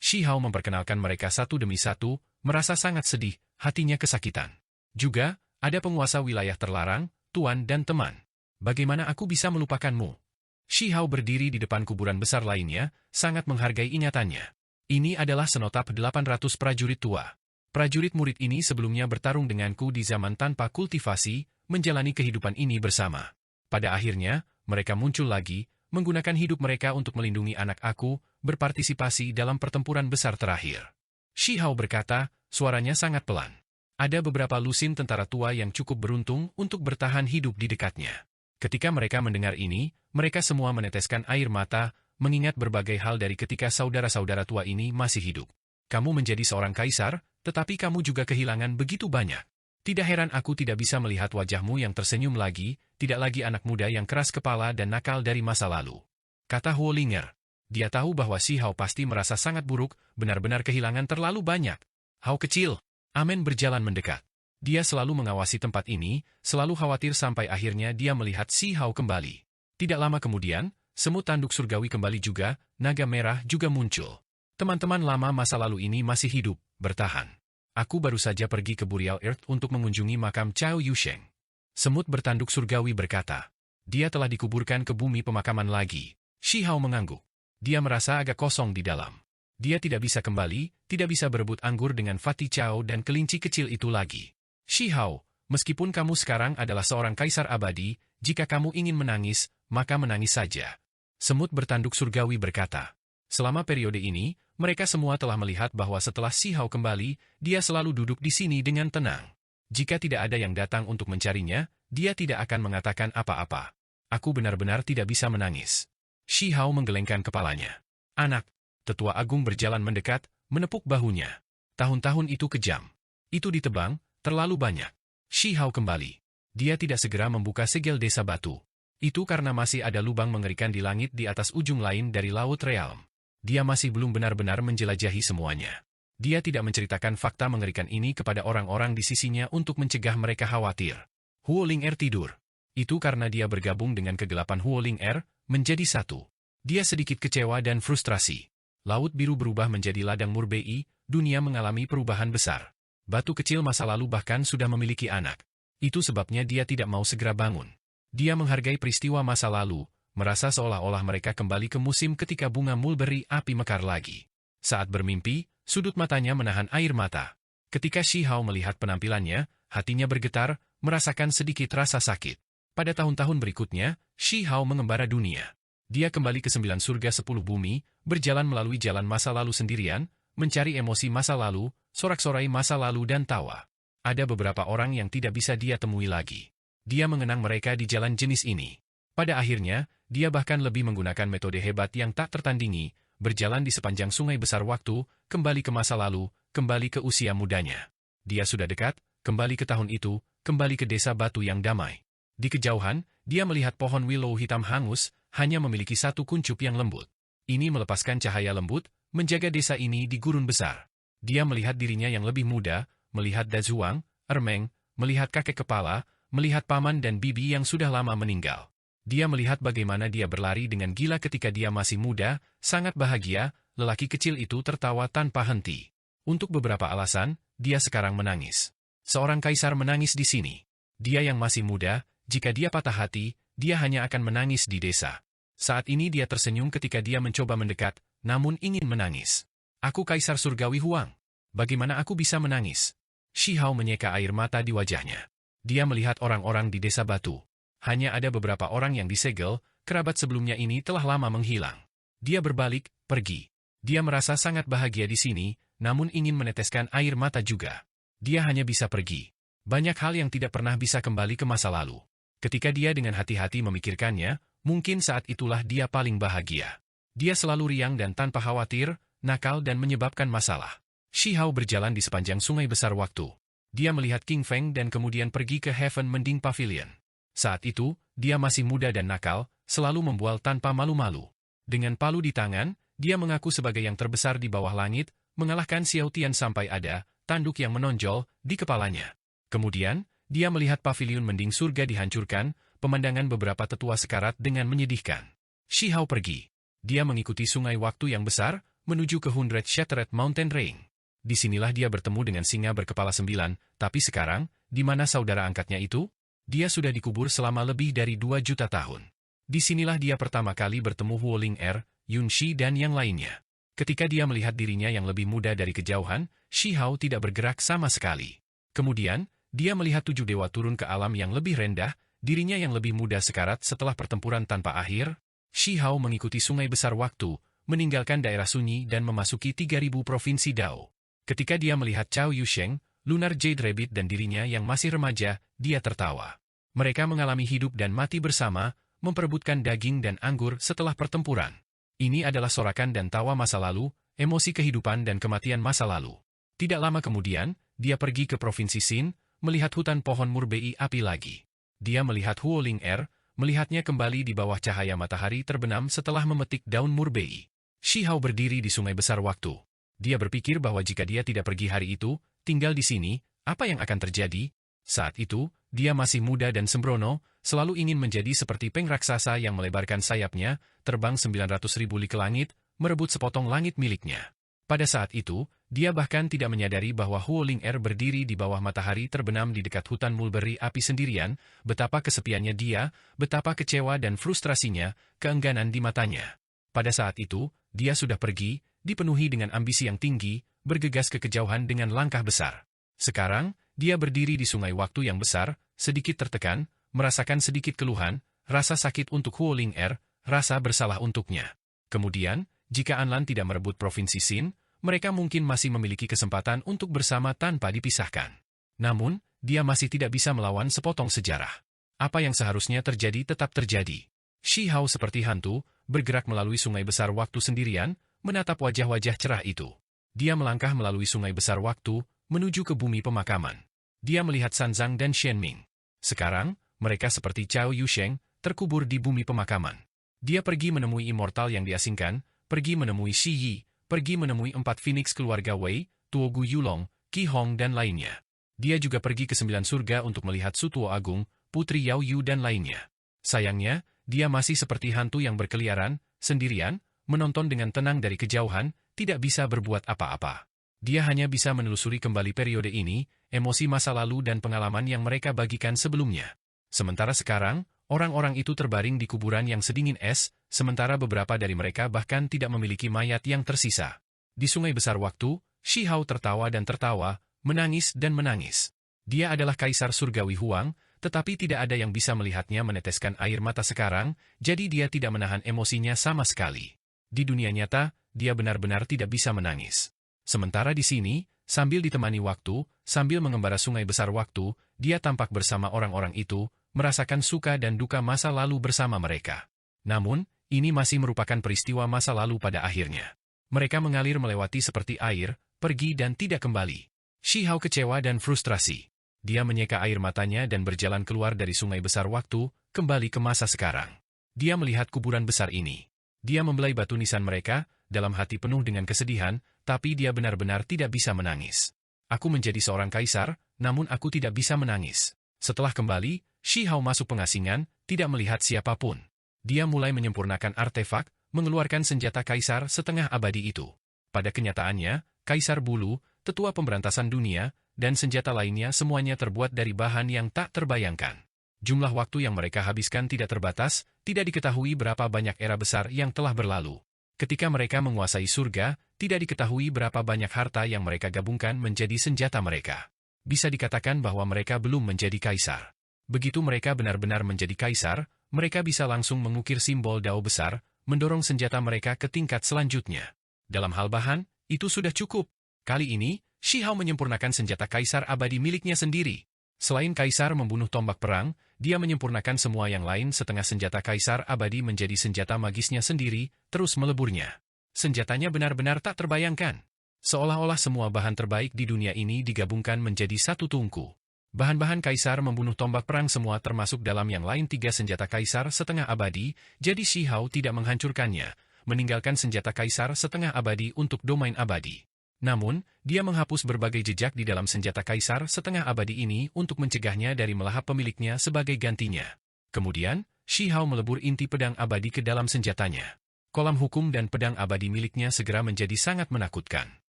Shi Hao memperkenalkan mereka satu demi satu, merasa sangat sedih, hatinya kesakitan. Juga, ada penguasa wilayah terlarang, tuan dan teman. Bagaimana aku bisa melupakanmu? Shi Hao berdiri di depan kuburan besar lainnya, sangat menghargai ingatannya. Ini adalah senotap 800 prajurit tua. Prajurit murid ini sebelumnya bertarung denganku di zaman tanpa kultivasi, menjalani kehidupan ini bersama. Pada akhirnya, mereka muncul lagi, menggunakan hidup mereka untuk melindungi anak aku, berpartisipasi dalam pertempuran besar terakhir. Shi Hao berkata, suaranya sangat pelan. Ada beberapa lusin tentara tua yang cukup beruntung untuk bertahan hidup di dekatnya. Ketika mereka mendengar ini, mereka semua meneteskan air mata, mengingat berbagai hal dari ketika saudara-saudara tua ini masih hidup. Kamu menjadi seorang kaisar, tetapi kamu juga kehilangan begitu banyak. Tidak heran aku tidak bisa melihat wajahmu yang tersenyum lagi, tidak lagi anak muda yang keras kepala dan nakal dari masa lalu. Kata Huo Linger. Dia tahu bahwa Shi Hao pasti merasa sangat buruk, benar-benar kehilangan terlalu banyak. Hao kecil. Amen berjalan mendekat. Dia selalu mengawasi tempat ini, selalu khawatir sampai akhirnya dia melihat Shi Hao kembali. Tidak lama kemudian, semut tanduk surgawi kembali juga, naga merah juga muncul. Teman-teman lama masa lalu ini masih hidup, bertahan. Aku baru saja pergi ke Burial Earth untuk mengunjungi makam Chao Yusheng. Semut bertanduk surgawi berkata. Dia telah dikuburkan ke bumi pemakaman lagi. Shi Hao mengangguk. Dia merasa agak kosong di dalam. Dia tidak bisa kembali, tidak bisa berebut anggur dengan Fatih Chao dan kelinci kecil itu lagi. Shi Hao, meskipun kamu sekarang adalah seorang kaisar abadi, jika kamu ingin menangis, maka menangis saja. Semut bertanduk surgawi berkata. Selama periode ini, mereka semua telah melihat bahwa setelah Shi Hao kembali, dia selalu duduk di sini dengan tenang. Jika tidak ada yang datang untuk mencarinya, dia tidak akan mengatakan apa-apa. Aku benar-benar tidak bisa menangis. Shi Hao menggelengkan kepalanya. Anak, tetua agung berjalan mendekat, menepuk bahunya. Tahun-tahun itu kejam. Itu ditebang, terlalu banyak. Shi Hao kembali. Dia tidak segera membuka segel desa batu. Itu karena masih ada lubang mengerikan di langit di atas ujung lain dari Laut Realm. Dia masih belum benar-benar menjelajahi semuanya. Dia tidak menceritakan fakta mengerikan ini kepada orang-orang di sisinya untuk mencegah mereka khawatir. Huo Linger tidur. Itu karena dia bergabung dengan kegelapan Huo Linger, menjadi satu. Dia sedikit kecewa dan frustrasi. Laut biru berubah menjadi ladang murbei, dunia mengalami perubahan besar. Batu kecil masa lalu bahkan sudah memiliki anak. Itu sebabnya dia tidak mau segera bangun. Dia menghargai peristiwa masa lalu, merasa seolah-olah mereka kembali ke musim ketika bunga mulberry api mekar lagi. Saat bermimpi, sudut matanya menahan air mata. Ketika Shi Hao melihat penampilannya, hatinya bergetar, merasakan sedikit rasa sakit. Pada tahun-tahun berikutnya, Shi Hao mengembara dunia. Dia kembali ke 9 surga 10 bumi, berjalan melalui jalan masa lalu sendirian, mencari emosi masa lalu, sorak-sorai masa lalu dan tawa. Ada beberapa orang yang tidak bisa dia temui lagi. Dia mengenang mereka di jalan jenis ini. Pada akhirnya, dia bahkan lebih menggunakan metode hebat yang tak tertandingi, berjalan di sepanjang sungai besar waktu, kembali ke masa lalu, kembali ke usia mudanya. Dia sudah dekat, kembali ke tahun itu, kembali ke desa batu yang damai. Di kejauhan, dia melihat pohon willow hitam hangus, hanya memiliki satu kuncup yang lembut. Ini melepaskan cahaya lembut, menjaga desa ini di gurun besar. Dia melihat dirinya yang lebih muda, melihat Dazuang, Ermeng, melihat kakek kepala, melihat paman dan bibi yang sudah lama meninggal. Dia melihat bagaimana dia berlari dengan gila ketika dia masih muda, sangat bahagia, lelaki kecil itu tertawa tanpa henti. Untuk beberapa alasan, dia sekarang menangis. Seorang kaisar menangis di sini. Dia yang masih muda, jika dia patah hati, dia hanya akan menangis di desa. Saat ini dia tersenyum ketika dia mencoba mendekat, namun ingin menangis. Aku kaisar surgawi Huang. Bagaimana aku bisa menangis? Shi Hao menyeka air mata di wajahnya. Dia melihat orang-orang di desa batu. Hanya ada beberapa orang yang disegel, kerabat sebelumnya ini telah lama menghilang. Dia berbalik, pergi. Dia merasa sangat bahagia di sini, namun ingin meneteskan air mata juga. Dia hanya bisa pergi. Banyak hal yang tidak pernah bisa kembali ke masa lalu. Ketika dia dengan hati-hati memikirkannya, mungkin saat itulah dia paling bahagia. Dia selalu riang dan tanpa khawatir, nakal dan menyebabkan masalah. Shi Hao berjalan di sepanjang sungai besar waktu. Dia melihat King Feng dan kemudian pergi ke Heaven Mending Pavilion. Saat itu, dia masih muda dan nakal, selalu membual tanpa malu-malu. Dengan palu di tangan, dia mengaku sebagai yang terbesar di bawah langit, mengalahkan Xiao Tian sampai ada tanduk yang menonjol di kepalanya. Kemudian, dia melihat paviliun mending surga dihancurkan, pemandangan beberapa tetua sekarat dengan menyedihkan. Shi Hao pergi. Dia mengikuti sungai waktu yang besar, menuju ke 100 Shattered Mountain Ring. Disinilah dia bertemu dengan singa berkepala 9, tapi sekarang, di mana saudara angkatnya itu? Dia sudah dikubur selama lebih dari 2 juta tahun. Disinilah dia pertama kali bertemu Huo Ling Er, Yun Shi dan yang lainnya. Ketika dia melihat dirinya yang lebih muda dari kejauhan, Shi Hao tidak bergerak sama sekali. Kemudian, dia melihat 7 dewa turun ke alam yang lebih rendah, dirinya yang lebih muda sekarat setelah pertempuran tanpa akhir. Shi Hao mengikuti sungai besar waktu, meninggalkan daerah sunyi dan memasuki 3000 provinsi Dao. Ketika dia melihat Cao Yusheng, Lunar Jade Rabbit dan dirinya yang masih remaja, dia tertawa. Mereka mengalami hidup dan mati bersama, memperebutkan daging dan anggur setelah pertempuran. Ini adalah sorakan dan tawa masa lalu, emosi kehidupan dan kematian masa lalu. Tidak lama kemudian, dia pergi ke Provinsi Xin, melihat hutan pohon murbei api lagi. Dia melihat Huo Ling Er, melihatnya kembali di bawah cahaya matahari terbenam setelah memetik daun murbei. Shi Hao berdiri di sungai besar waktu. Dia berpikir bahwa jika dia tidak pergi hari itu, tinggal di sini, apa yang akan terjadi? Saat itu, dia masih muda dan sembrono, selalu ingin menjadi seperti peng raksasa yang melebarkan sayapnya, terbang 900.000 li ke langit, merebut sepotong langit miliknya. Pada saat itu, dia bahkan tidak menyadari bahwa Huo Ling Er berdiri di bawah matahari terbenam di dekat hutan mulberry api sendirian, betapa kesepiannya dia, betapa kecewa dan frustrasinya, keengganan di matanya. Pada saat itu, dia sudah pergi, dipenuhi dengan ambisi yang tinggi, bergegas ke kejauhan dengan langkah besar. Sekarang, dia berdiri di sungai waktu yang besar, sedikit tertekan, merasakan sedikit keluhan, rasa sakit untuk Huo Ling Er, rasa bersalah untuknya. Kemudian, jika Anlan tidak merebut Provinsi Xin, mereka mungkin masih memiliki kesempatan untuk bersama tanpa dipisahkan. Namun, dia masih tidak bisa melawan sepotong sejarah. Apa yang seharusnya terjadi tetap terjadi. Shi Hao seperti hantu, bergerak melalui sungai besar waktu sendirian, menatap wajah-wajah cerah itu. Dia melangkah melalui sungai besar waktu, menuju ke bumi pemakaman. Dia melihat Sanzang dan Shenming. Sekarang, mereka seperti Cao Yusheng, terkubur di bumi pemakaman. Dia pergi menemui immortal yang diasingkan, pergi menemui Shi Yi, pergi menemui 4 Phoenix keluarga Wei, Tuo Gu Yulong, Qi Hong dan lainnya. Dia juga pergi ke 9 surga untuk melihat Su Tuo Agung, Putri Yao Yu dan lainnya. Sayangnya, dia masih seperti hantu yang berkeliaran, sendirian, menonton dengan tenang dari kejauhan, tidak bisa berbuat apa-apa. Dia hanya bisa menelusuri kembali periode ini, emosi masa lalu dan pengalaman yang mereka bagikan sebelumnya. Sementara sekarang, orang-orang itu terbaring di kuburan yang sedingin es, sementara beberapa dari mereka bahkan tidak memiliki mayat yang tersisa. Di sungai besar waktu, Shi Hao tertawa dan tertawa, menangis dan menangis. Dia adalah Kaisar Surgawi Huang, tetapi tidak ada yang bisa melihatnya meneteskan air mata sekarang, jadi dia tidak menahan emosinya sama sekali. Di dunia nyata, dia benar-benar tidak bisa menangis. Sementara di sini, sambil ditemani waktu, sambil mengembara sungai besar waktu, dia tampak bersama orang-orang itu, merasakan suka dan duka masa lalu bersama mereka. Namun, ini masih merupakan peristiwa masa lalu pada akhirnya. Mereka mengalir melewati seperti air, pergi dan tidak kembali. Shi Hao kecewa dan frustrasi. Dia menyeka air matanya dan berjalan keluar dari sungai besar waktu, kembali ke masa sekarang. Dia melihat kuburan besar ini. Dia membelai batu nisan mereka, dalam hati penuh dengan kesedihan, tapi dia benar-benar tidak bisa menangis. Aku menjadi seorang kaisar, namun aku tidak bisa menangis. Setelah kembali, Shi Hao masuk pengasingan, tidak melihat siapapun. Dia mulai menyempurnakan artefak, mengeluarkan senjata kaisar setengah abadi itu. Pada kenyataannya, Kaisar Bulu, tetua pemberantasan dunia, dan senjata lainnya semuanya terbuat dari bahan yang tak terbayangkan. Jumlah waktu yang mereka habiskan tidak terbatas, tidak diketahui berapa banyak era besar yang telah berlalu. Ketika mereka menguasai surga, tidak diketahui berapa banyak harta yang mereka gabungkan menjadi senjata mereka. Bisa dikatakan bahwa mereka belum menjadi kaisar. Begitu mereka benar-benar menjadi kaisar, mereka bisa langsung mengukir simbol Dao besar, mendorong senjata mereka ke tingkat selanjutnya. Dalam hal bahan, itu sudah cukup. Kali ini, Shi Hao menyempurnakan senjata kaisar abadi miliknya sendiri. Selain kaisar membunuh tombak perang, dia menyempurnakan semua yang lain setengah senjata kaisar abadi menjadi senjata magisnya sendiri, terus meleburnya. Senjatanya benar-benar tak terbayangkan. Seolah-olah semua bahan terbaik di dunia ini digabungkan menjadi satu tungku. Bahan-bahan kaisar membunuh tombak perang semua termasuk dalam yang lain 3 senjata kaisar setengah abadi, jadi Shi Hao tidak menghancurkannya, meninggalkan senjata kaisar setengah abadi untuk domain abadi. Namun, dia menghapus berbagai jejak di dalam senjata kaisar setengah abadi ini untuk mencegahnya dari melahap pemiliknya sebagai gantinya. Kemudian, Shi Hao melebur inti pedang abadi ke dalam senjatanya. Kolam hukum dan pedang abadi miliknya segera menjadi sangat menakutkan.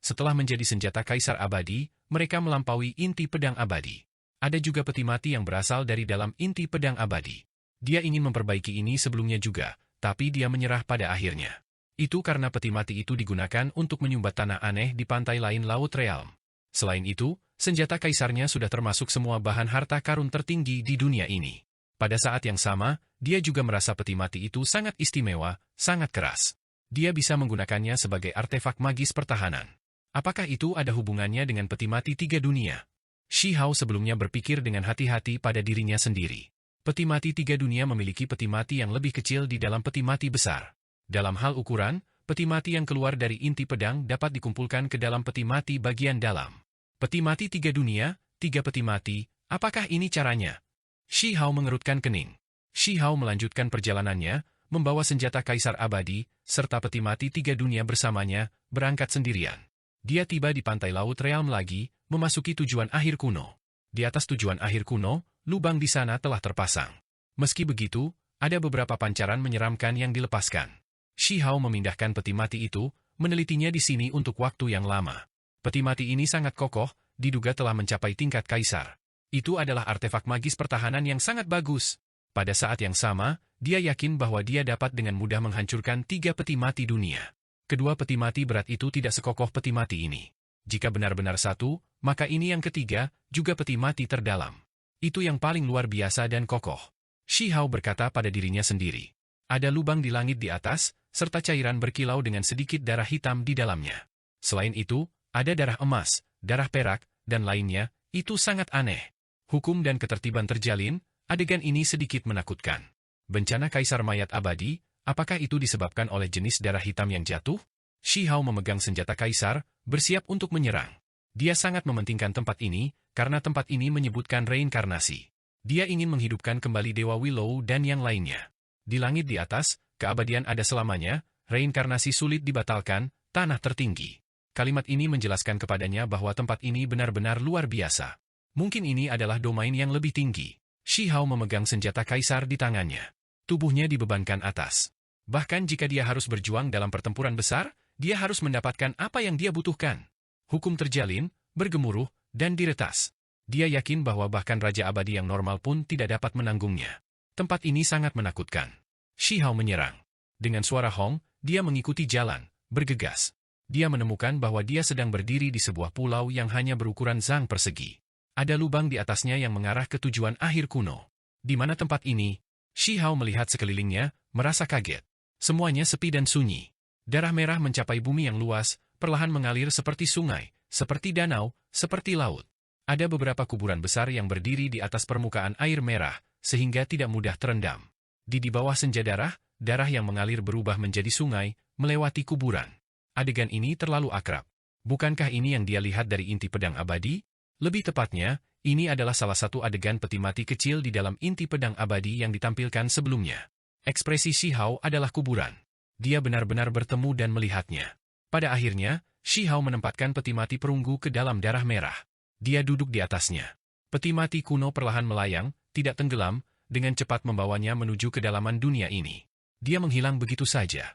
Setelah menjadi senjata kaisar abadi, mereka melampaui inti pedang abadi. Ada juga peti mati yang berasal dari dalam inti pedang abadi. Dia ingin memperbaiki ini sebelumnya juga, tapi dia menyerah pada akhirnya. Itu karena peti mati itu digunakan untuk menyumbat tanah aneh di pantai lain Laut Realm. Selain itu, senjata kaisarnya sudah termasuk semua bahan harta karun tertinggi di dunia ini. Pada saat yang sama, dia juga merasa peti mati itu sangat istimewa, sangat keras. Dia bisa menggunakannya sebagai artefak magis pertahanan. Apakah itu ada hubungannya dengan peti mati 3 dunia? Shi Hao sebelumnya berpikir dengan hati-hati pada dirinya sendiri. Peti mati 3 dunia memiliki peti mati yang lebih kecil di dalam peti mati besar. Dalam hal ukuran, peti mati yang keluar dari inti pedang dapat dikumpulkan ke dalam peti mati bagian dalam. Peti mati 3 dunia, 3 peti mati, apakah ini caranya? Shi Hao mengerutkan kening. Shi Hao melanjutkan perjalanannya, membawa senjata kaisar abadi, serta peti mati 3 dunia bersamanya, berangkat sendirian. Dia tiba di pantai Laut Realm lagi, memasuki tujuan akhir kuno. Di atas tujuan akhir kuno, lubang di sana telah terpasang. Meski begitu, ada beberapa pancaran menyeramkan yang dilepaskan. Shi Hao memindahkan peti mati itu, menelitinya di sini untuk waktu yang lama. Peti mati ini sangat kokoh, diduga telah mencapai tingkat kaisar. Itu adalah artefak magis pertahanan yang sangat bagus. Pada saat yang sama, dia yakin bahwa dia dapat dengan mudah menghancurkan 3 peti mati dunia. Kedua peti mati berat itu tidak sekokoh peti mati ini. Jika benar-benar satu, maka ini yang ketiga, juga peti mati terdalam. Itu yang paling luar biasa dan kokoh. Shi Hao berkata pada dirinya sendiri. Ada lubang di langit di atas, serta cairan berkilau dengan sedikit darah hitam di dalamnya. Selain itu, ada darah emas, darah perak, dan lainnya, itu sangat aneh. Hukum dan ketertiban terjalin, adegan ini sedikit menakutkan. Bencana kaisar mayat abadi, apakah itu disebabkan oleh jenis darah hitam yang jatuh? Shi Hao memegang senjata kaisar, bersiap untuk menyerang. Dia sangat mementingkan tempat ini, karena tempat ini menyebutkan reinkarnasi. Dia ingin menghidupkan kembali Dewa Willow dan yang lainnya. Di langit di atas, keabadian ada selamanya, reinkarnasi sulit dibatalkan, tanah tertinggi. Kalimat ini menjelaskan kepadanya bahwa tempat ini benar-benar luar biasa. Mungkin ini adalah domain yang lebih tinggi. Shi Hao memegang senjata kaisar di tangannya. Tubuhnya dibebankan atas. Bahkan jika dia harus berjuang dalam pertempuran besar, dia harus mendapatkan apa yang dia butuhkan. Hukum terjalin, bergemuruh, dan diretas. Dia yakin bahwa bahkan Raja Abadi yang normal pun tidak dapat menanggungnya. Tempat ini sangat menakutkan. Shi Hao menyerang. Dengan suara hong, dia mengikuti jalan, bergegas. Dia menemukan bahwa dia sedang berdiri di sebuah pulau yang hanya berukuran zang persegi. Ada lubang di atasnya yang mengarah ke tujuan akhir kuno. Di mana tempat ini? Shi Hao melihat sekelilingnya, merasa kaget. Semuanya sepi dan sunyi. Darah merah mencapai bumi yang luas, perlahan mengalir seperti sungai, seperti danau, seperti laut. Ada beberapa kuburan besar yang berdiri di atas permukaan air merah, sehingga tidak mudah terendam. Di bawah senja darah yang mengalir berubah menjadi sungai, melewati kuburan. Adegan ini terlalu akrab. Bukankah ini yang dia lihat dari inti pedang abadi? Lebih tepatnya, ini adalah salah satu adegan peti mati kecil di dalam inti pedang abadi yang ditampilkan sebelumnya. Ekspresi Shi Hao adalah kuburan. Dia benar-benar bertemu dan melihatnya. Pada akhirnya, Shi Hao menempatkan peti mati perunggu ke dalam darah merah. Dia duduk di atasnya. Peti mati kuno perlahan melayang, tidak tenggelam, dengan cepat membawanya menuju kedalaman dunia ini. Dia menghilang begitu saja.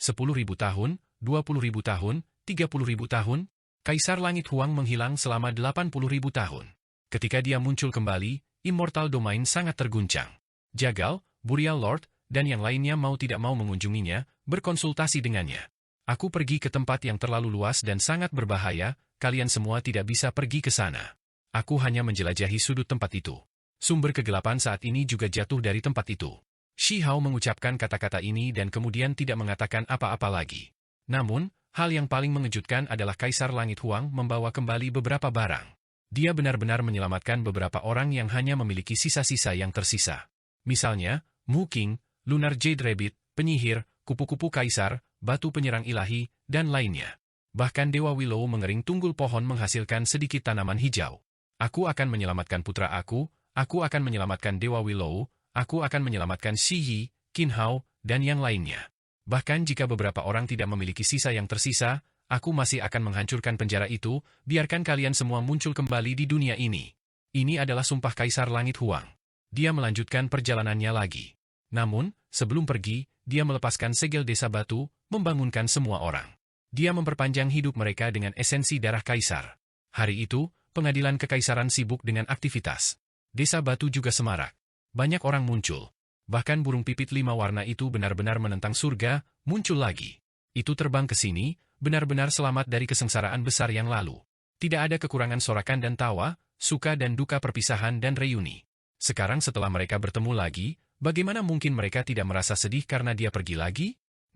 10.000 tahun, 20.000 tahun, 30.000 tahun, Kaisar Langit Huang menghilang selama 80.000 tahun. Ketika dia muncul kembali, Immortal Domain sangat terguncang. Jagal, Burial Lord, dan yang lainnya mau tidak mau mengunjunginya, berkonsultasi dengannya. Aku pergi ke tempat yang terlalu luas dan sangat berbahaya, kalian semua tidak bisa pergi ke sana. Aku hanya menjelajahi sudut tempat itu. Sumber kegelapan saat ini juga jatuh dari tempat itu. Shi Hao mengucapkan kata-kata ini dan kemudian tidak mengatakan apa-apa lagi. Namun, hal yang paling mengejutkan adalah Kaisar Langit Huang membawa kembali beberapa barang. Dia benar-benar menyelamatkan beberapa orang yang hanya memiliki sisa-sisa yang tersisa. Misalnya, Mu King, Lunar Jade Rabbit, penyihir, kupu-kupu kaisar, batu penyerang ilahi, dan lainnya. Bahkan Dewa Willow mengering tunggul pohon menghasilkan sedikit tanaman hijau. Aku akan menyelamatkan putra aku akan menyelamatkan Dewa Willow, aku akan menyelamatkan Shi Yi, Qin Hao, dan yang lainnya. Bahkan jika beberapa orang tidak memiliki sisa yang tersisa, aku masih akan menghancurkan penjara itu, biarkan kalian semua muncul kembali di dunia ini. Ini adalah sumpah Kaisar Langit Huang. Dia melanjutkan perjalanannya lagi. Namun, sebelum pergi, dia melepaskan segel desa batu, membangunkan semua orang. Dia memperpanjang hidup mereka dengan esensi darah Kaisar. Hari itu, pengadilan kekaisaran sibuk dengan aktivitas. Desa batu juga semarak. Banyak orang muncul. Bahkan burung pipit 5 warna itu benar-benar menentang surga, muncul lagi. Itu terbang ke sini, benar-benar selamat dari kesengsaraan besar yang lalu. Tidak ada kekurangan sorakan dan tawa, suka dan duka perpisahan dan reuni. Sekarang setelah mereka bertemu lagi, bagaimana mungkin mereka tidak merasa sedih karena dia pergi lagi?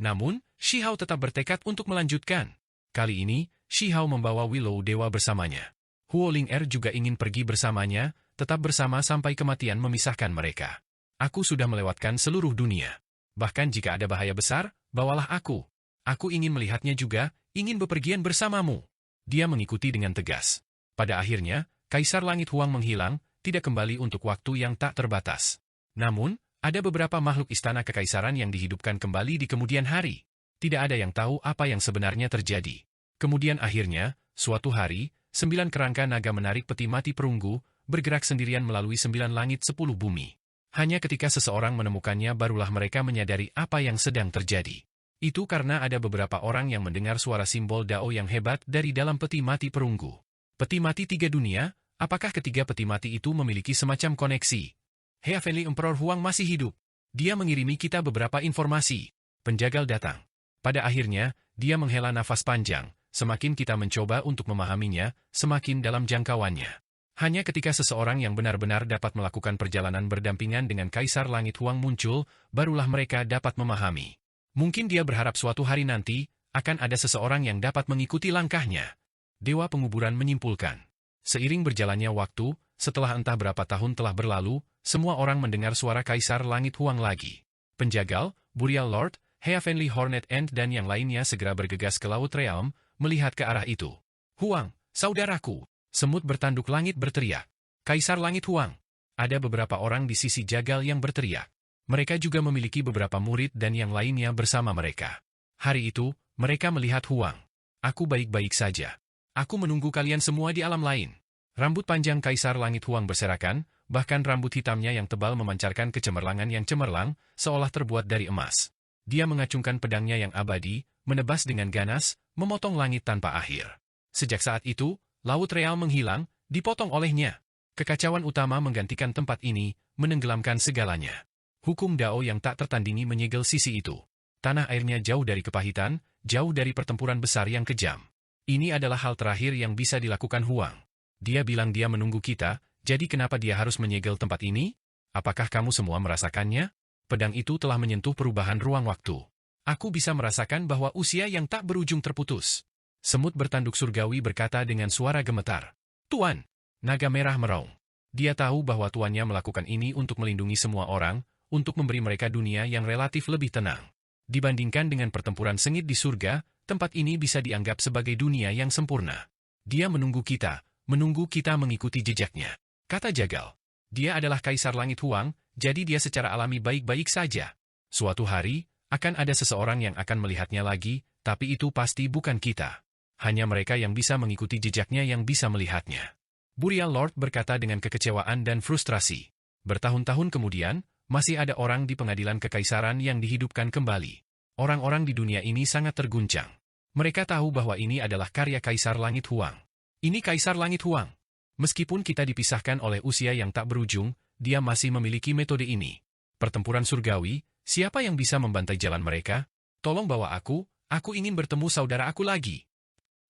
Namun, Shi Hao tetap bertekad untuk melanjutkan. Kali ini, Shi Hao membawa Willow Dewa bersamanya. Huo Ling-er juga ingin pergi bersamanya, tetap bersama sampai kematian memisahkan mereka. Aku sudah melewatkan seluruh dunia. Bahkan jika ada bahaya besar, bawalah aku. Aku ingin melihatnya juga, ingin bepergian bersamamu. Dia mengikuti dengan tegas. Pada akhirnya, Kaisar Langit Huang menghilang, tidak kembali untuk waktu yang tak terbatas. Namun, ada beberapa makhluk istana kekaisaran yang dihidupkan kembali di kemudian hari. Tidak ada yang tahu apa yang sebenarnya terjadi. Kemudian akhirnya, suatu hari, 9 kerangka naga menarik peti mati perunggu, bergerak sendirian melalui 9 langit 10 bumi. Hanya ketika seseorang menemukannya barulah mereka menyadari apa yang sedang terjadi. Itu karena ada beberapa orang yang mendengar suara simbol Dao yang hebat dari dalam peti mati perunggu. Peti mati 3 dunia, apakah ketiga peti mati itu memiliki semacam koneksi? Heavenly Emperor Huang masih hidup. Dia mengirimi kita beberapa informasi. Penjagal datang. Pada akhirnya, dia menghela nafas panjang. Semakin kita mencoba untuk memahaminya, semakin dalam jangkauannya. Hanya ketika seseorang yang benar-benar dapat melakukan perjalanan berdampingan dengan Kaisar Langit Huang muncul, barulah mereka dapat memahami. Mungkin dia berharap suatu hari nanti, akan ada seseorang yang dapat mengikuti langkahnya. Dewa Penguburan menyimpulkan. Seiring berjalannya waktu, setelah entah berapa tahun telah berlalu, semua orang mendengar suara Kaisar Langit Huang lagi. Penjagal, Burial Lord, Heavenly Hornet Ant dan yang lainnya segera bergegas ke Laut Realm, melihat ke arah itu. Huang, saudaraku! Semut bertanduk langit berteriak. Kaisar Langit Huang! Ada beberapa orang di sisi jagal yang berteriak. Mereka juga memiliki beberapa murid dan yang lainnya bersama mereka. Hari itu, mereka melihat Huang. Aku baik-baik saja. Aku menunggu kalian semua di alam lain. Rambut panjang Kaisar Langit Huang berserakan, bahkan rambut hitamnya yang tebal memancarkan kecemerlangan yang cemerlang, seolah terbuat dari emas. Dia mengacungkan pedangnya yang abadi, menebas dengan ganas, memotong langit tanpa akhir. Sejak saat itu, Laut Real menghilang, dipotong olehnya. Kekacauan utama menggantikan tempat ini, menenggelamkan segalanya. Hukum Dao yang tak tertandingi menyegel sisi itu. Tanah airnya jauh dari kepahitan, jauh dari pertempuran besar yang kejam. Ini adalah hal terakhir yang bisa dilakukan Huang. Dia bilang dia menunggu kita, jadi kenapa dia harus menyegel tempat ini? Apakah kamu semua merasakannya? Pedang itu telah menyentuh perubahan ruang waktu. Aku bisa merasakan bahwa usia yang tak berujung terputus. Semut bertanduk surgawi berkata dengan suara gemetar. Tuan! Naga merah meraung. Dia tahu bahwa tuannya melakukan ini untuk melindungi semua orang, untuk memberi mereka dunia yang relatif lebih tenang. Dibandingkan dengan pertempuran sengit di surga, tempat ini bisa dianggap sebagai dunia yang sempurna. Dia menunggu kita mengikuti jejaknya. Kata jagal. Dia adalah Kaisar Langit Huang, jadi dia secara alami baik-baik saja. Suatu hari, akan ada seseorang yang akan melihatnya lagi, tapi itu pasti bukan kita. Hanya mereka yang bisa mengikuti jejaknya yang bisa melihatnya. Burial Lord berkata dengan kekecewaan dan frustrasi. Bertahun-tahun kemudian, masih ada orang di pengadilan kekaisaran yang dihidupkan kembali. Orang-orang di dunia ini sangat terguncang. Mereka tahu bahwa ini adalah karya Kaisar Langit Huang. Ini Kaisar Langit Huang. Meskipun kita dipisahkan oleh usia yang tak berujung, dia masih memiliki metode ini. Pertempuran surgawi, siapa yang bisa membantai jalan mereka? Tolong bawa aku ingin bertemu saudara aku lagi.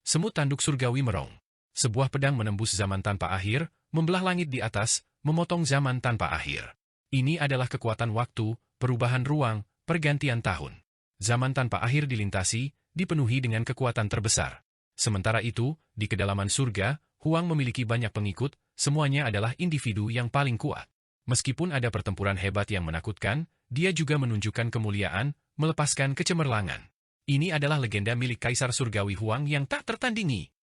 Semut tanduk surgawi meraung. Sebuah pedang menembus zaman tanpa akhir, membelah langit di atas, memotong zaman tanpa akhir. Ini adalah kekuatan waktu, perubahan ruang, pergantian tahun. Zaman tanpa akhir dilintasi, dipenuhi dengan kekuatan terbesar. Sementara itu, di kedalaman surga, Huang memiliki banyak pengikut, semuanya adalah individu yang paling kuat. Meskipun ada pertempuran hebat yang menakutkan, dia juga menunjukkan kemuliaan, melepaskan kecemerlangan. Ini adalah legenda milik Kaisar Surgawi Huang yang tak tertandingi.